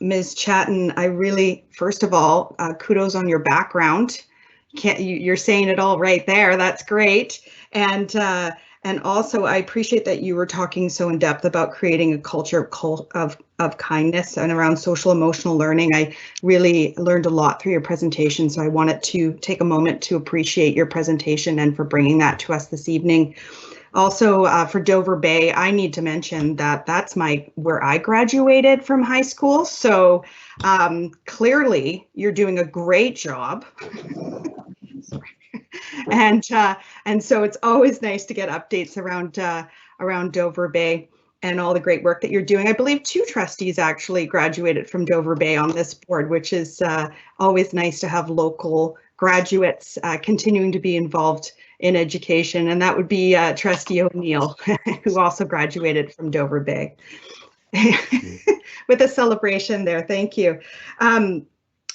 Ms. Chatton, I really, first of all, kudos on your background. You're saying it all right there. That's great. And also, I appreciate that you were talking so in depth about creating a culture of kindness and around social emotional learning. I really learned a lot through your presentation, so I wanted to take a moment to appreciate your presentation and for bringing that to us this evening. Also, for Dover Bay, I need to mention that that's where I graduated from high school. So clearly, you're doing a great job. Sorry. And so it's always nice to get updates around Dover Bay and all the great work that you're doing. I believe 2 trustees actually graduated from Dover Bay on this board, which is always nice to have local graduates continuing to be involved in education. And that would be Trustee O'Neill, who also graduated from Dover Bay. With a celebration there, thank you.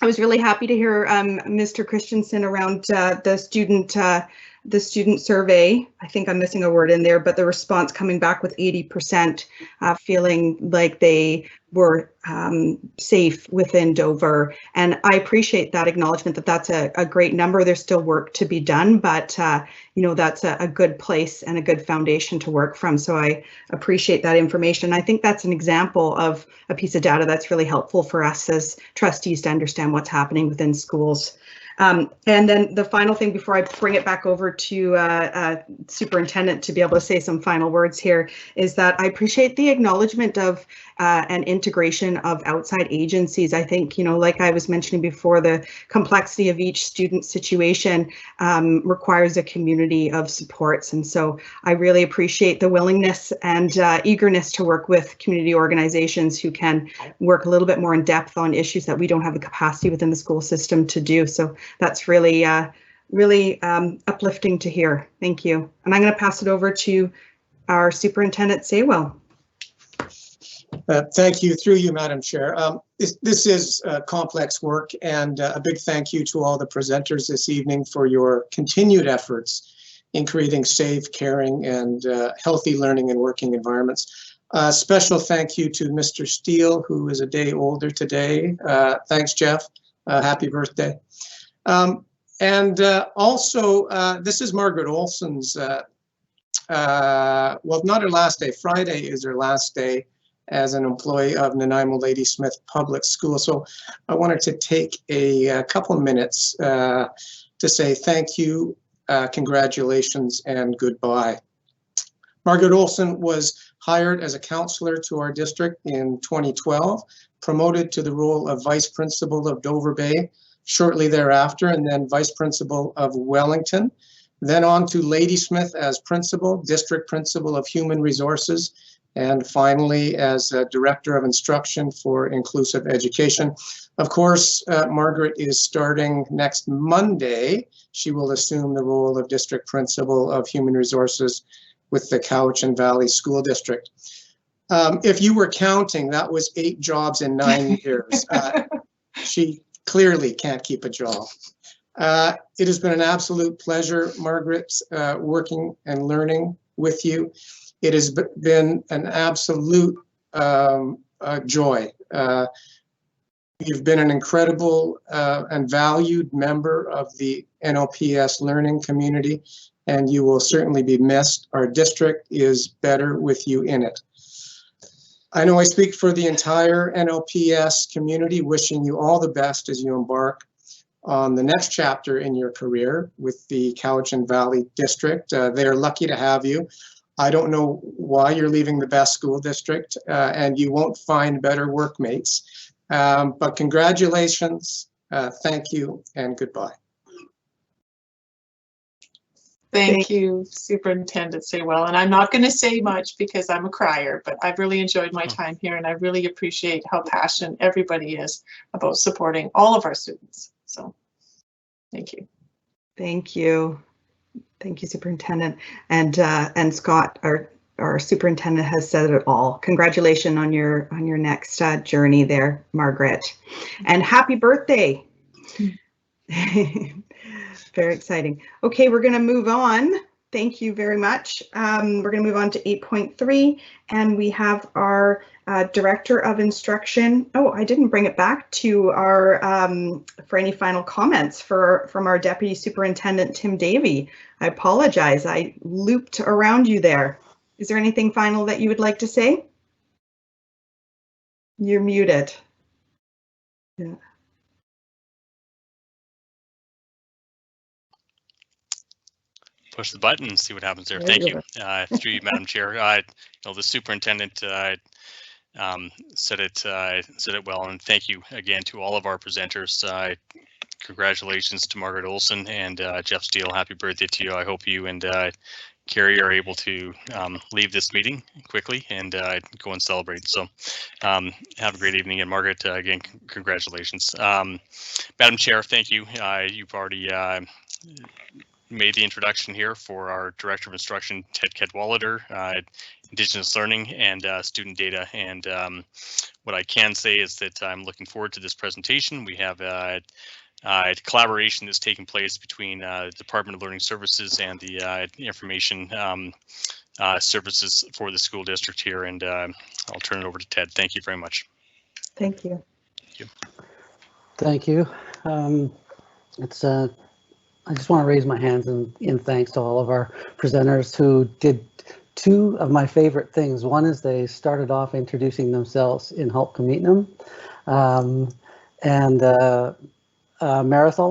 I was really happy to hear Mr. Christensen around the student survey. I think I'm missing a word in there, but the response coming back with 80% feeling like they were safe within Dover. And I appreciate that acknowledgement that that's a great number. There's still work to be done, but that's a good place and a good foundation to work from. So I appreciate that information. I think that's an example of a piece of data that's really helpful for us as trustees to understand what's happening within schools. And then the final thing before I bring it back over to Superintendent to be able to say some final words here is that I appreciate the acknowledgement of and integration of outside agencies. I think, like I was mentioning before, the complexity of each student situation requires a community of supports. And so I really appreciate the willingness and eagerness to work with community organizations who can work a little bit more in depth on issues that we don't have the capacity within the school system to do. So that's really, really uplifting to hear. Thank you. And I'm going to pass it over to our Superintendent Saywell. Thank you, through you, Madam Chair. This is complex work, and a big thank you to all the presenters this evening for your continued efforts in creating safe, caring, and healthy learning and working environments. Special thank you to Mr. Steele, who is a day older today. Thanks, Jeff. Happy birthday. And also, this is Margaret Olson's, well, not her last day. Friday is her last day as an employee of Nanaimo Ladysmith Public School. So I wanted to take a couple minutes to say thank you, congratulations, and goodbye. Margaret Olson was hired as a counselor to our district in 2012, promoted to the role of vice principal of Dover Bay shortly thereafter, and then vice principal of Wellington, then on to Ladysmith as principal, district principal of human resources, and finally as director of instruction for inclusive education. Of course, Margaret is starting next Monday. She will assume the role of district principal of human resources with the Cowichan Valley School District. If you were counting, that was 8 jobs in 9 years. She clearly can't keep a job. It has been an absolute pleasure, Margaret, working and learning with you. It has been an absolute joy. You've been an incredible and valued member of the NLPS learning community, and you will certainly be missed. Our district is better with you in it. I know I speak for the entire NLPS community, wishing you all the best as you embark on the next chapter in your career with the Cowichan Valley District. They are lucky to have you. I don't know why you're leaving the best school district, and you won't find better workmates. But congratulations, thank you, and goodbye. Thank you, Superintendent Saywell. And I'm not going to say much because I'm a crier, but I've really enjoyed my time here, and I really appreciate how passionate everybody is about supporting all of our students. So thank you. Thank you. Thank you, Superintendent. And Scott, our superintendent, has said it all. Congratulations on your next journey there, Margaret. And happy birthday. Very exciting. Okay, we're going to move on. Thank you very much. We're going to move on to 8.3, and we have our Director of Instruction. Oh, I didn't bring it back to our for any final comments from our Deputy Superintendent Tim Davey. I apologize. I looped around you there. Is there anything final that you would like to say? You're muted. Yeah. Push the button and see what happens there. Thank you. Through you, Madam Chair. The superintendent said it well, and thank you again to all of our presenters. Congratulations to Margaret Olson and Jeff Steele. Happy birthday to you. I hope you and Carrie are able to leave this meeting quickly and go and celebrate. So have a great evening. And Margaret, again, congratulations. Madam Chair, thank you. You've already made the introduction here for our Director of Instruction, Ted Cadwallader, Indigenous Learning and Student Data. And what I can say is that I'm looking forward to this presentation. We have collaboration that's taking place between the Department of Learning Services and the Information Services for the school district here. And I'll turn it over to Ted. Thank you very much. Thank you. Thank you. Thank you. I just want to raise my hands in thanks to all of our presenters who did 2 of my favorite things. One is they started off introducing themselves in Hulk Commitnum. Marisol,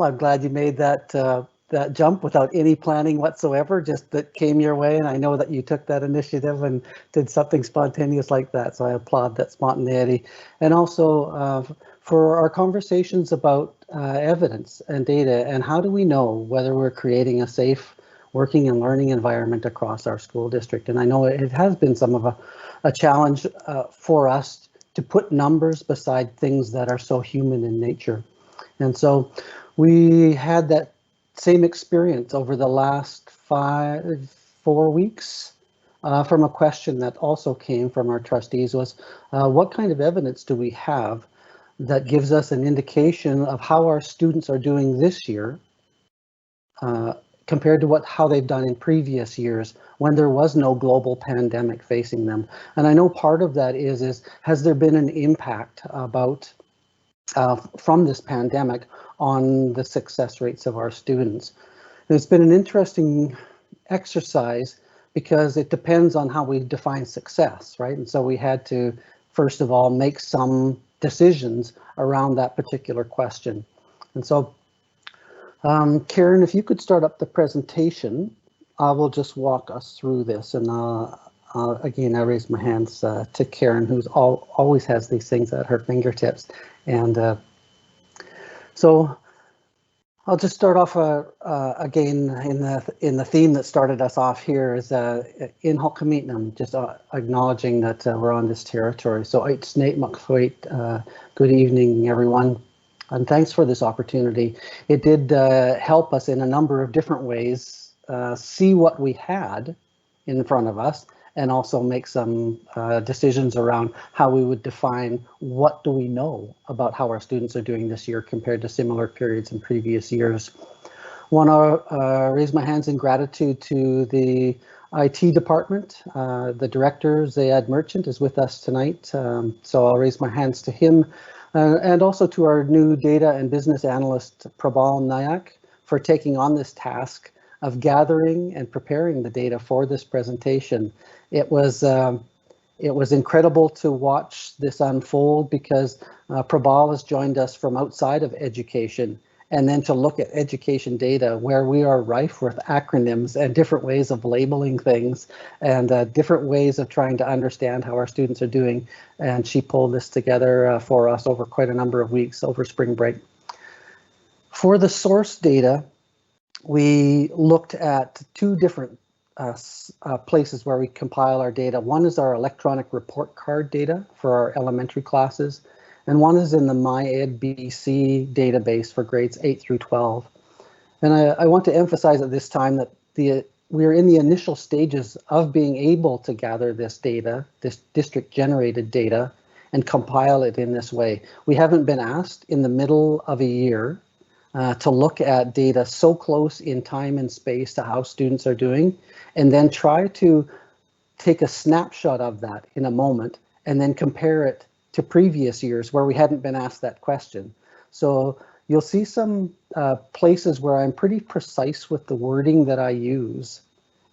I'm glad you made that jump without any planning whatsoever, just that came your way. And I know that you took that initiative and did something spontaneous like that. So I applaud that spontaneity. And also for our conversations about evidence and data, and how do we know whether we're creating a safe working and learning environment across our school district. And I know it has been some of a challenge for us to put numbers beside things that are so human in nature. And so we had that same experience over the last 4 weeks from a question that also came from our trustees was, what kind of evidence do we have that gives us an indication of how our students are doing this year compared to how they've done in previous years when there was no global pandemic facing them. And I know part of that is has there been an impact from this pandemic on the success rates of our students? And it's been an interesting exercise because it depends on how we define success, right? And so we had to, first of all, make some decisions around that particular question. And so, Karen, if you could start up the presentation, I will just walk us through this, and again, I raise my hands to Karen, who's always has these things at her fingertips, and so I'll just start off again in the theme that started us off here is in Hulkameetnam, just acknowledging that we're on this territory. So it's Nate McFwait. Good evening, everyone, and thanks for this opportunity. It did help us in a number of different ways see what we had in front of us, and also make some decisions around how we would define what do we know about how our students are doing this year compared to similar periods in previous years. Want to raise my hands in gratitude to the IT department. The director, Zayad Merchant, is with us tonight, so I'll raise my hands to him, and also to our new data and business analyst, Prabal Nayak, for taking on this task of gathering and preparing the data for this presentation. It was incredible to watch this unfold because Prabal has joined us from outside of education, and then to look at education data where we are rife with acronyms and different ways of labeling things and different ways of trying to understand how our students are doing. And she pulled this together for us over quite a number of weeks over spring break. For the source data, we looked at two different places where we compile our data. One is our electronic report card data for our elementary classes, and one is in the MyEdBC database for grades 8 through 12. And I want to emphasize at this time that we're in the initial stages of being able to gather this data, this district generated data, and compile it in this way. We haven't been asked in the middle of a year to look at data so close in time and space to how students are doing, and then try to take a snapshot of that in a moment and then compare it to previous years where we hadn't been asked that question. So you'll see some places where I'm pretty precise with the wording that I use.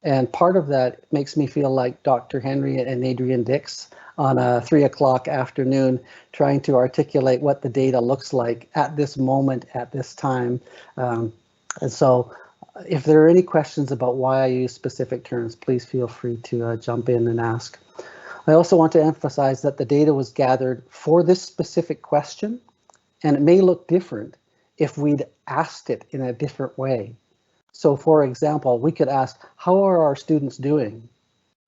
And part of that makes me feel like Dr. Henry and Adrian Dix on a 3 o'clock afternoon, trying to articulate what the data looks like at this moment, at this time. And so if there are any questions about why I use specific terms, please feel free to jump in and ask. I also want to emphasize that the data was gathered for this specific question, and it may look different if we'd asked it in a different way. So for example, we could ask, how are our students doing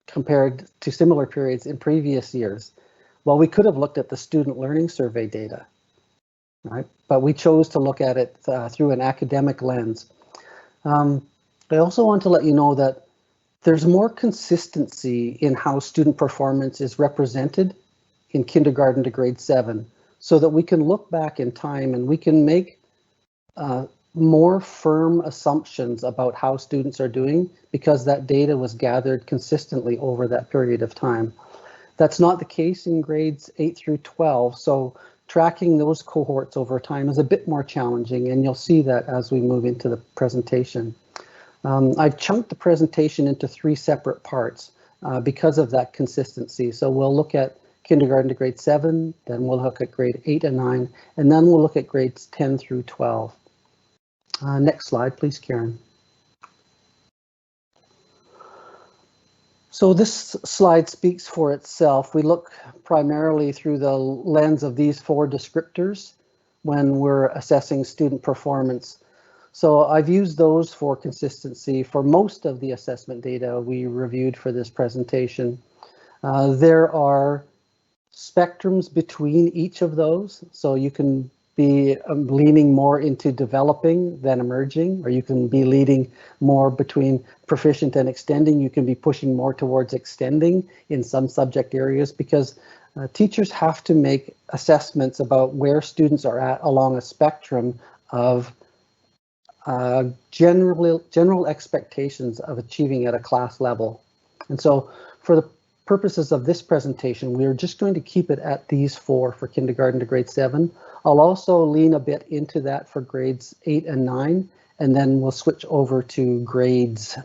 compared to similar periods in previous years? Well, we could have looked at the student learning survey data, right? But we chose to look at it through an academic lens. I also want to let you know that there's more consistency in how student performance is represented in kindergarten to grade 7, so that we can look back in time and we can make more firm assumptions about how students are doing because that data was gathered consistently over that period of time. That's not the case in grades 8 through 12, so tracking those cohorts over time is a bit more challenging, and you'll see that as we move into the presentation. I've chunked the presentation into 3 separate parts because of that consistency. So we'll look at kindergarten to grade 7, then we'll look at grade 8 and 9, and then we'll look at grades 10 through 12. Next slide, please, Karen. So this slide speaks for itself. We look primarily through the lens of these 4 descriptors when we're assessing student performance. So I've used those for consistency for most of the assessment data we reviewed for this presentation. There are spectrums between each of those, so you can be leaning more into developing than emerging, or you can be leading more between proficient and extending. You can be pushing more towards extending in some subject areas because teachers have to make assessments about where students are at along a spectrum of general expectations of achieving at a class level. And so for the purposes of this presentation, we are just going to keep it at these 4 for kindergarten to grade 7. I'll also lean a bit into that for grades 8 and 9, and then we'll switch over to grades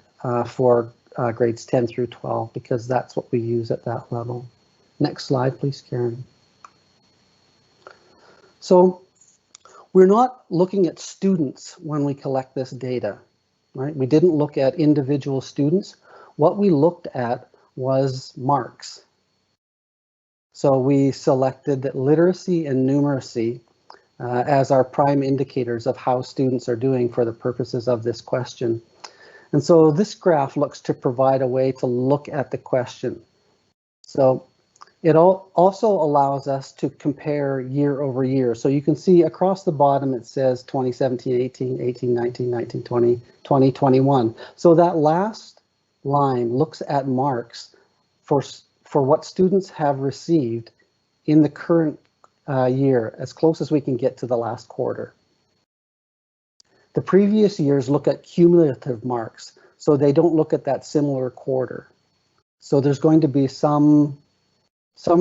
for grades 10 through 12, because that's what we use at that level. Next slide, please, Karen. So we're not looking at students when we collect this data. right? We didn't look at individual students. What we looked at was marks. So we selected literacy and numeracy as our prime indicators of how students are doing for the purposes of this question. And so this graph looks to provide a way to look at the question. So it also allows us to compare year over year. So you can see across the bottom it says 2017, 18, 18, 19, 19, 20, 20, 21. So that last line looks at marks for what students have received in the current year, as close as we can get to the last quarter. The previous years look at cumulative marks, so they don't look at that similar quarter. So there's going to be some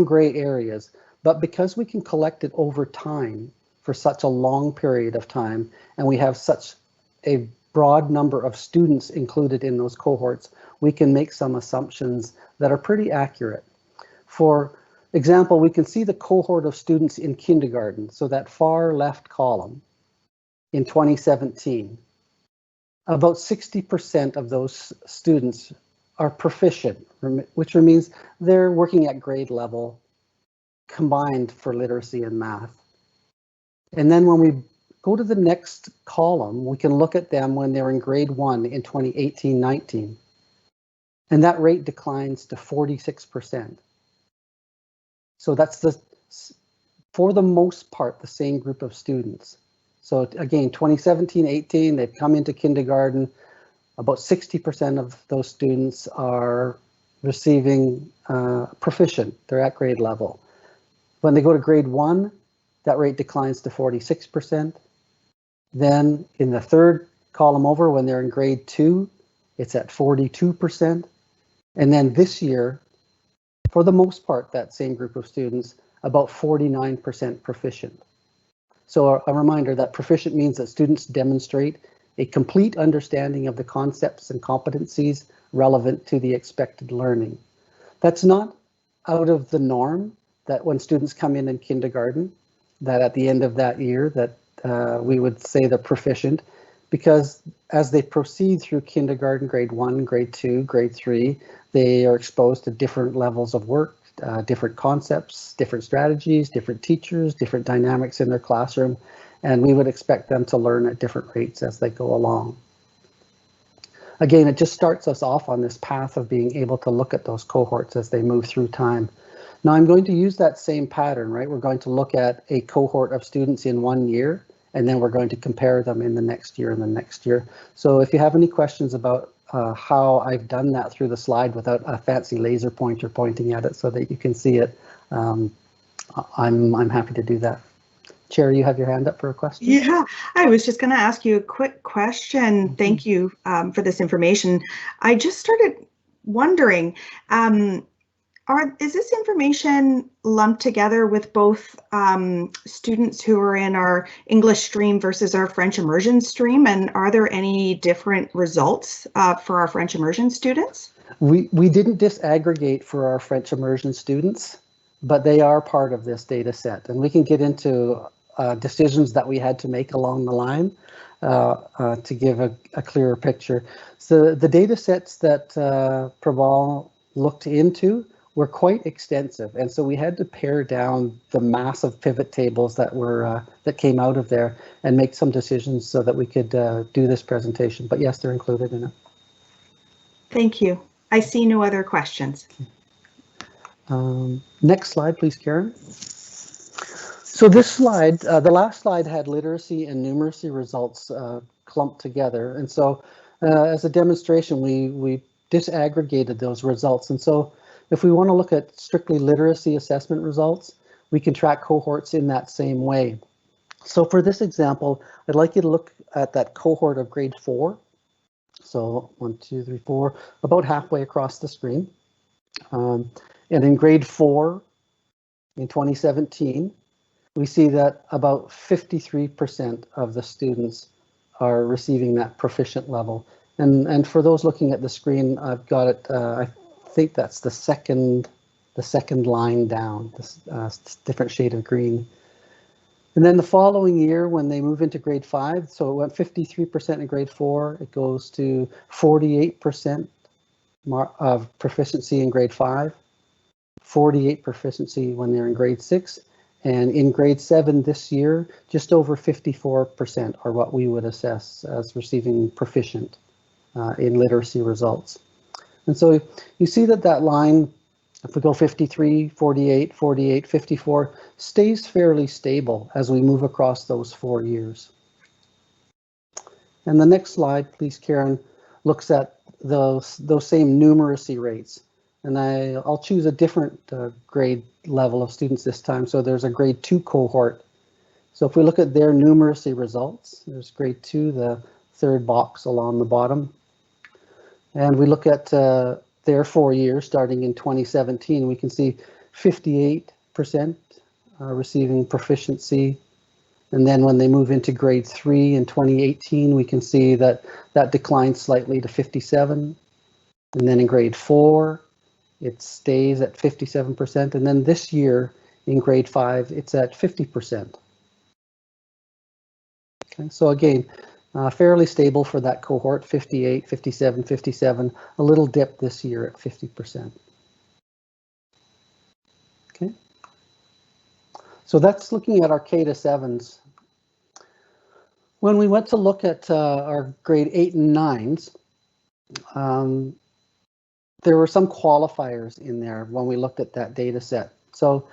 gray areas, but because we can collect it over time for such a long period of time, and we have such a broad number of students included in those cohorts, we can make some assumptions that are pretty accurate. For example, we can see the cohort of students in kindergarten, so that far left column in 2017. About 60% of those students are proficient, which means they're working at grade level combined for literacy and math. And then when we go to the next column, we can look at them when they're in grade 1 in 2018-19. And that rate declines to 46%. So that's for the most part, the same group of students. So again, 2017-18, they've come into kindergarten. About 60% of those students are receiving proficient, they're at grade level. When they go to grade 1, that rate declines to 46%. Then in the third column over, when they're in grade 2, it's at 42%. And then this year, for the most part, that same group of students, about 49% proficient. So a reminder that proficient means that students demonstrate a complete understanding of the concepts and competencies relevant to the expected learning. That's not out of the norm that when students come in kindergarten, that at the end of that year that we would say they're proficient, because as they proceed through kindergarten, grade 1, grade 2, grade 3, they are exposed to different levels of work, different concepts, different strategies, different teachers, different dynamics in their classroom, and we would expect them to learn at different rates as they go along. Again, it just starts us off on this path of being able to look at those cohorts as they move through time. Now I'm going to use that same pattern, right? We're going to look at a cohort of students in 1 year, and then we're going to compare them in the next year and the next year. So if you have any questions about how I've done that through the slide without a fancy laser pointer pointing at it so that you can see it, I'm happy to do that. Chair, you have your hand up for a question? Yeah, I was just going to ask you a quick question. Thank you for this information. I just started wondering, is this information lumped together with both students who are in our English stream versus our French immersion stream? And are there any different results for our French immersion students? We didn't disaggregate for our French immersion students, but they are part of this data set. And we can get into decisions that we had to make along the line to give a clearer picture. So the data sets that Prabal looked into were quite extensive, and so we had to pare down the massive pivot tables that were that came out of there and make some decisions so that we could do this presentation. But yes, they're included in it. Thank you. I see no other questions. Next slide, please, Karen. So this slide, the last slide had literacy and numeracy results clumped together, and so as a demonstration, we disaggregated those results, and so if we want to look at strictly literacy assessment results, we can track cohorts in that same way. So for this example, I'd like you to look at that cohort of grade 4. So 1, 2, 3, 4, about halfway across the screen. And in grade 4 in 2017, we see that about 53% of the students are receiving that proficient level. And for those looking at the screen, I've got it, I think that's the second line down, this different shade of green. And then the following year, when they move into grade 5, so it went 53% in grade 4, it goes to 48% of proficiency in grade 5, 48 proficiency when they're in grade 6, and in grade 7 this year, just over 54% are what we would assess as receiving proficient in literacy results. And so you see that that line, if we go 53, 48, 48, 54, stays fairly stable as we move across those 4 years. And the next slide, please, Karen, looks at those same numeracy rates. And I'll choose a different grade level of students this time. So there's a grade 2 cohort. So if we look at their numeracy results, there's grade 2, the third box along the bottom. And we look at their 4 years starting in 2017, we can see 58% receiving proficiency. And then when they move into grade 3 in 2018, we can see that that declines slightly to 57. And then in grade 4, it stays at 57%. And then this year in grade 5, it's at 50%. Okay, so again, fairly stable for that cohort, 58, 57, 57, a little dip this year at 50%. Okay, so that's looking at our K to 7s. When we went to look at our grade 8 and 9s, there were some qualifiers in there when we looked at that data set. So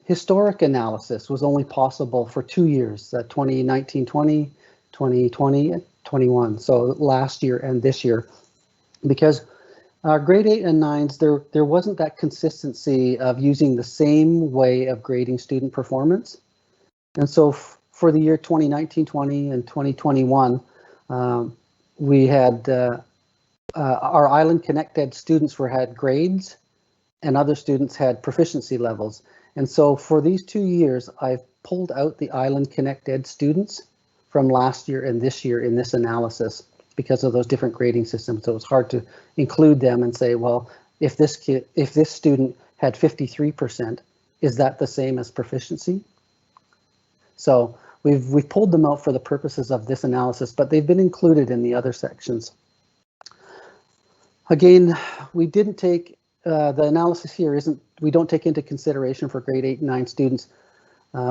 historic analysis was only possible for 2 years, 2019-20, 2020 and 21, so last year and this year, because grade 8 and 9s, there wasn't that consistency of using the same way of grading student performance. And so for the year 2019-20 and 2021, we had our Island Connect Ed students had grades and other students had proficiency levels. And so for these 2 years, I've pulled out the Island Connect Ed students from last year and this year in this analysis because of those different grading systems. So it's hard to include them and say, well, if this student had 53%, is that the same as proficiency? So we've pulled them out for the purposes of this analysis, but they've been included in the other sections. Again, we didn't take the analysis here we don't take into consideration for grade 8 and 9 students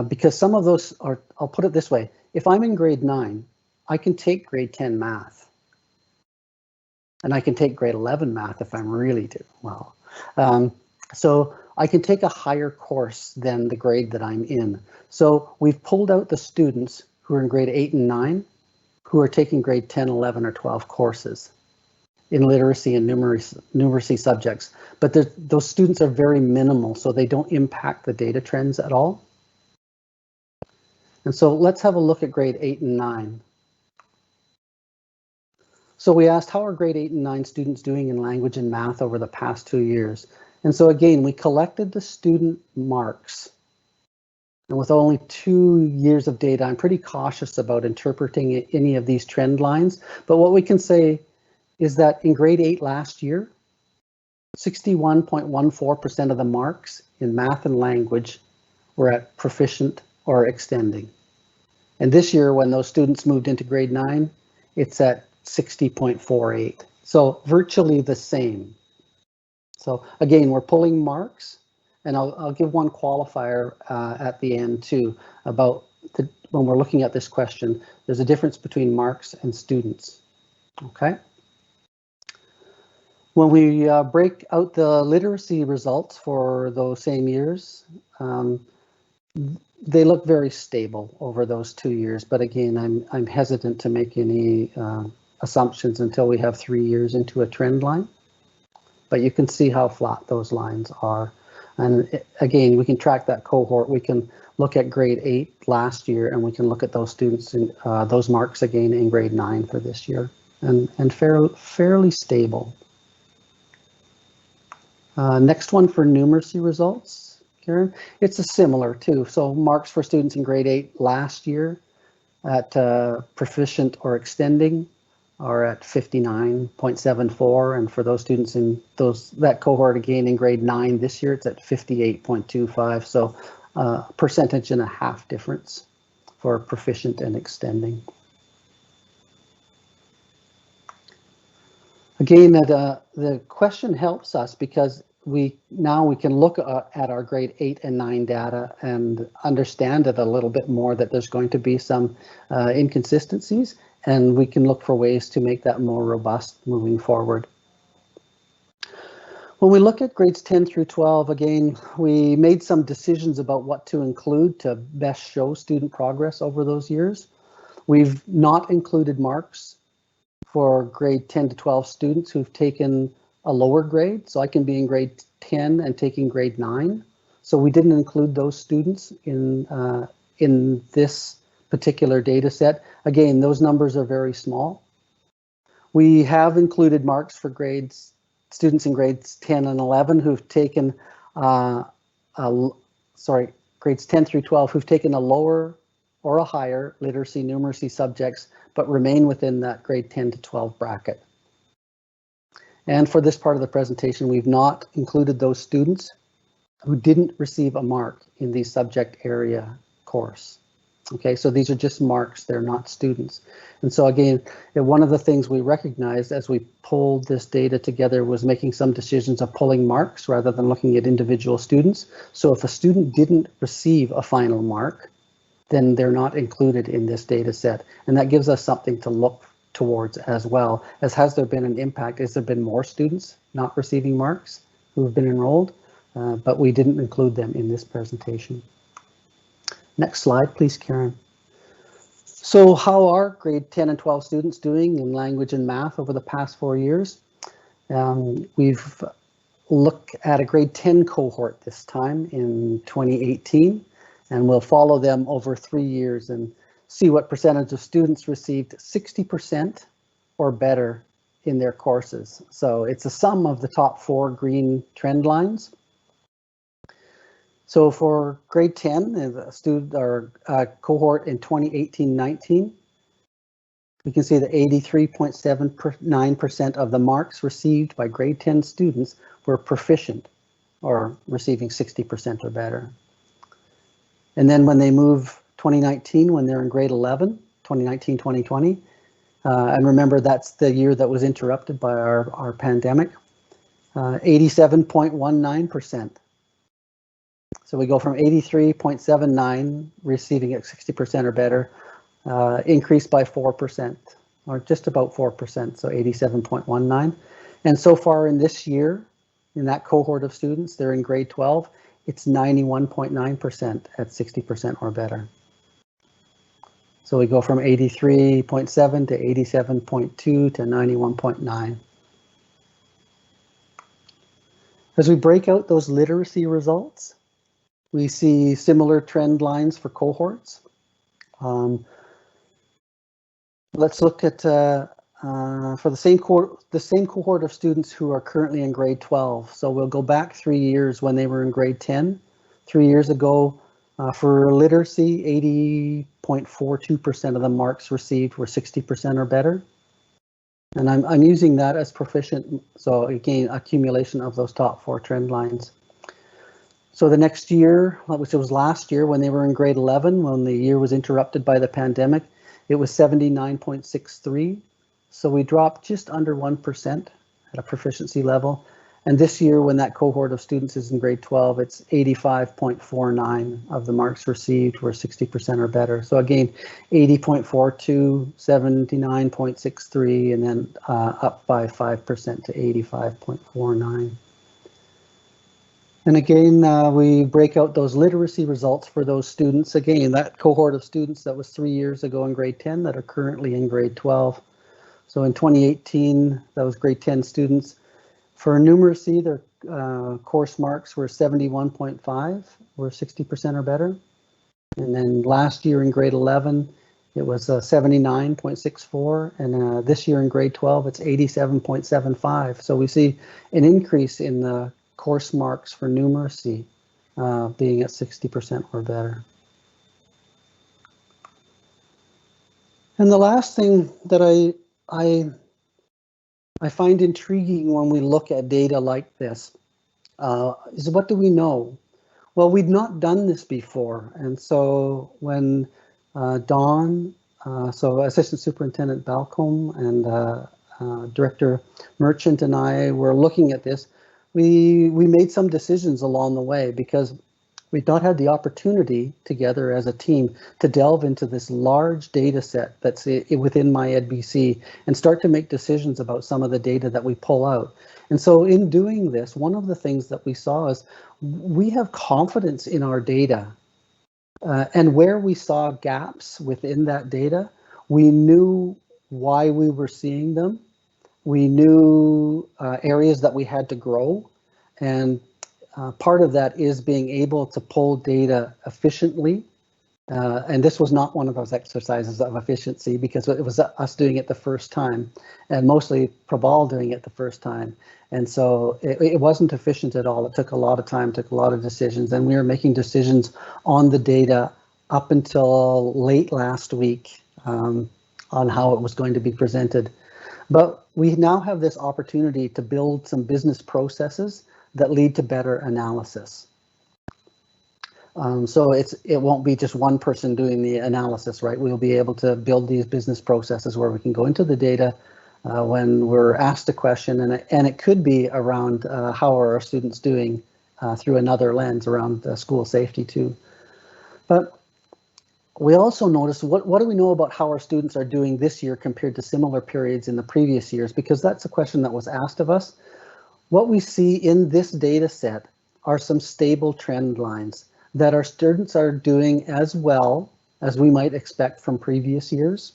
because some of those are, I'll put it this way, if I'm in grade 9, I can take grade 10 math. And I can take grade 11 math if I'm really doing well. So I can take a higher course than the grade that I'm in. So we've pulled out the students who are in grade 8 and 9 who are taking grade 10, 11, or 12 courses in literacy and numeracy subjects. But those students are very minimal, so they don't impact the data trends at all. And so let's have a look at grade 8 and 9. So we asked, how are grade 8 and 9 students doing in language and math over the past 2 years? And so again, we collected the student marks. And with only 2 years of data, I'm pretty cautious about interpreting any of these trend lines. But what we can say is that in grade 8 last year, 61.14% of the marks in math and language were at proficient or extending. And this year, when those students moved into grade 9, it's at 60.48. So virtually the same. So again, we're pulling marks, and I'll give one qualifier at the end too about when we're looking at this question, there's a difference between marks and students. Okay. When we break out the literacy results for those same years, they look very stable over those 2 years. But again, I'm hesitant to make any assumptions until we have 3 years into a trend line. But you can see how flat those lines are. And again, we can track that cohort. We can look at grade 8 last year, and we can look at those students in those marks again in grade 9 for this year, and fairly stable. Next one for numeracy results, Karen. It's a similar too. So marks for students in grade 8 last year at proficient or extending are at 59.74, and for those students in that cohort again in grade 9 this year, it's at 58.25. So percentage and a half difference for proficient and extending. Again, the question helps us because now we can look at our grade 8 and 9 data and understand it a little bit more, that there's going to be some inconsistencies, and we can look for ways to make that more robust moving forward. When we look at grades 10 through 12, again, we made some decisions about what to include to best show student progress over those years. We've not included marks for grade 10 to 12 students who've taken a lower grade. So I can be in grade 10 and taking grade 9. So we didn't include those students in this particular data set. Again, those numbers are very small. We have included marks for students in grades 10 and 11 who've taken, grades 10 through 12 who've taken a lower or a higher literacy numeracy subjects, but remain within that grade 10 to 12 bracket. And for this part of the presentation, we've not included those students who didn't receive a mark in the subject area course. Okay, so these are just marks, they're not students. And so again, one of the things we recognized as we pulled this data together was making some decisions of pulling marks rather than looking at individual students. So if a student didn't receive a final mark, then they're not included in this data set. And that gives us something to look towards as well, as has there been an impact? Has there been more students not receiving marks who have been enrolled? But we didn't include them in this presentation. Next slide, please, Karen. So how are grade 10 and 12 students doing in language and math over the past 4 years? We've looked at a grade 10 cohort this time in 2018, and we'll follow them over 3 years and see what percentage of students received 60% or better in their courses. So it's a sum of the top 4 green trend lines. So for grade 10, a student or a cohort in 2018-19, we can see that 83.79% of the marks received by grade 10 students were proficient or receiving 60% or better. And then when they move 2019, when they're in grade 11, 2019-2020, and remember that's the year that was interrupted by our pandemic, 87.19%. So we go from 83.79 receiving at 60% or better, increased by 4%, or just about 4%, so 87.19. And so far in this year, in that cohort of students, they're in grade 12, it's 91.9% at 60% or better. So we go from 83.7 to 87.2 to 91.9. As we break out those literacy results, we see similar trend lines for cohorts. Let's look at for the same cohort of students who are currently in grade 12. So we'll go back 3 years when they were in grade 10. 3 years ago, for literacy, 80.42% of the marks received were 60% or better. And I'm using that as proficient. So again, accumulation of those top 4 trend lines. So the next year, which was last year when they were in grade 11, when the year was interrupted by the pandemic, it was 79.63. So we dropped just under 1% at a proficiency level. And this year, when that cohort of students is in grade 12, it's 85.49 of the marks received were 60% or better. So again, 80.42, 79.63, and then up by 5% to 85.49. And again, we break out those literacy results for those students. Again, that cohort of students that was 3 years ago in grade 10 that are currently in grade 12. So in 2018, that was grade 10 students. For numeracy, their course marks were 71.5, were 60% or better. And then last year in grade 11, it was 79.64. And this year in grade 12, it's 87.75. So we see an increase in the course marks for numeracy being at 60% or better. And the last thing that I find intriguing when we look at data like this is what do we know? Well, we'd not done this before. And so when Dawn, so Assistant Superintendent Balcombe and Director Merchant and I were looking at this. We made some decisions along the way because we've not had the opportunity together as a team to delve into this large data set that's within MyEdBC and start to make decisions about some of the data that we pull out. And so in doing this, one of the things that we saw is we have confidence in our data. And where we saw gaps within that data, we knew why we were seeing them. We knew areas that we had to grow. And part of that is being able to pull data efficiently. And this was not one of those exercises of efficiency because it was us doing it the first time, and mostly Prabal doing it the first time. And so it wasn't efficient at all. It took a lot of time, took a lot of decisions, and we were making decisions on the data up until late last week on how it was going to be presented. But we now have this opportunity to build some business processes that lead to better analysis. So it won't be just one person doing the analysis, right? We'll be able to build these business processes where we can go into the data when we're asked a question, and it could be around how are our students doing through another lens around school safety too. But we also noticed what do we know about how our students are doing this year compared to similar periods in the previous years, because that's a question that was asked of us. What we see in this data set are some stable trend lines that our students are doing as well as we might expect from previous years.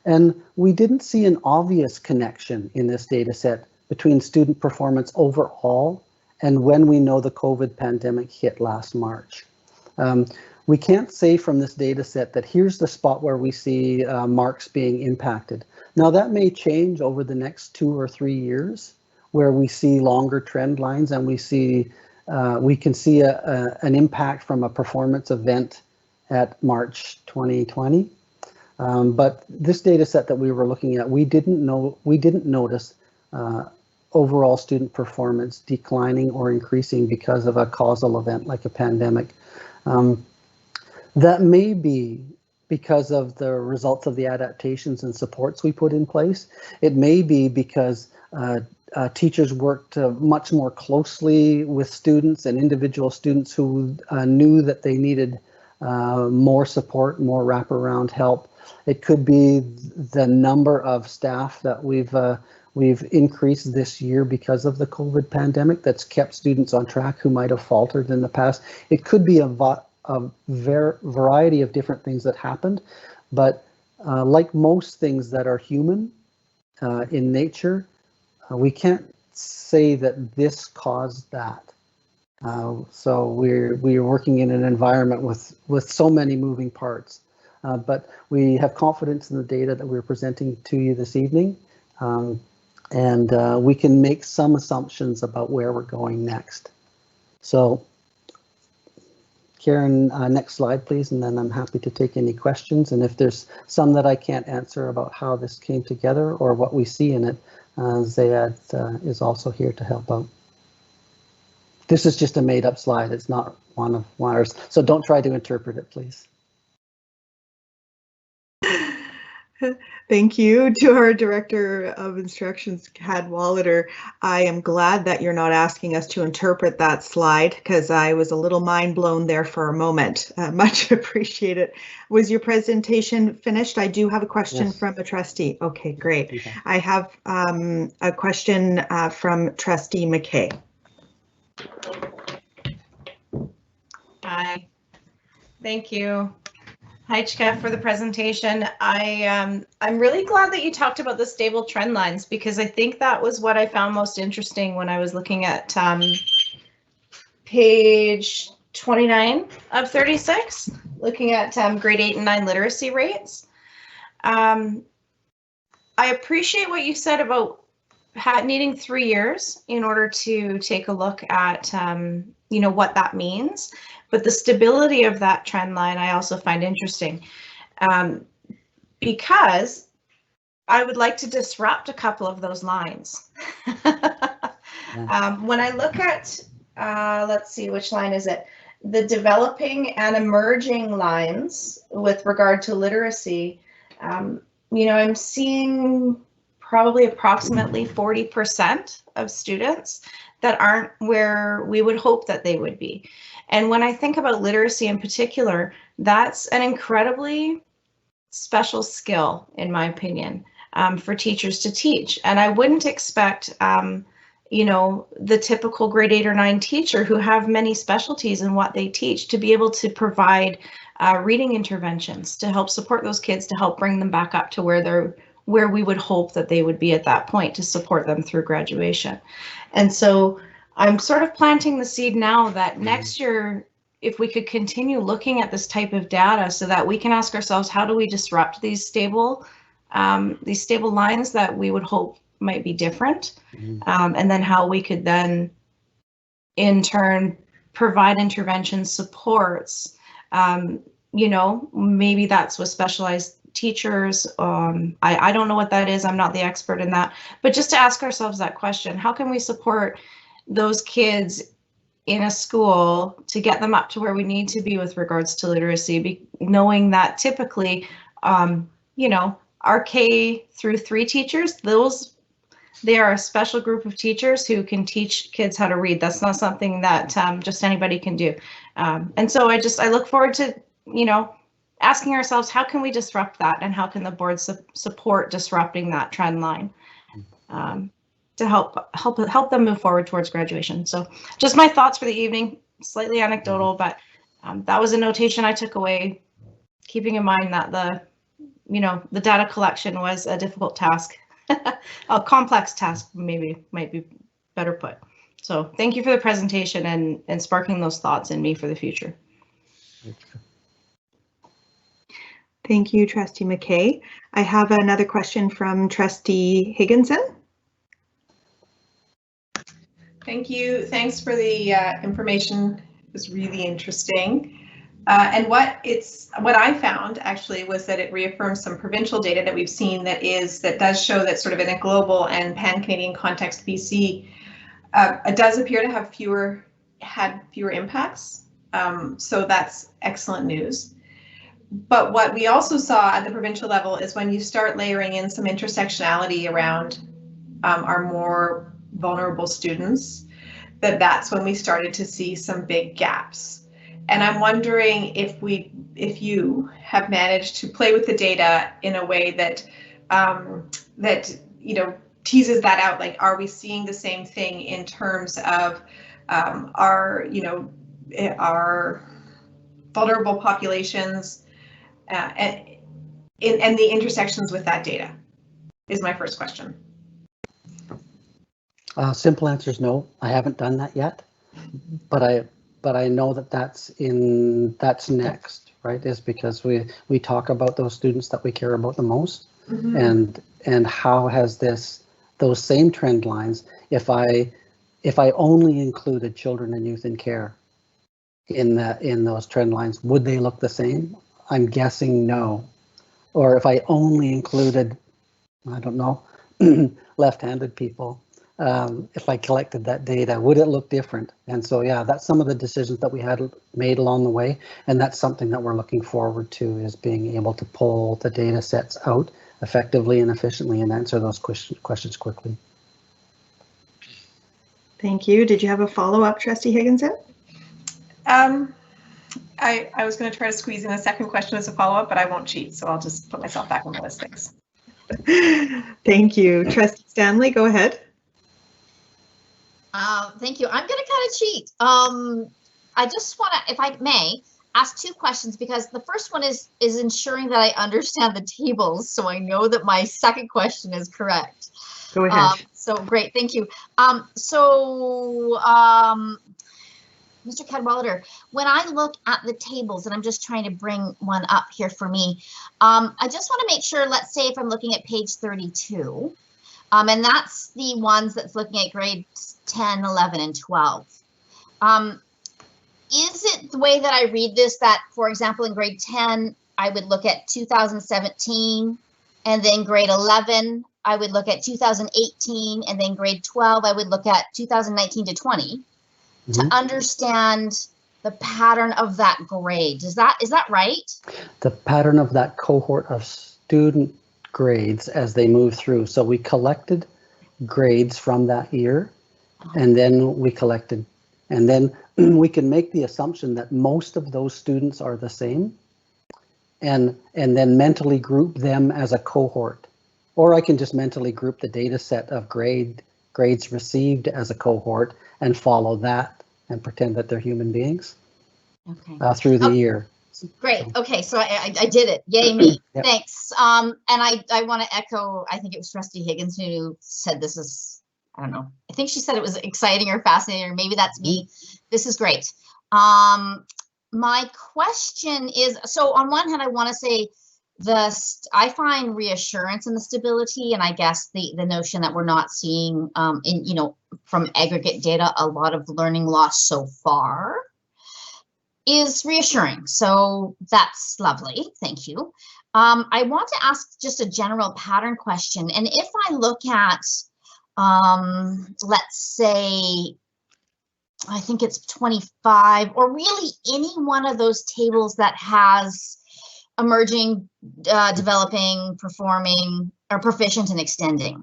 And we didn't see an obvious connection in this data set between student performance overall and when we know the COVID pandemic hit last March. We can't say from this data set that here's the spot where we see marks being impacted. Now that may change over the next 2 or 3 years, where we see longer trend lines and we can see an impact from a performance event at March 2020. But this data set that we were looking at, we didn't notice overall student performance declining or increasing because of a causal event like a pandemic. That may be because of the results of the adaptations and supports we put in place. It may be because teachers worked much more closely with students and individual students who knew that they needed more support, more wraparound help. It could be the number of staff that we've increased this year because of the COVID pandemic that's kept students on track who might have faltered in the past. It could be a variety of different things that happened, but like most things that are human in nature, we can't say that this caused that. So we're working in an environment with so many moving parts, but we have confidence in the data that we're presenting to you this evening, and we can make some assumptions about where we're going next. So Karen, next slide, please, and then I'm happy to take any questions. And if there's some that I can't answer about how this came together or what we see in it, Zayed is also here to help out. This is just a made-up slide. It's not one of ours, so don't try to interpret it, please. Thank you to our Director of Instructions, Cadwallader. I am glad that you're not asking us to interpret that slide because I was a little mind blown there for a moment. Much appreciated. Was your presentation finished? I do have a question from a trustee. Okay, great. Okay. I have a question from Trustee McKay. Hi, thank you. Hi, Chika, for the presentation. I'm really glad that you talked about the stable trend lines because I think that was what I found most interesting when I was looking at page 29 of 36, looking at grade 8 and 9 literacy rates. I appreciate what you said about needing 3 years in order to take a look at you know, what that means. But the stability of that trend line I also find interesting because I would like to disrupt a couple of those lines. When I look at, let's see, which line is it? the developing and emerging lines with regard to literacy, you know, I'm seeing probably approximately 40% of students that aren't where we would hope that they would be. And when I think about literacy in particular, that's an incredibly special skill, in my opinion, for teachers to teach. And I wouldn't expect, you know, the typical grade 8 or 9 teacher who have many specialties in what they teach to be able to provide reading interventions to help support those kids, to help bring them back up to where we would hope that they would be at that point, to support them through graduation. And so I'm sort of planting the seed now that next year, if we could continue looking at this type of data so that we can ask ourselves, how do we disrupt these stable lines that we would hope might be different, and then how we could then in turn provide intervention supports, you know, maybe that's with specialized teachers. I don't know what that is. I'm not the expert in that, but just to ask ourselves that question, how can we support those kids in a school to get them up to where we need to be with regards to literacy, knowing that typically, you know, our K through 3 teachers, they are a special group of teachers who can teach kids how to read. That's not something that just anybody can do. And so I look forward to, you know, asking ourselves, how can we disrupt that, and how can the board support disrupting that trend line to help them move forward towards graduation. So just my thoughts for the evening, slightly anecdotal, but that was a notation I took away, keeping in mind that the data collection was a difficult task, a complex task, might be better put. So thank you for the presentation and sparking those thoughts in me for the future. Thank you, Trustee McKay. I have another question from Trustee Higginson. Thank you. Thanks for the information. It was really interesting. And what I found actually was that it reaffirms some provincial data that we've seen that does show that sort of in a global and pan-Canadian context, BC does appear to have had fewer impacts. So that's excellent news. But what we also saw at the provincial level is when you start layering in some intersectionality around our more vulnerable students, that's when we started to see some big gaps. And I'm wondering if you have managed to play with the data in a way that you know, teases that out. Like, are we seeing the same thing in terms of our vulnerable populations and the intersections with that data? Is my first question. Simple answer is no. I haven't done that yet, but I know that's next, right? Is because we talk about those students that we care about the most, and how has those same trend lines, if I only included children and youth in care in those trend lines, would they look the same? I'm guessing no. Or if I only included, I don't know, left-handed people, if I collected that data, would it look different? And so, yeah, that's some of the decisions that we had made along the way. And that's something that we're looking forward to, is being able to pull the data sets out effectively and efficiently and answer those questions quickly. Thank you. Did you have a follow-up, Trustee Higginson? I was going to try to squeeze in a second question as a follow-up, but I won't cheat, so I'll just put myself back on the list. Thanks. Thank you. Trustee Stanley, go ahead. Thank you. I'm going to kind of cheat. I just want to, if I may, ask 2 questions, because the first one is ensuring that I understand the tables, so I know that my second question is correct. Go ahead. So great, thank you. Mr. Cadwallader, when I look at the tables, and I'm just trying to bring one up here for me, I just want to make sure, let's say if I'm looking at page 32, and that's the ones that's looking at grades 10, 11, and 12. Is it the way that I read this that, for example, in grade 10, I would look at 2017, and then grade 11, I would look at 2018, and then grade 12, I would look at 2019 to 20 to understand the pattern of that grade. Is that right? The pattern of that cohort of student grades as they move through. So we collected grades from that year, and then we collected, and then we can make the assumption that most of those students are the same, and then mentally group them as a cohort. Or I can just mentally group the data set of grades received as a cohort and follow that and pretend that they're human beings through the year. Great. Okay, so I did it. Yay me. Yep. Thanks. And I want to echo, I think it was Trustee Higgins who said this is, I don't know, I think she said it was exciting or fascinating, or maybe that's me. This is great. My question is, so on one hand, I want to say I find reassurance in the stability, and I guess the notion that we're not seeing from aggregate data a lot of learning loss so far is reassuring. So that's lovely. Thank you. I want to ask just a general pattern question. And if I look at, let's say, I think it's 25, or really any one of those tables that has emerging, developing, performing, or proficient and extending.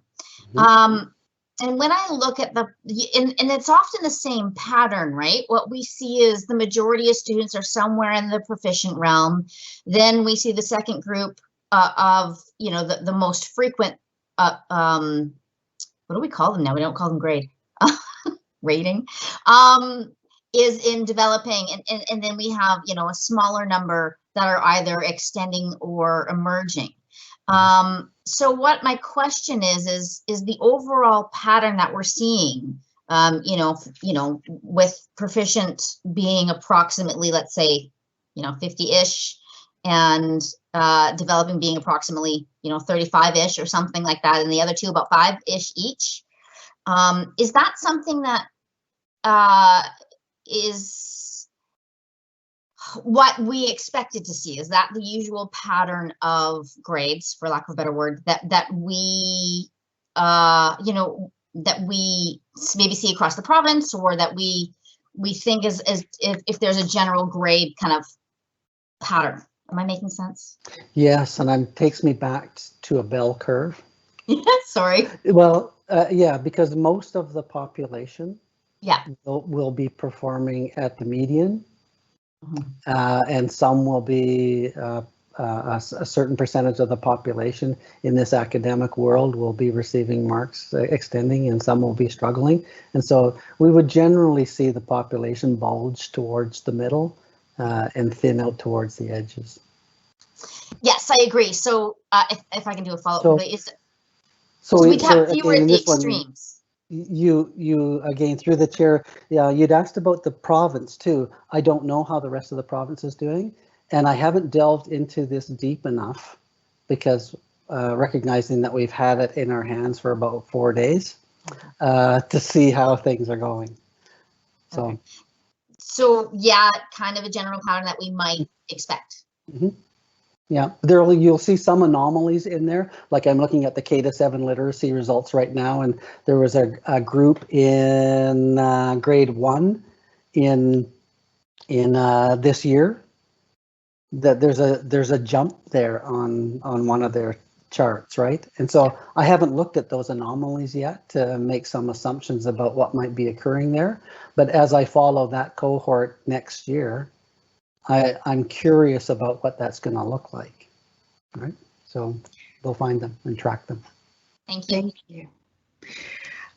And when I look at and it's often the same pattern, right? What we see is the majority of students are somewhere in the proficient realm. Then we see the second group of, the most frequent, what do we call them now? We don't call them grade, rating, is in developing. And then we have, a smaller number that are either extending or emerging. So what my question is the overall pattern that we're seeing, with proficient being approximately, let's say, 50-ish, and developing being approximately, 35-ish or something like that, and the other two about 5-ish each. Is that something that is what we expected to see? Is that the usual pattern of grades, for lack of a better word, that we that we maybe see across the province, or that we think is if there's a general grade kind of pattern? Am I making sense? Yes, and takes me back to a bell curve. Sorry. Well, yeah, because most of the population will be performing at the median. And some will be a certain percentage of the population in this academic world will be receiving marks extending, and some will be struggling. And so we would generally see the population bulge towards the middle and thin out towards the edges. Yes, I agree. So if I can do a follow-up, so we'd have fewer at the extremes. You again, through the chair, you'd asked about the province too. I don't know how the rest of the province is doing, and I haven't delved into this deep enough, because recognizing that we've had it in our hands for about 4 days to see how things are going. So, okay. So yeah, kind of a general pattern that we might expect. Yeah, you'll see some anomalies in there. Like I'm looking at the K-7 literacy results right now, and there was a group in grade 1 in this year that there's a jump there on one of their charts, right? And so I haven't looked at those anomalies yet to make some assumptions about what might be occurring there. But as I follow that cohort next year, I'm curious about what that's going to look like, right? So we'll find them and track them. Thank you. Thank you.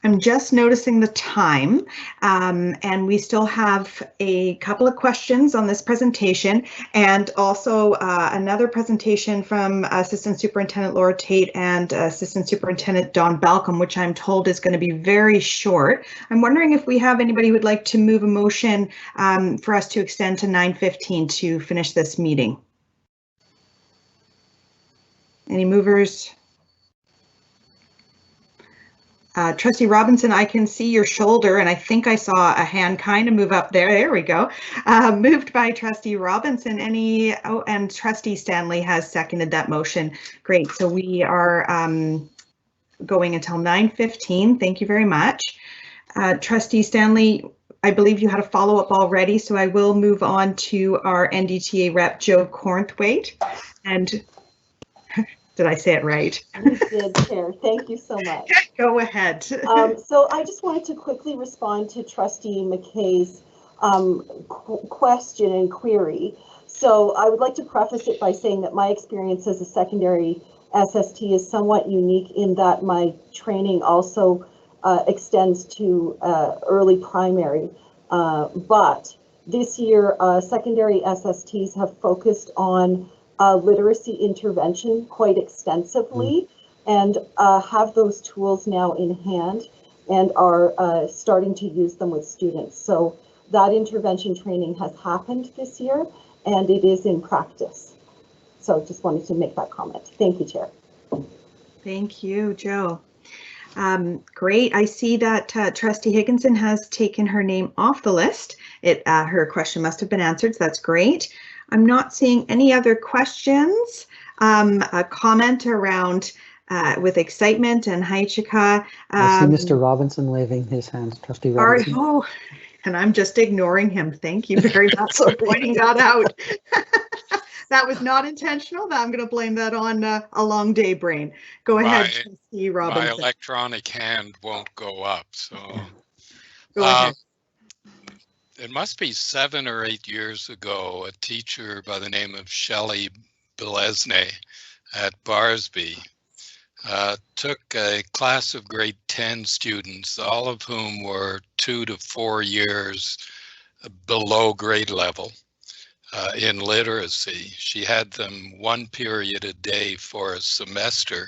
I'm just noticing the time, and we still have a couple of questions on this presentation, and also another presentation from Assistant Superintendent Laura Tate and Assistant Superintendent Don Balcom, which I'm told is going to be very short. I'm wondering if we have anybody who would like to move a motion for us to extend to 9:15 to finish this meeting. Any movers? Trustee Robinson, I can see your shoulder, and I think I saw a hand kind of move up there. There we go. Moved by Trustee Robinson. And Trustee Stanley has seconded that motion. Great. So we are going until 9:15. Thank you very much. Trustee Stanley, I believe you had a follow-up already, so I will move on to our NDTA rep, Joe Cornthwaite. And did I say it right? You did, Chair. Thank you so much. Go ahead. So I just wanted to quickly respond to Trustee McKay's question and query. So I would like to preface it by saying that my experience as a secondary SST is somewhat unique in that my training also extends to early primary. But this year, secondary SSTs have focused on literacy intervention quite extensively and have those tools now in hand and are starting to use them with students. So that intervention training has happened this year and it is in practice. So just wanted to make that comment. Thank you, Chair. Thank you, Joe. Great. I see that Trustee Higginson has taken her name off the list. Her question must have been answered, so that's great. I'm not seeing any other questions. A comment around with excitement and Haichika. I see Mr. Robinson waving his hand, Trustee Robinson. Oh, and I'm just ignoring him. Thank you very much for pointing that out. That was not intentional. I'm going to blame that on a long day brain. Go ahead, Trustee Robinson. My electronic hand won't go up, so. Go ahead. It must be 7 or 8 years ago, a teacher by the name of Shelley Belesne at Barsby took a class of grade 10 students, all of whom were 2 to 4 years below grade level in literacy. She had them 1 period a day for a semester.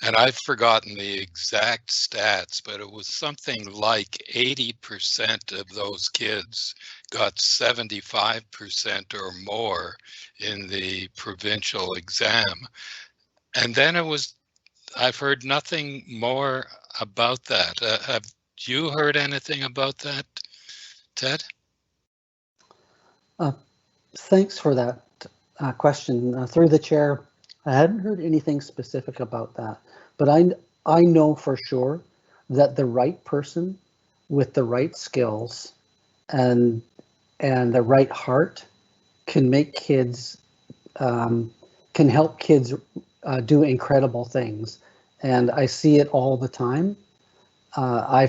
And I've forgotten the exact stats, but it was something like 80% of those kids got 75% or more in the provincial exam. And then I've heard nothing more about that. Have you heard anything about that, Ted? Thanks for that question. Through the chair, I hadn't heard anything specific about that, but I know for sure that the right person with the right skills and the right heart can make kids, can help kids do incredible things. And I see it all the time. I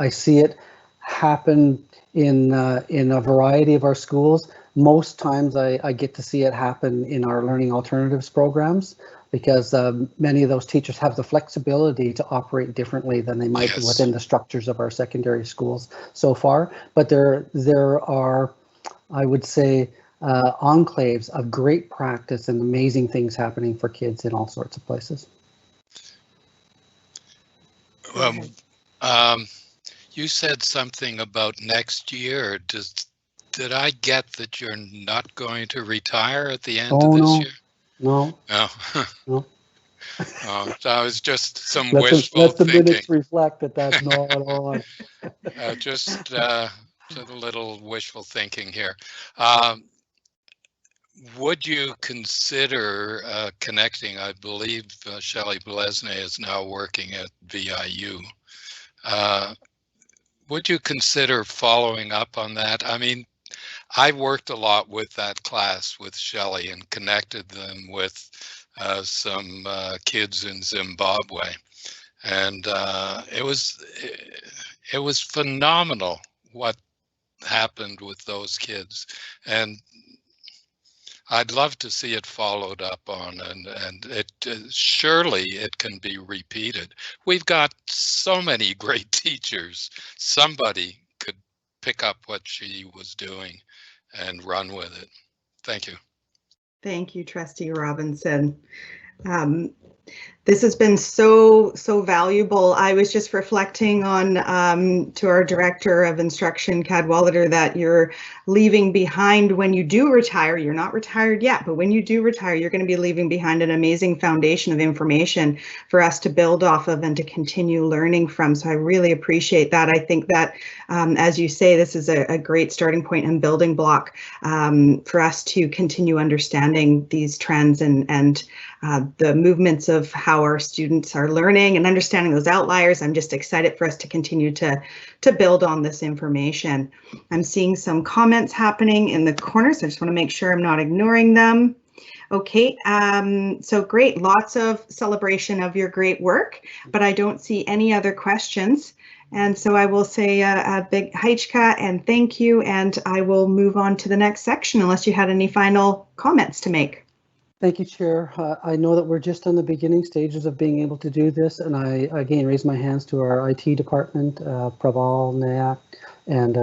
see it happen in a variety of our schools. Most times I get to see it happen in our learning alternatives programs because many of those teachers have the flexibility to operate differently than they might within the structures of our secondary schools so far. But there are, I would say, enclaves of great practice and amazing things happening for kids in all sorts of places. You said something about next year. Did I get that you're not going to retire at the end of this year? No. No. That was just some let wishful the thinking. minutes reflect that that's not on. Just a little wishful thinking here. Would you consider connecting? I believe Shelley Belesne is now working at VIU. Would you consider following up on that? I mean, I worked a lot with that class with Shelley and connected them with some kids in Zimbabwe, and it was phenomenal what happened with those kids, and I'd love to see it followed up on, and it surely it can be repeated. We've got so many great teachers. Somebody could pick up what she was doing and run with it. Thank you. Thank you, Trustee Robinson. This has been so valuable. I was just reflecting on to our Director of Instruction, Cadwallader, that you're leaving behind when you do retire. You're not retired yet, but when you do retire, you're going to be leaving behind an amazing foundation of information for us to build off of and to continue learning from. So I really appreciate that. I think that, as you say, this is a great starting point and building block for us to continue understanding these trends and the movements of how our students are learning and understanding those outliers. I'm just excited for us to continue to build on this information. I'm seeing some comments happening in the corner, so I just want to make sure I'm not ignoring them. Okay, so great, lots of celebration of your great work, but I don't see any other questions. And so I will say a big Heichka and thank you, and I will move on to the next section unless you had any final comments to make. Thank you, Chair. I know that we're just on the beginning stages of being able to do this, and I again raise my hands to our IT department, Praval, Nayak, and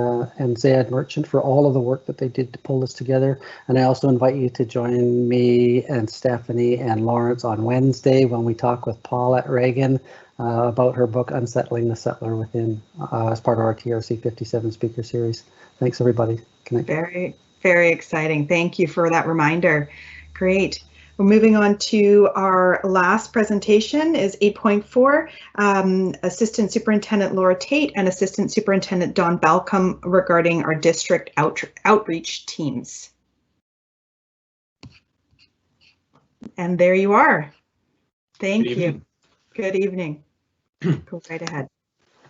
Zayad Merchant for all of the work that they did to pull this together. And I also invite you to join me and Stephanie and Lawrence on Wednesday when we talk with Paul at Reagan about her book, Unsettling the Settler Within, as part of our TRC 57 speaker series. Thanks, everybody. Very, very exciting. Thank you for that reminder. Great. We're moving on to our last presentation is 8.4, Assistant Superintendent Laura Tate and Assistant Superintendent Don Balcom regarding our district outreach teams. And there you are. Thank you. Good evening. Go right ahead.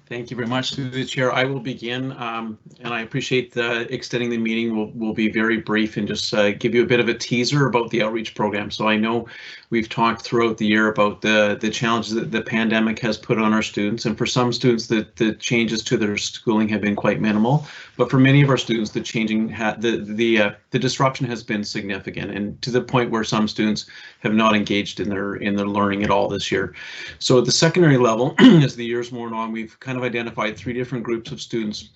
Thank you very much through the chair. I will begin, and I appreciate extending the meeting. We'll be very brief and just give you a bit of a teaser about the outreach program. So I know we've talked throughout the year about the challenges that the pandemic has put on our students, and for some students the changes to their schooling have been quite minimal, but for many of our students the disruption has been significant, and to the point where some students have not engaged in their learning at all this year. So at the secondary level, as the years worn on, we've kind of identified 3 different groups of students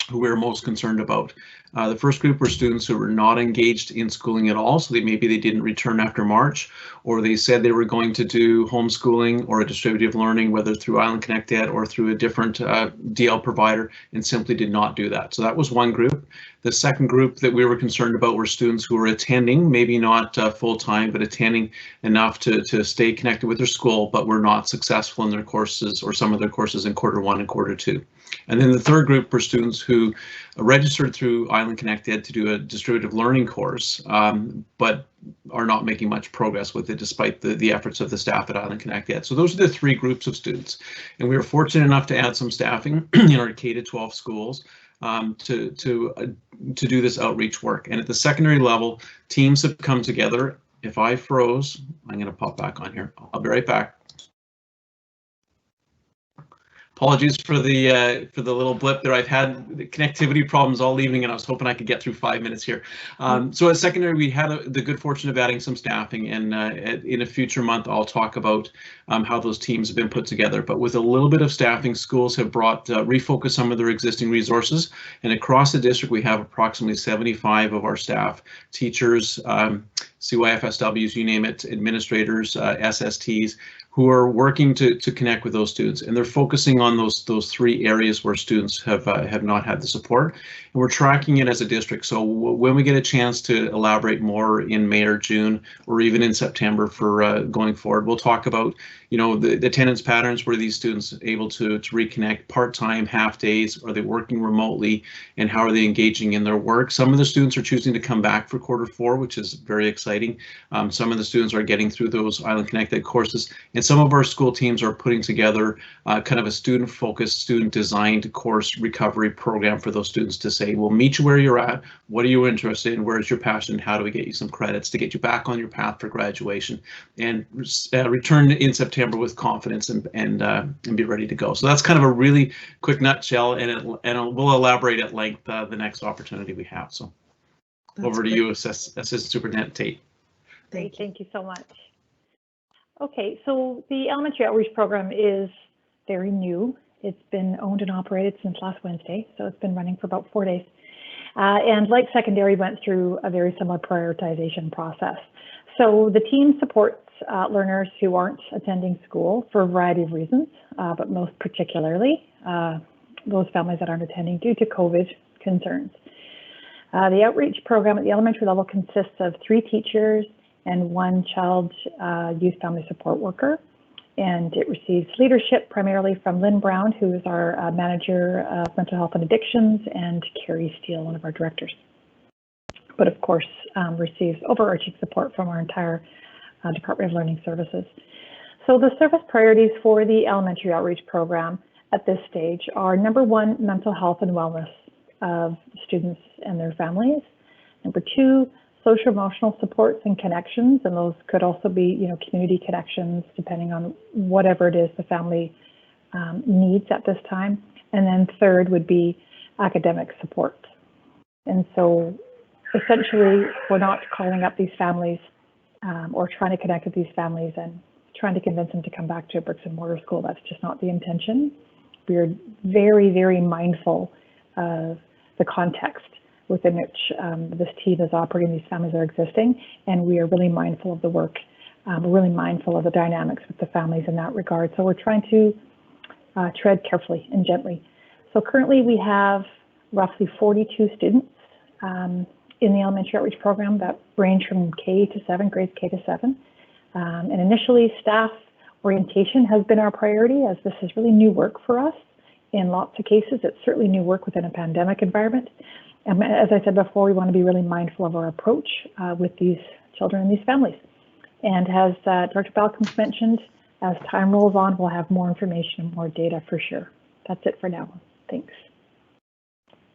who we're most concerned about. The first group were students who were not engaged in schooling at all, so maybe they didn't return after March, or they said they were going to do homeschooling or a distributive learning, whether through Island Connect Ed or through a different DL provider, and simply did not do that. So that was one group. The second group that we were concerned about were students who were attending, maybe not full-time, but attending enough to stay connected with their school, but were not successful in their courses or some of their courses in Q1 and Q2. And then the third group were students who registered through Island Connect Ed to do a distributive learning course, but are not making much progress with it despite the efforts of the staff at Island Connect Ed. So those are the 3 groups of students. And we were fortunate enough to add some staffing in our K-12 schools to do this outreach work. And at the secondary level, teams have come together. If I froze, I'm going to pop back on here. I'll be right back. Apologies for the little blip there. I've had connectivity problems all evening, and I was hoping I could get through 5 minutes here. So at secondary, we had the good fortune of adding some staffing, and in a future month, I'll talk about how those teams have been put together. But with a little bit of staffing, schools have refocused some of their existing resources, and across the district, we have approximately 75 of our staff, teachers, CYFSWs, you name it, administrators, SSTs, who are working to connect with those students, and they're focusing on those 3 areas where students have not had the support, and we're tracking it as a district. So when we get a chance to elaborate more in May or June, or even in September for going forward, we'll talk about the attendance patterns. Were these students able to reconnect part-time, half days? Are they working remotely, and how are they engaging in their work? Some of the students are choosing to come back for Q4, which is very exciting. Some of the students are getting through those Island Connected courses, and some of our school teams are putting together kind of a student-focused, student-designed course recovery program for those students to say, we'll meet you where you're at, what are you interested in, where is your passion, how do we get you some credits to get you back on your path for graduation, and return in September with confidence and be ready to go. So that's kind of a really quick nutshell, and we'll elaborate at length the next opportunity we have. So that's over to you, Assistant Superintendent Tate. Great, thank you so much. Okay, so the elementary outreach program is very new. It's been owned and operated since last Wednesday, so it's been running for about 4 days. And like secondary, went through a very similar prioritization process. So the team supports learners who aren't attending school for a variety of reasons, but most particularly those families that aren't attending due to COVID concerns. The outreach program at the elementary level consists of 3 teachers and 1 child youth family support worker. And it receives leadership primarily from Lynn Brown, who is our manager of mental health and addictions, and Carrie Steele, one of our directors. But of course, receives overarching support from our entire Department of Learning Services. So the service priorities for the elementary outreach program at this stage are number 1, mental health and wellness of students and their families. Number 2, social emotional supports and connections, and those could also be, community connections, depending on whatever it is the family needs at this time. And then 3rd would be academic support. And so essentially, we're not calling up these families or trying to connect with these families and trying to convince them to come back to a bricks and mortar school. That's just not the intention. We are very, very mindful of the context within which this team is operating, these families are existing, and we are really mindful of the work. We're really mindful of the dynamics with the families in that regard. So we're trying to tread carefully and gently. So currently we have roughly 42 students in the elementary outreach program that range from K to 7, grades K to 7. And initially staff orientation has been our priority, as this is really new work for us. In lots of cases, it's certainly new work within a pandemic environment. And as I said before, we want to be really mindful of our approach with these children and these families. And as Dr. Balcomb's mentioned, as time rolls on, we'll have more information and more data for sure. That's it for now. Thanks.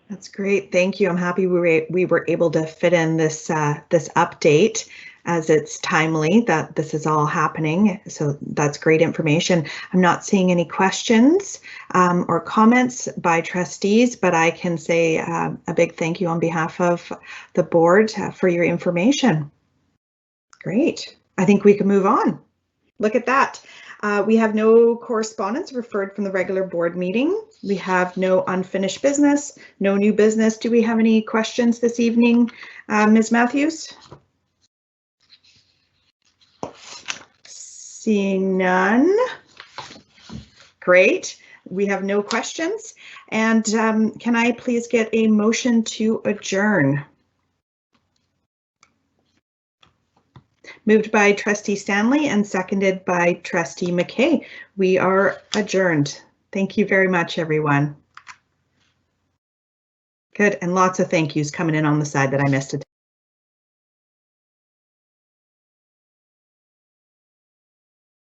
That's great. Thank you. I'm happy we were able to fit in this this update, as it's timely that this is all happening. So that's great information. I'm not seeing any questions or comments by trustees, but I can say a big thank you on behalf of the board for your information. Great. I think we can move on. Look at that. We have no correspondence referred from the regular board meeting. We have no unfinished business, no new business. Do we have any questions this evening, Ms. Matthews? Seeing none. Great. We have no questions. And can I please get a motion to adjourn? Moved by Trustee Stanley and seconded by Trustee McKay. We are adjourned. Thank you very much, everyone. Good, and lots of thank yous coming in on the side that I missed it.